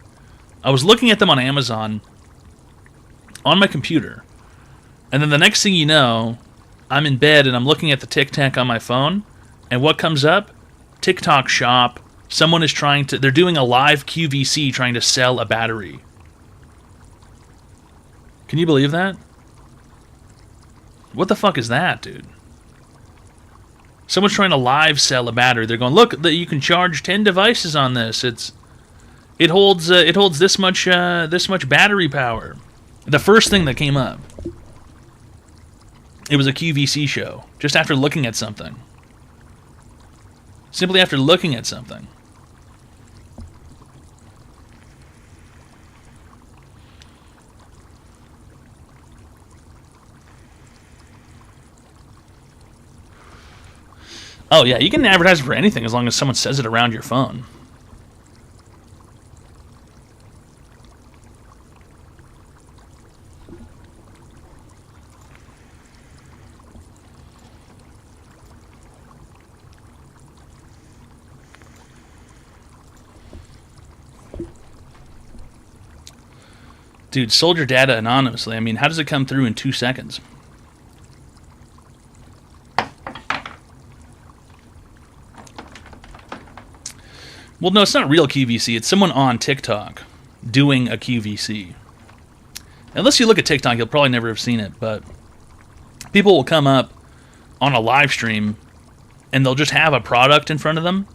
I was looking at them on Amazon on my computer, and then the next thing you know, I'm in bed and I'm looking at the TikTok on my phone, and what comes up? TikTok shop. Someone is they're doing a live QVC trying to sell a battery. Can you believe that? What the fuck is that, dude? Someone's trying to live sell a battery. They're going, look, you can charge 10 devices on this. It holds this much battery power. The first thing that came up, it was a QVC show. Just after looking at something. Simply after looking at something. Oh yeah, you can advertise for anything as long as someone says it around your phone. Dude, sold your data anonymously. I mean, how does it come through in 2 seconds? Well, no, it's not real QVC. It's someone on TikTok doing a QVC. Unless you look at TikTok, you'll probably never have seen it, but people will come up on a live stream and they'll just have a product in front of them,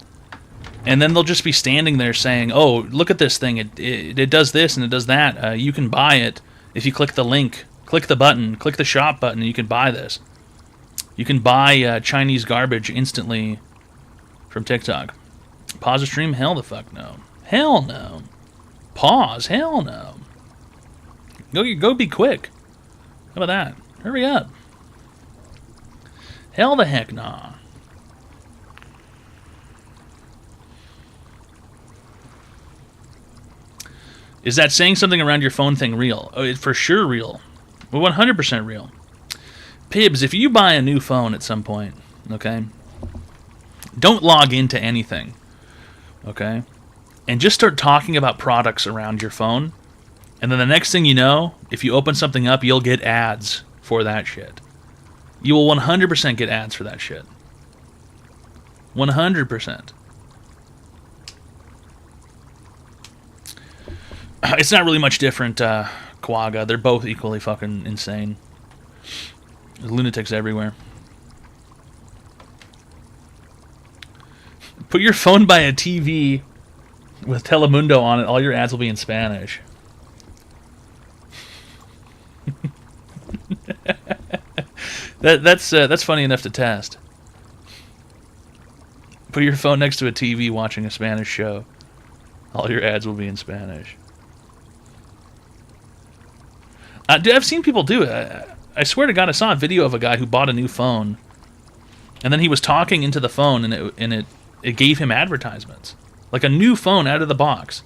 and then they'll just be standing there saying, oh, look at this thing. It does this and it does that. You can buy it if you click the link, click the button, click the shop button, and you can buy this. You can buy Chinese garbage instantly from TikTok. Pause the stream? Hell the fuck no. Hell no. Pause? Hell no. Go be quick. How about that? Hurry up. Hell the heck nah. Is that saying something around your phone thing real? Oh, it's for sure real. Well, 100% real. Pibs, if you buy a new phone at some point, okay, don't log into anything. Okay? And just start talking about products around your phone. And then the next thing you know, if you open something up, you'll get ads for that shit. You will 100% get ads for that shit. 100%. It's not really much different, Quagga. They're both equally fucking insane. There's lunatics everywhere. Put your phone by a TV with Telemundo on it. All your ads will be in Spanish. That's funny enough to test. Put your phone next to a TV watching a Spanish show. All your ads will be in Spanish. Dude, I've seen people do it. I swear to God, I saw a video of a guy who bought a new phone, and then he was talking into the phone, and it gave him advertisements. Like a new phone out of the box.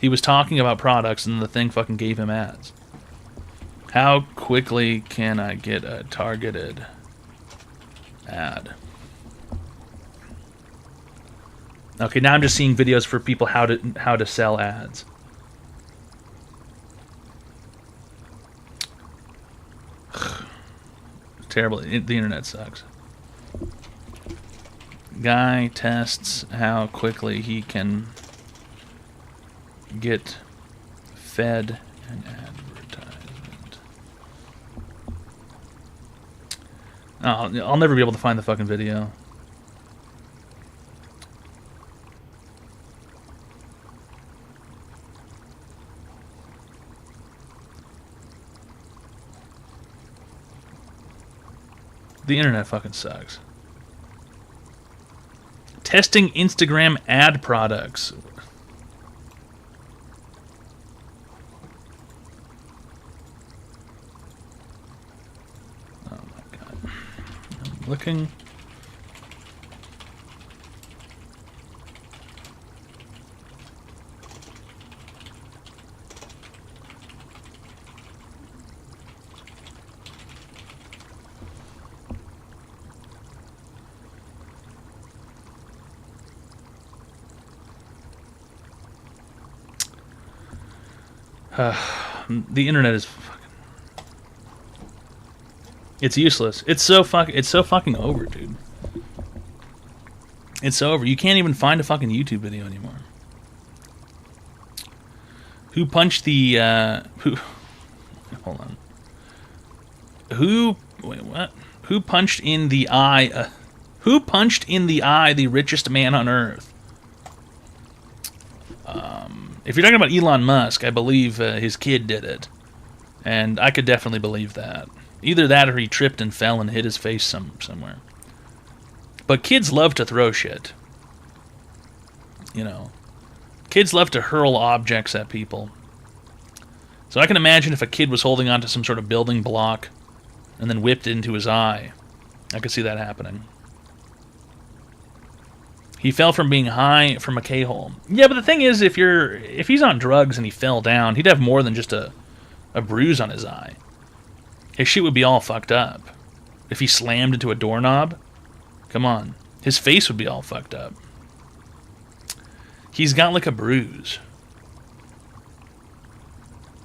He was talking about products, and the thing fucking gave him ads. How quickly can I get a targeted ad? Okay, now I'm just seeing videos for people how to sell ads. Terrible. The internet sucks. Guy tests how quickly he can get fed an advertisement. Oh, I'll never be able to find the fucking video. The internet fucking sucks. Testing Instagram ad products. Oh my god. I'm looking. The internet is it's useless. It's so fucking over, dude. It's over. You can't even find a fucking YouTube video anymore. Who punched the who hold on. Wait, what? Who punched in the eye who punched in the eye the richest man on earth? If you're talking about Elon Musk, I believe his kid did it. And I could definitely believe that. Either that or he tripped and fell and hit his face somewhere. But kids love to throw shit. You know. Kids love to hurl objects at people. So I can imagine if a kid was holding onto some sort of building block and then whipped it into his eye. I could see that happening. He fell from being high from a K-hole. Yeah, but the thing is, if he's on drugs and he fell down, he'd have more than just a bruise on his eye. His shit would be all fucked up. If he slammed into a doorknob, come on. His face would be all fucked up. He's got like a bruise.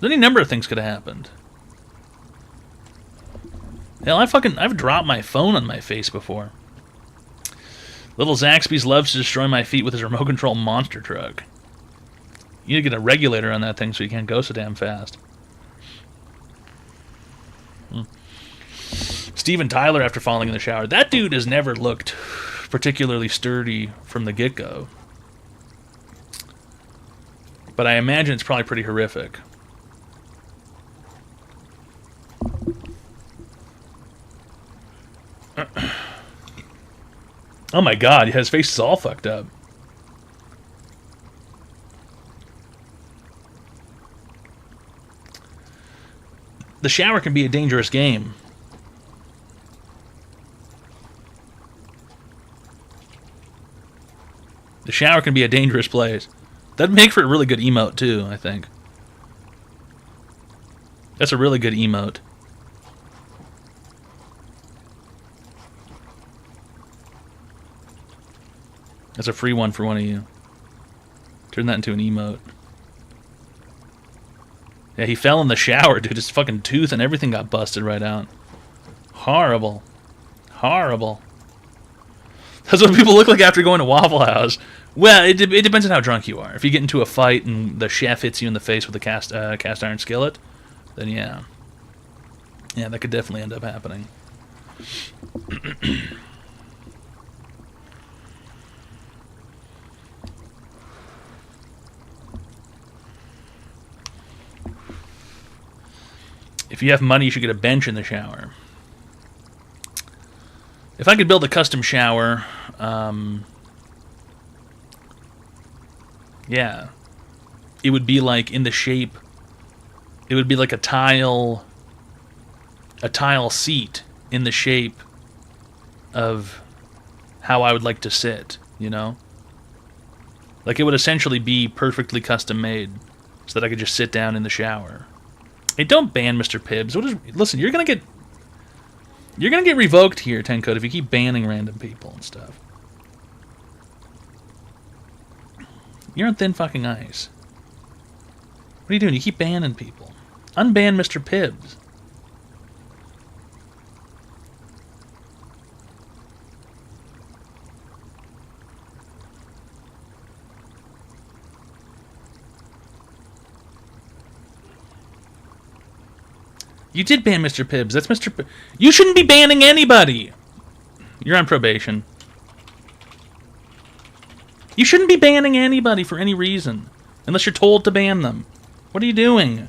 Any number of things could have happened. Hell, I've dropped my phone on my face before. Little Zaxby's loves to destroy my feet with his remote control monster truck. You need to get a regulator on that thing so you can't go so damn fast. Steven Tyler after falling in the shower. That dude has never looked particularly sturdy from the get-go. But I imagine it's probably pretty horrific. Oh my god, his face is all fucked up. The shower can be a dangerous game. The shower can be a dangerous place. That'd make for a really good emote too, I think. That's a really good emote. That's a free one for one of you. Turn that into an emote. Yeah, he fell in the shower, dude. His fucking tooth and everything got busted right out. Horrible. Horrible. That's what people look like after going to Waffle House. Well, it depends on how drunk you are. If you get into a fight and the chef hits you in the face with a cast iron skillet, then yeah. Yeah, that could definitely end up happening. If you have money, you should get a bench in the shower. If I could build a custom shower, yeah, it would be like in the shape. It would be like a tile seat in the shape of how I would like to sit. You know, like it would essentially be perfectly custom made, so that I could just sit down in the shower. Hey, don't ban Mr. Pibbs. Listen, you're gonna get revoked here, Tencode, if you keep banning random people and stuff. You're on thin fucking ice. What are you doing? You keep banning people. Unban Mr. Pibbs. You did ban Mr. Pibbs. That's Mr. Pibbs. You shouldn't be banning anybody. You're on probation. You shouldn't be banning anybody for any reason. Unless you're told to ban them. What are you doing?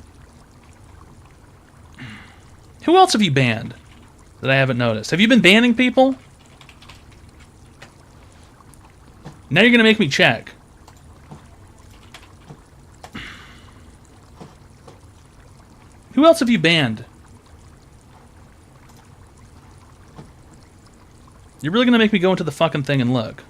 Who else have you banned that I haven't noticed? Have you been banning people? Now you're going to make me check. Who else have you banned? You're really gonna make me go into the fucking thing and look.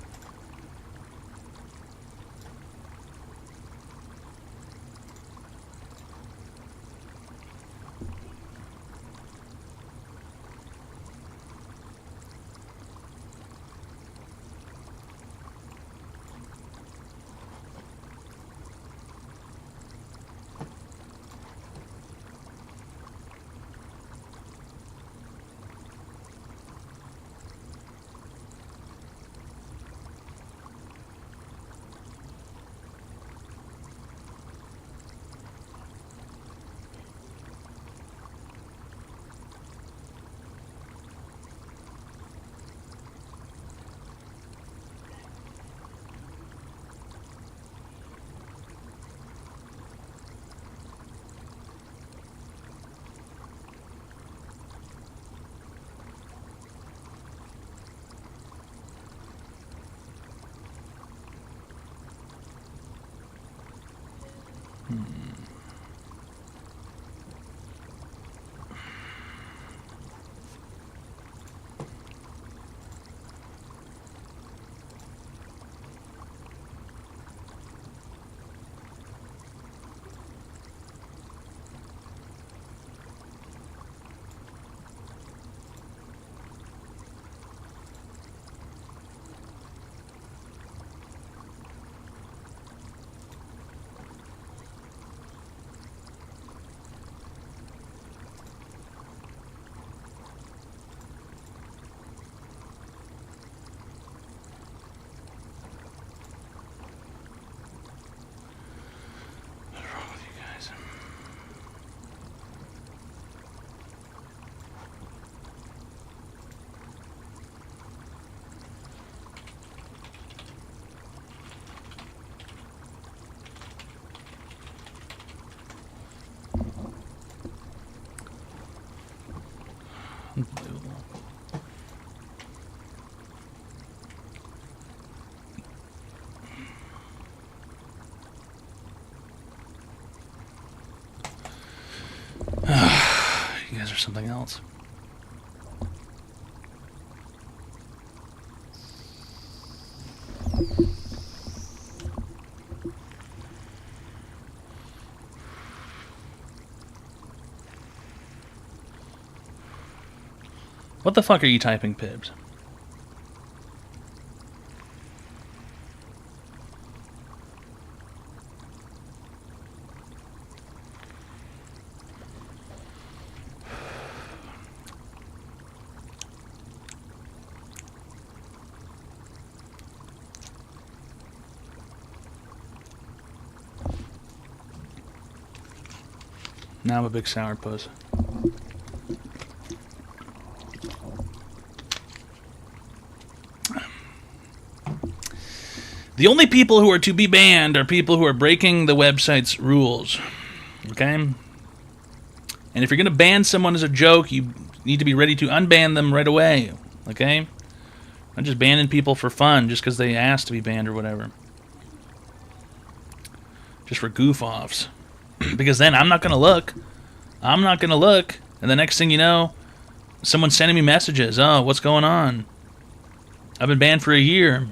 You guys are something else. What the fuck are you typing, Pibs? Now I'm a big sourpuss. The only people who are to be banned are people who are breaking the website's rules. Okay? And if you're going to ban someone as a joke, you need to be ready to unban them right away. Okay? Not just banning people for fun, just because they asked to be banned or whatever. Just for goof-offs. Because then I'm not going to look. I'm not going to look. And the next thing you know, someone's sending me messages. Oh, what's going on? I've been banned for a year.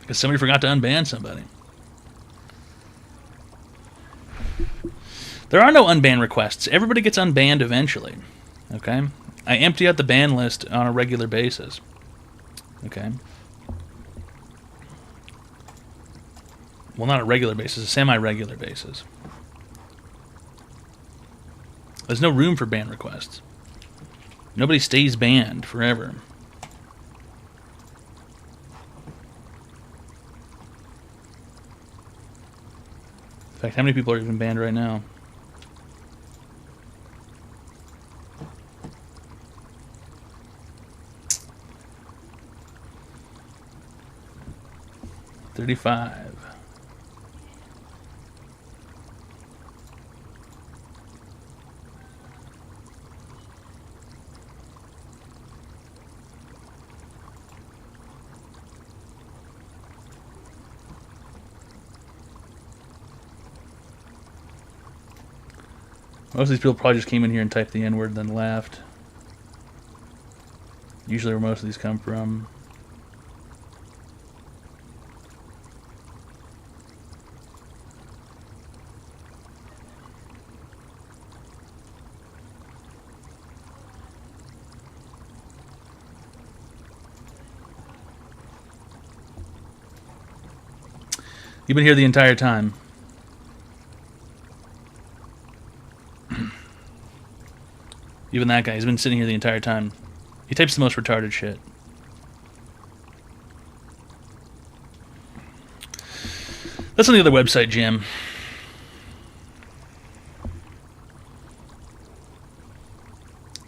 Because somebody forgot to unban somebody. There are no unban requests. Everybody gets unbanned eventually. Okay? I empty out the ban list on a regular basis. Okay? Well, not a regular basis, a semi-regular basis. There's no room for ban requests. Nobody stays banned forever. In fact, how many people are even banned right now? $35. Most of these people probably just came in here and typed the N-word and then left. Usually where most of these come from. You've been here the entire time. Even that guy, he's been sitting here the entire time. He types the most retarded shit. That's on the other website, Jim.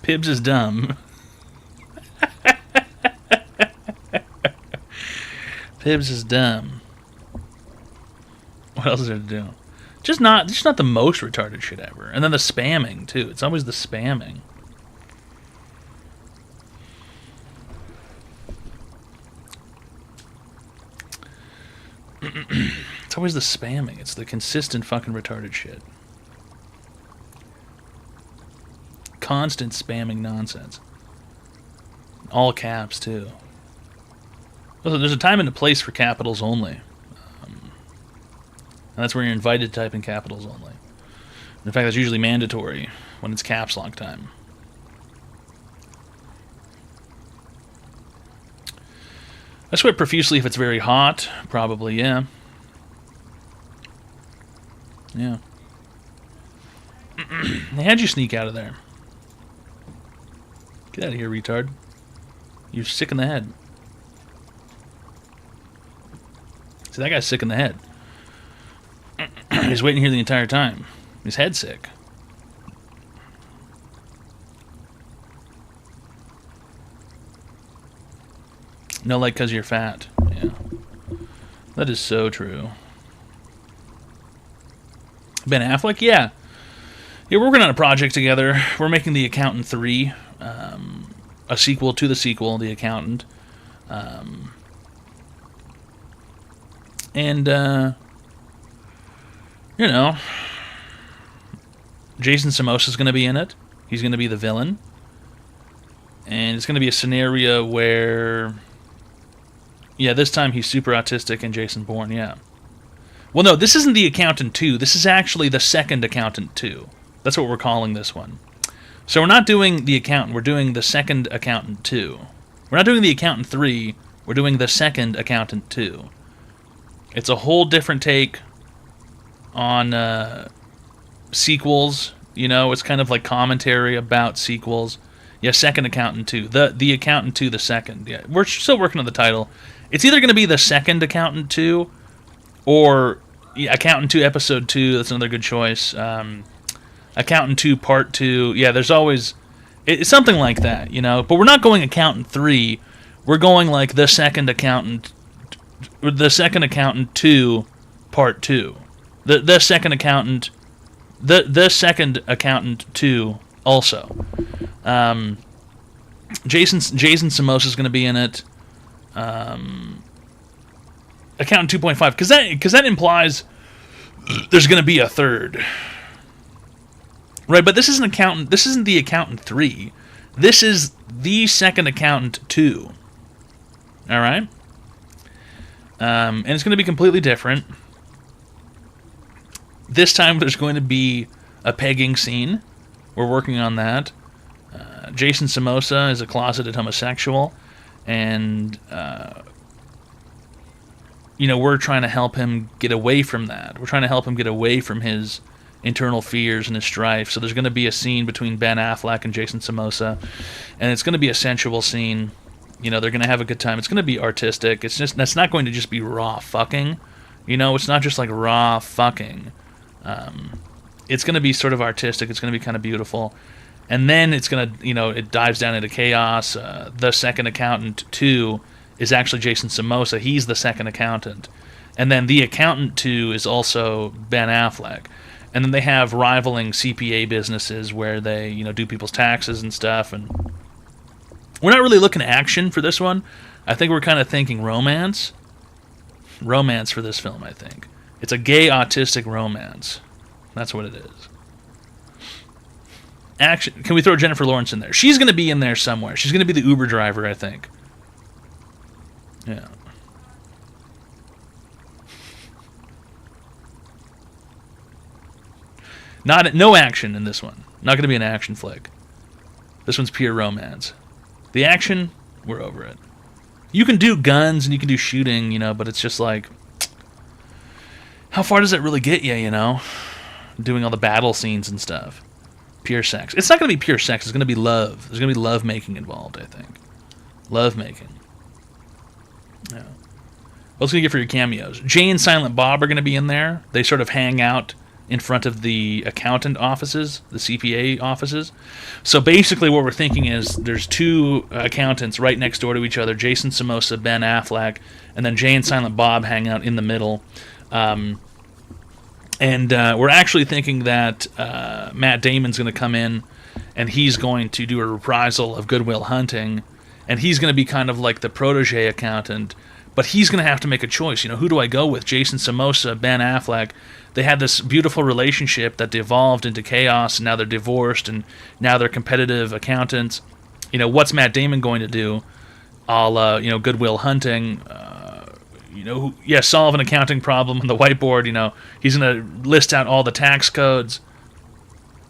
Pibs is dumb. Pibs is dumb. What else is there to do? Just not the most retarded shit ever. And then the spamming too. It's always the spamming. It's always the spamming. It's the consistent fucking retarded shit. Constant spamming nonsense. All caps, too. There's a time and a place for capitals only. And that's where you're invited to type in capitals only. In fact, that's usually mandatory when it's caps lock time. I sweat profusely if it's very hot. Probably, yeah. Yeah. How'd you sneak out of there? Get out of here, retard. You're sick in the head. See, that guy's sick in the head. He's waiting here the entire time. His head's sick. No, like, 'cause you're fat. Yeah. That is so true. Ben Affleck? Yeah. Yeah, we're working on a project together. We're making The Accountant 3. A sequel to the sequel, The Accountant. You know, Jason Samosa's going to be in it. He's going to be the villain. And it's going to be a scenario where... Yeah, this time he's super autistic and Jason Bourne, yeah. Well, no, this isn't The Accountant 2. This is actually the second Accountant 2. That's what we're calling this one. So we're not doing The Accountant. We're doing the second Accountant 2. We're not doing The Accountant 3. We're doing the second Accountant 2. It's a whole different take on sequels. You know, it's kind of like commentary about sequels. Yeah, second Accountant 2. The Accountant 2, the second. Yeah, we're still working on the title. It's either going to be the second Accountant 2 or Accountant 2 Episode 2. That's another good choice. Accountant 2 Part 2. Yeah, there's always... It's something like that, you know? But we're not going Accountant 3. We're going like the second Accountant 2 Part 2. The second Accountant... The second Accountant 2 also. Jason Samosa's going to be in it. Accountant 2.5, because that implies there's going to be a third, right? But this isn't Accountant. This isn't the Accountant 3. This is the second Accountant 2. All right, and it's going to be completely different. This time there's going to be a pegging scene. We're working on that. Jason Samosa is a closeted homosexual, and you know, we're trying to help him get away from that. We're trying to help him get away from his internal fears and his strife. So there's going to be a scene between Ben Affleck and Jason Samosa, and it's going to be a sensual scene. You know, they're going to have a good time. It's going to be artistic. That's not going to just be raw fucking. You know, it's not just like raw fucking. It's going to be sort of artistic. It's going to be kind of beautiful. And then it's going to, you know, it dives down into chaos. The second Accountant 2 is actually Jason Samosa. He's the second accountant. And then The Accountant 2 is also Ben Affleck. And then they have rivaling CPA businesses where they, you know, do people's taxes and stuff. And we're not really looking at action for this one. I think we're kind of thinking romance. Romance for this film, I think. It's a gay autistic romance. That's what it is. Action. Can we throw Jennifer Lawrence in there? She's going to be in there somewhere. She's going to be the Uber driver, I think. Yeah. No action in this one. Not going to be an action flick. This one's pure romance. The action, we're over it. You can do guns and you can do shooting, you know, but it's just like, how far does that really get you, you know? Doing all the battle scenes and stuff. Pure sex. It's not going to be pure sex. It's going to be love. There's going to be love making involved, I think. Love making. Yeah. What's going to get for your cameos? Jay and Silent Bob are going to be in there. They sort of hang out in front of the accountant offices, the CPA offices. So basically what we're thinking is there's two accountants right next door to each other, Jason Samosa, Ben Affleck, and then Jay and Silent Bob hang out in the middle. And we're actually thinking that Matt Damon's going to come in and he's going to do a reprisal of Good Will Hunting, and he's going to be kind of like the protege accountant, But he's going to have to make a choice. You know, who do I go with? Jason Somoza, Ben Affleck. They had this beautiful relationship that devolved into chaos, and now they're divorced, and now they're competitive accountants. You know, what's Matt Damon going to do? You know, Good Will Hunting. You know, solve an accounting problem on the whiteboard. You know, he's going to list out all the tax codes.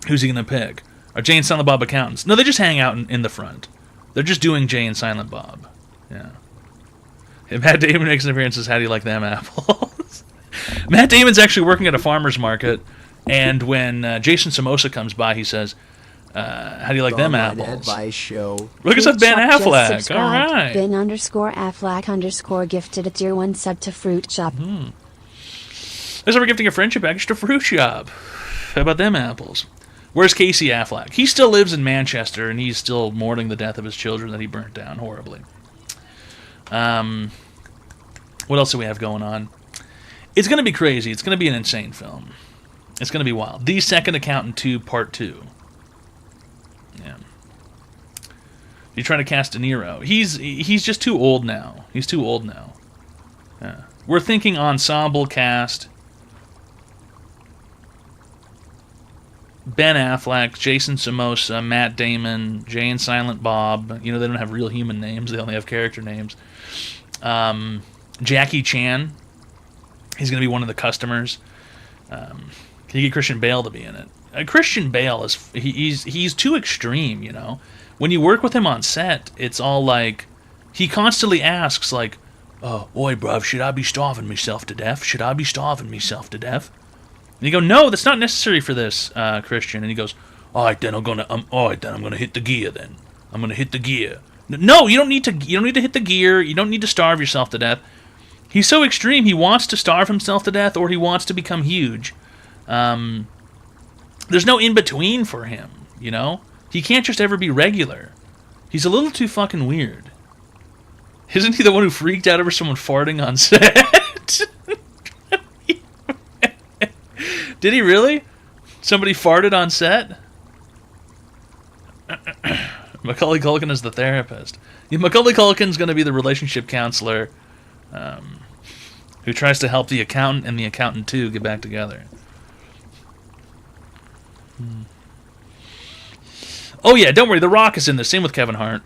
Who's he going to pick? Are Jay and Silent Bob accountants? No, they just hang out in the front. They're just doing Jay and Silent Bob. Yeah. If Matt Damon makes an appearance, how do you like them apples? Matt Damon's actually working at a farmer's market, and when Jason Somoza comes by, he says, how do you like them apples? Advice show. Look at some Ben Shop just Affleck. subscribed. All right. Ben_Affleck_ gifted a tier 1 sub to Fruit Shop. Looks like we're gifting a friendship package to Fruit Shop. How about them apples? Where's Casey Affleck? He still lives in Manchester, and he's still mourning the death of his children that he burnt down horribly. What else do we have going on? It's going to be crazy. It's going to be an insane film. It's going to be wild. The Second Accountant 2 Part 2. Yeah. You're trying to cast De Niro. He's just too old now. He's too old now. Yeah. We're thinking ensemble cast. Ben Affleck, Jason Somoza, Matt Damon, Jay and Silent Bob. You know, they don't have real human names. They only have character names. Jackie Chan. He's going to be one of the customers. Can you get Christian Bale to be in it? Christian Bale he's too extreme, you know. When you work with him on set, it's all like he constantly asks like, "Oh, oi, bruv, should I be starving myself to death? Should I be starving myself to death?" And you go, "No, that's not necessary for this, Christian." And he goes, "All right, then I'm gonna hit the gear. Then I'm gonna hit the gear." No, you don't need to hit the gear. You don't need to starve yourself to death. He's so extreme. He wants to starve himself to death, or he wants to become huge. There's no in between for him. You know, he can't just ever be regular. He's a little too fucking weird. Isn't he the one who freaked out over someone farting on set? Did he really? Somebody farted on set? Macaulay Culkin is the therapist. Yeah, Macaulay Culkin's going to be the relationship counselor who tries to help the accountant and the accountant too get back together. Oh yeah, don't worry, The Rock is in this. Same with Kevin Hart.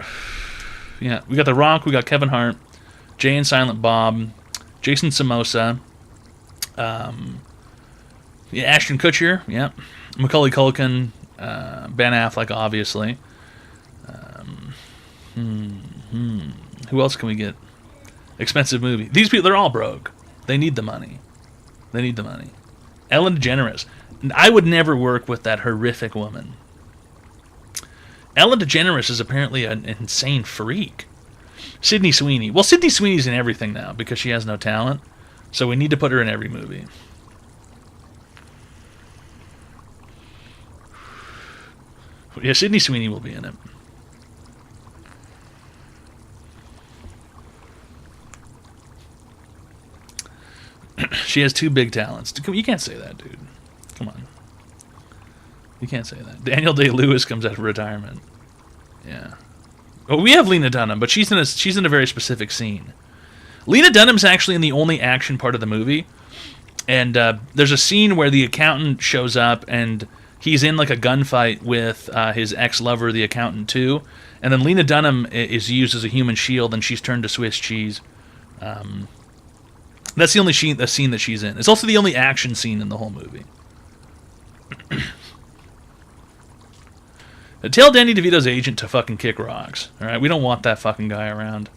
Yeah, we got The Rock, we got Kevin Hart, Jay and Silent Bob, Jason Somoza, Ashton Kutcher, yeah, Macaulay Culkin, Ben Affleck, obviously. Who else can we get? Expensive movie. These people, they're all broke. They need the money. Ellen DeGeneres. I would never work with that horrific woman. Ellen DeGeneres is apparently an insane freak. Sydney Sweeney. Well, Sydney Sweeney's in everything now because she has no talent. So we need to put her in every movie. Yeah, Sydney Sweeney will be in it. She has two big talents. You can't say that, dude. Come on. You can't say that. Daniel Day-Lewis comes out of retirement. Yeah. Well, we have Lena Dunham, but she's in a very specific scene. Lena Dunham's actually in the only action part of the movie. And there's a scene where the accountant shows up and he's in like a gunfight with his ex-lover, the accountant, too. And then Lena Dunham is used as a human shield, and she's turned to Swiss cheese. That's the only scene that she's in. It's also the only action scene in the whole movie. Tell Danny DeVito's agent to fucking kick rocks. All right, we don't want that fucking guy around.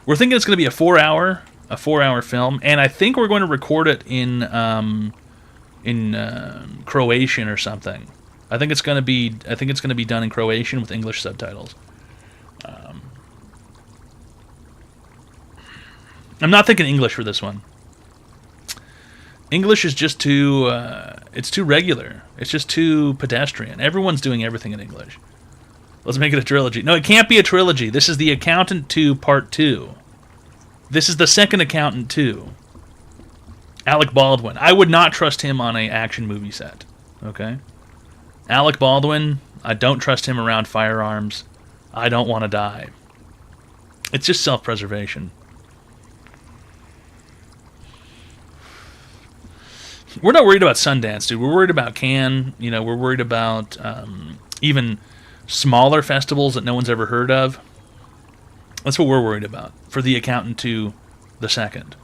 We're thinking it's going to be a 4-hour film, and I think we're going to record it in Croatian or something. I think it's going to be done in Croatian with English subtitles. I'm not thinking English for this one. English is just too it's too regular. It's just too pedestrian. Everyone's doing everything in English. Let's make it a trilogy. No, it can't be a trilogy. This is The Accountant 2 Part 2. This is The Second Accountant 2. Alec Baldwin. I would not trust him on an action movie set. Okay? Alec Baldwin, I don't trust him around firearms. I don't want to die. It's just self-preservation. We're not worried about Sundance, dude. We're worried about Cannes. You know, we're worried about even smaller festivals that no one's ever heard of. That's what we're worried about. For The Accountant 2, the second.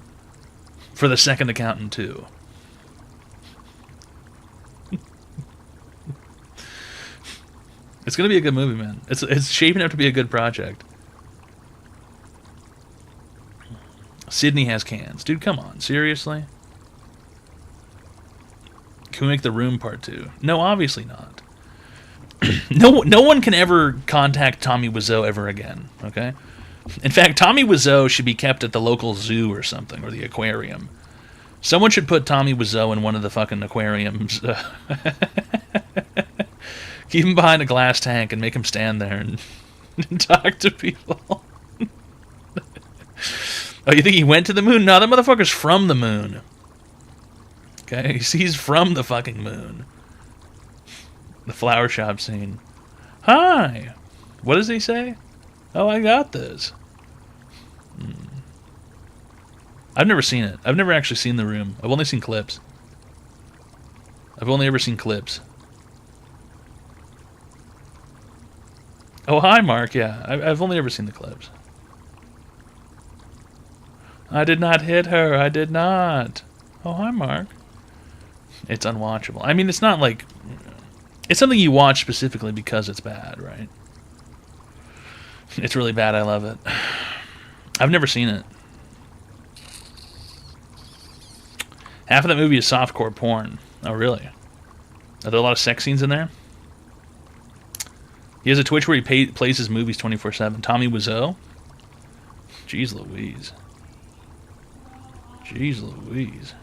For the second Accountant 2. It's going to be a good movie, man. It's shaping up to be a good project. Sydney has cans. Dude, come on. Seriously? Can we make The Room Part 2? No, obviously not. No one can ever contact Tommy Wiseau ever again, okay? In fact, Tommy Wiseau should be kept at the local zoo or something, or the aquarium. Someone should put Tommy Wiseau in one of the fucking aquariums. Keep him behind a glass tank and make him stand there and talk to people. Oh, you think he went to the moon? No, that motherfucker's from the moon. Okay, he's from the fucking moon. The flower shop scene. Hi! What does he say? Oh, I got this. I've never seen it. I've never actually seen The Room. I've only seen clips. I've only ever seen clips. Oh, hi, Mark. Yeah, I've only ever seen the clips. I did not hit her. I did not. Oh, hi, Mark. It's unwatchable. I mean, it's not like... It's something you watch specifically because it's bad, right? It's really bad. I love it. I've never seen it. Half of that movie is softcore porn. Oh, really? Are there a lot of sex scenes in there? He has a Twitch where he plays his movies 24/7. Tommy Wiseau? Jeez Louise. Jeez Louise.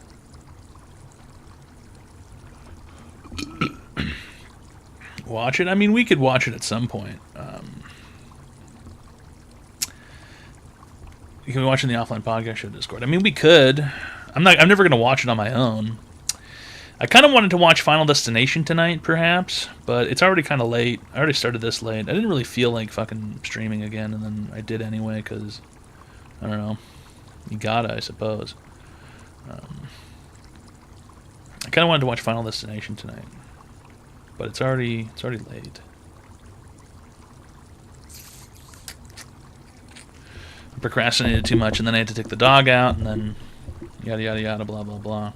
Watch it? I mean, we could watch it at some point. You can watch it in the Offline Podcast Show Discord. I mean, we could. I'm never going to watch it on my own. I kind of wanted to watch Final Destination tonight, perhaps, but it's already kind of late. I already started this late. I didn't really feel like fucking streaming again, and then I did anyway, because, I don't know. You gotta, I suppose. I kind of wanted to watch Final Destination tonight, but it's already late. I procrastinated too much, and then I had to take the dog out, and then yada yada yada, blah blah blah.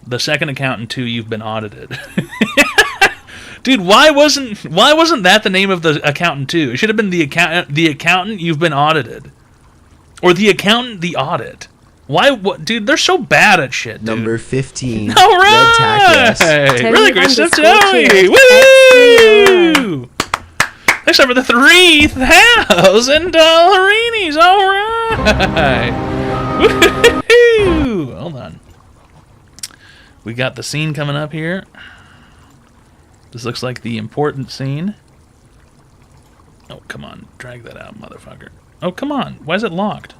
The second Accountant 2, you've been audited. Dude, why wasn't that the name of the Accountant 2? It should have been the Accountant, you've been audited. Or The Accountant, the Audit. Why? What, dude, they're so bad at shit, dude. Number 15. All right! Red Tack, yes. Really great stuff, Joey! Woo! Thanks for the $3,000. All right! Woo! Hold on. We got the scene coming up here. This looks like the important scene. Oh, come on. Drag that out, motherfucker. Oh, come on. Why is it locked?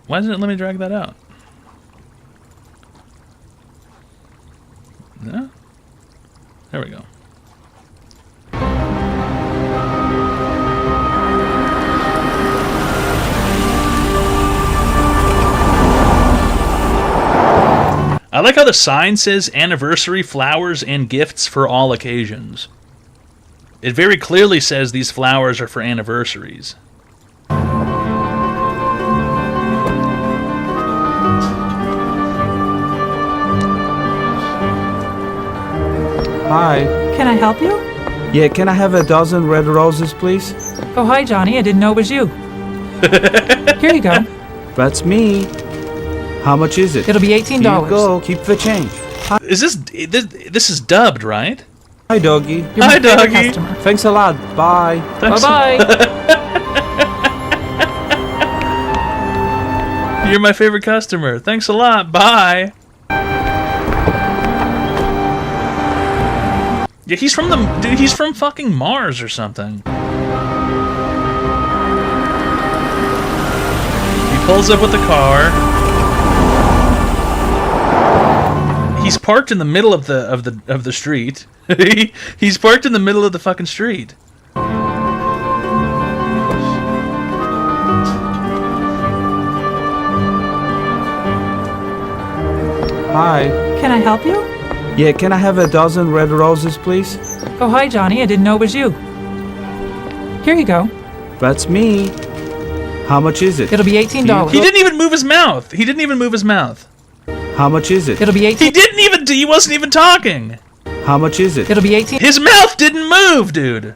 Why doesn't it let me drag that out? No? There we go. I like how the sign says anniversary flowers and gifts for all occasions. It very clearly says these flowers are for anniversaries. Hi. Can I help you? Yeah, can I have a dozen red roses, please? Oh, hi, Johnny. I didn't know it was you. Here you go. That's me. How much is it? It'll be $18. Here you go. Keep the change. Hi. Is this is dubbed, right? Hi, doggy. Hi, doggy. Thanks a lot. Bye. Bye-bye. You're my favorite customer. Thanks a lot. Bye. Yeah, he's from he's from fucking Mars or something. He pulls up with the car. He's parked in the middle of the street. He's parked in the middle of the fucking street. Hi. Can I help you? Yeah, can I have a dozen red roses, please? Oh, hi, Johnny. I didn't know it was you. Here you go. That's me. How much is it? It'll be $18. He didn't even move his mouth. He didn't even move his mouth. How much is it? It'll be 18. He didn't even. He wasn't even talking. How much is it? It'll be 18. His mouth didn't move, dude.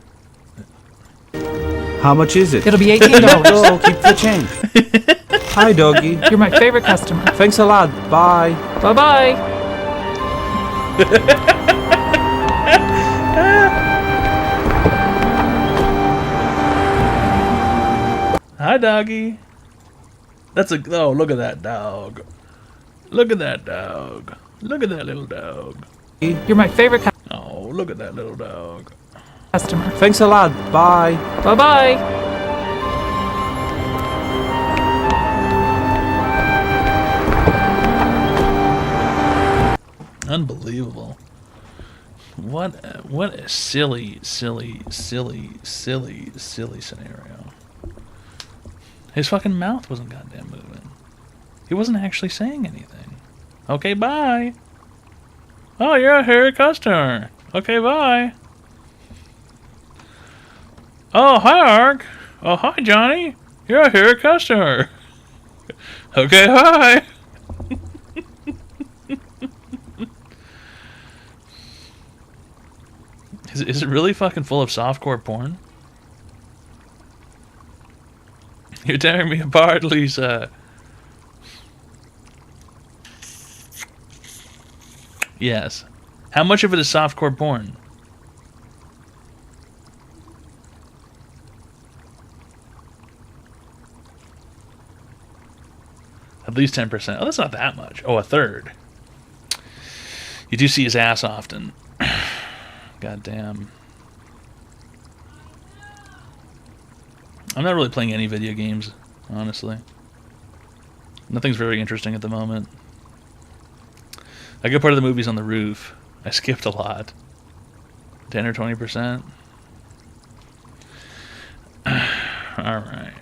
How much is it? It'll be $18. Go, keep the change. Hi, doggy. You're my favorite customer. Thanks a lot. Bye. Bye-bye. Hi, doggy. That's a. Oh, look at that dog. Look at that dog. Look at that little dog. You're my favorite Oh, look at that little dog. customer. Thanks a lot. Bye. Bye-bye. Unbelievable. What a silly scenario. His fucking mouth wasn't goddamn moving. He wasn't actually saying anything. Okay, bye. Oh, you're a hair customer. Okay, bye. Oh, hi, Ark. Oh, hi, Johnny. You're a hair customer. Okay, hi. Is it really fucking full of softcore porn? You're tearing me apart, Lisa. Yes. How much of it is softcore porn? At least 10%. Oh, that's not that much. Oh, a third. You do see his ass often. God damn. I'm not really playing any video games, honestly. Nothing's very interesting at the moment. A good part of the movie's on the roof. I skipped a lot. 10 or 20%. Alright.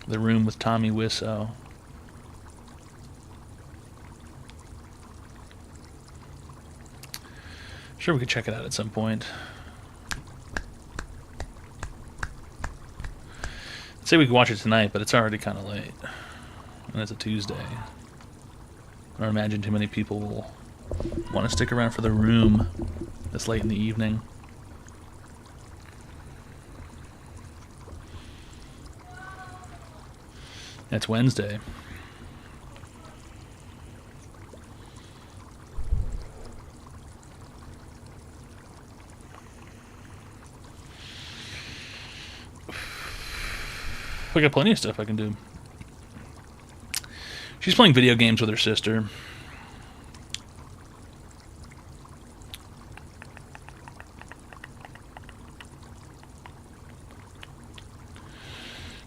The Room with Tommy Wiseau. Sure, we could check it out at some point. I'd say we could watch it tonight, but it's already kind of late. And it's a Tuesday. I don't imagine too many people will want to stick around for The Room this late in the evening. It's Wednesday. I got plenty of stuff I can do. She's playing video games with her sister.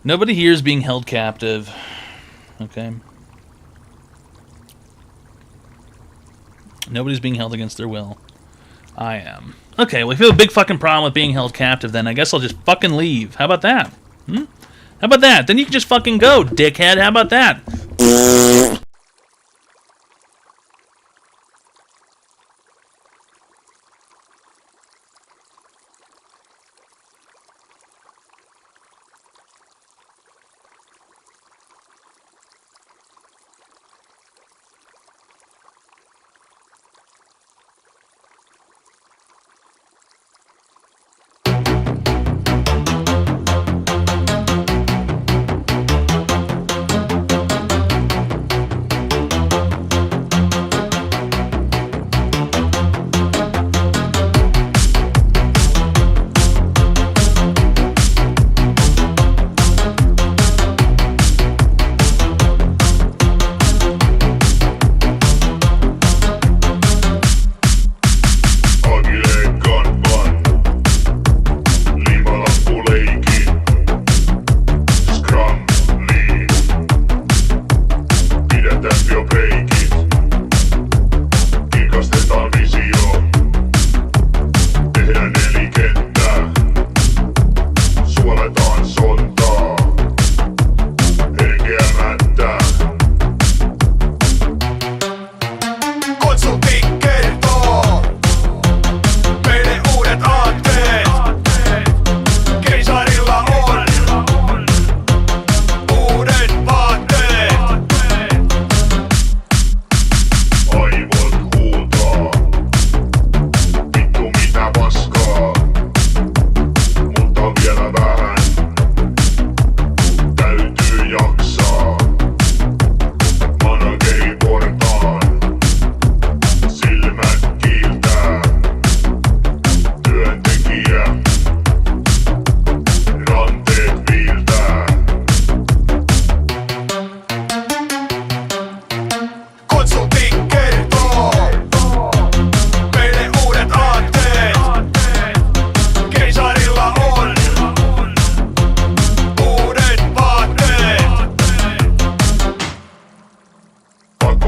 Nobody here is being held captive. Okay. Nobody's being held against their will. I am. Okay, well, if you have a big fucking problem with being held captive, then I guess I'll just fucking leave. How about that? How about that? Then you can just fucking go, dickhead. How about that?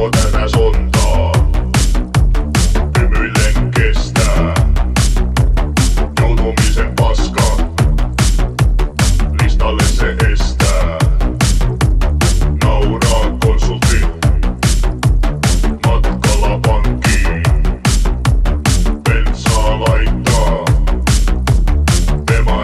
Låten är sånt då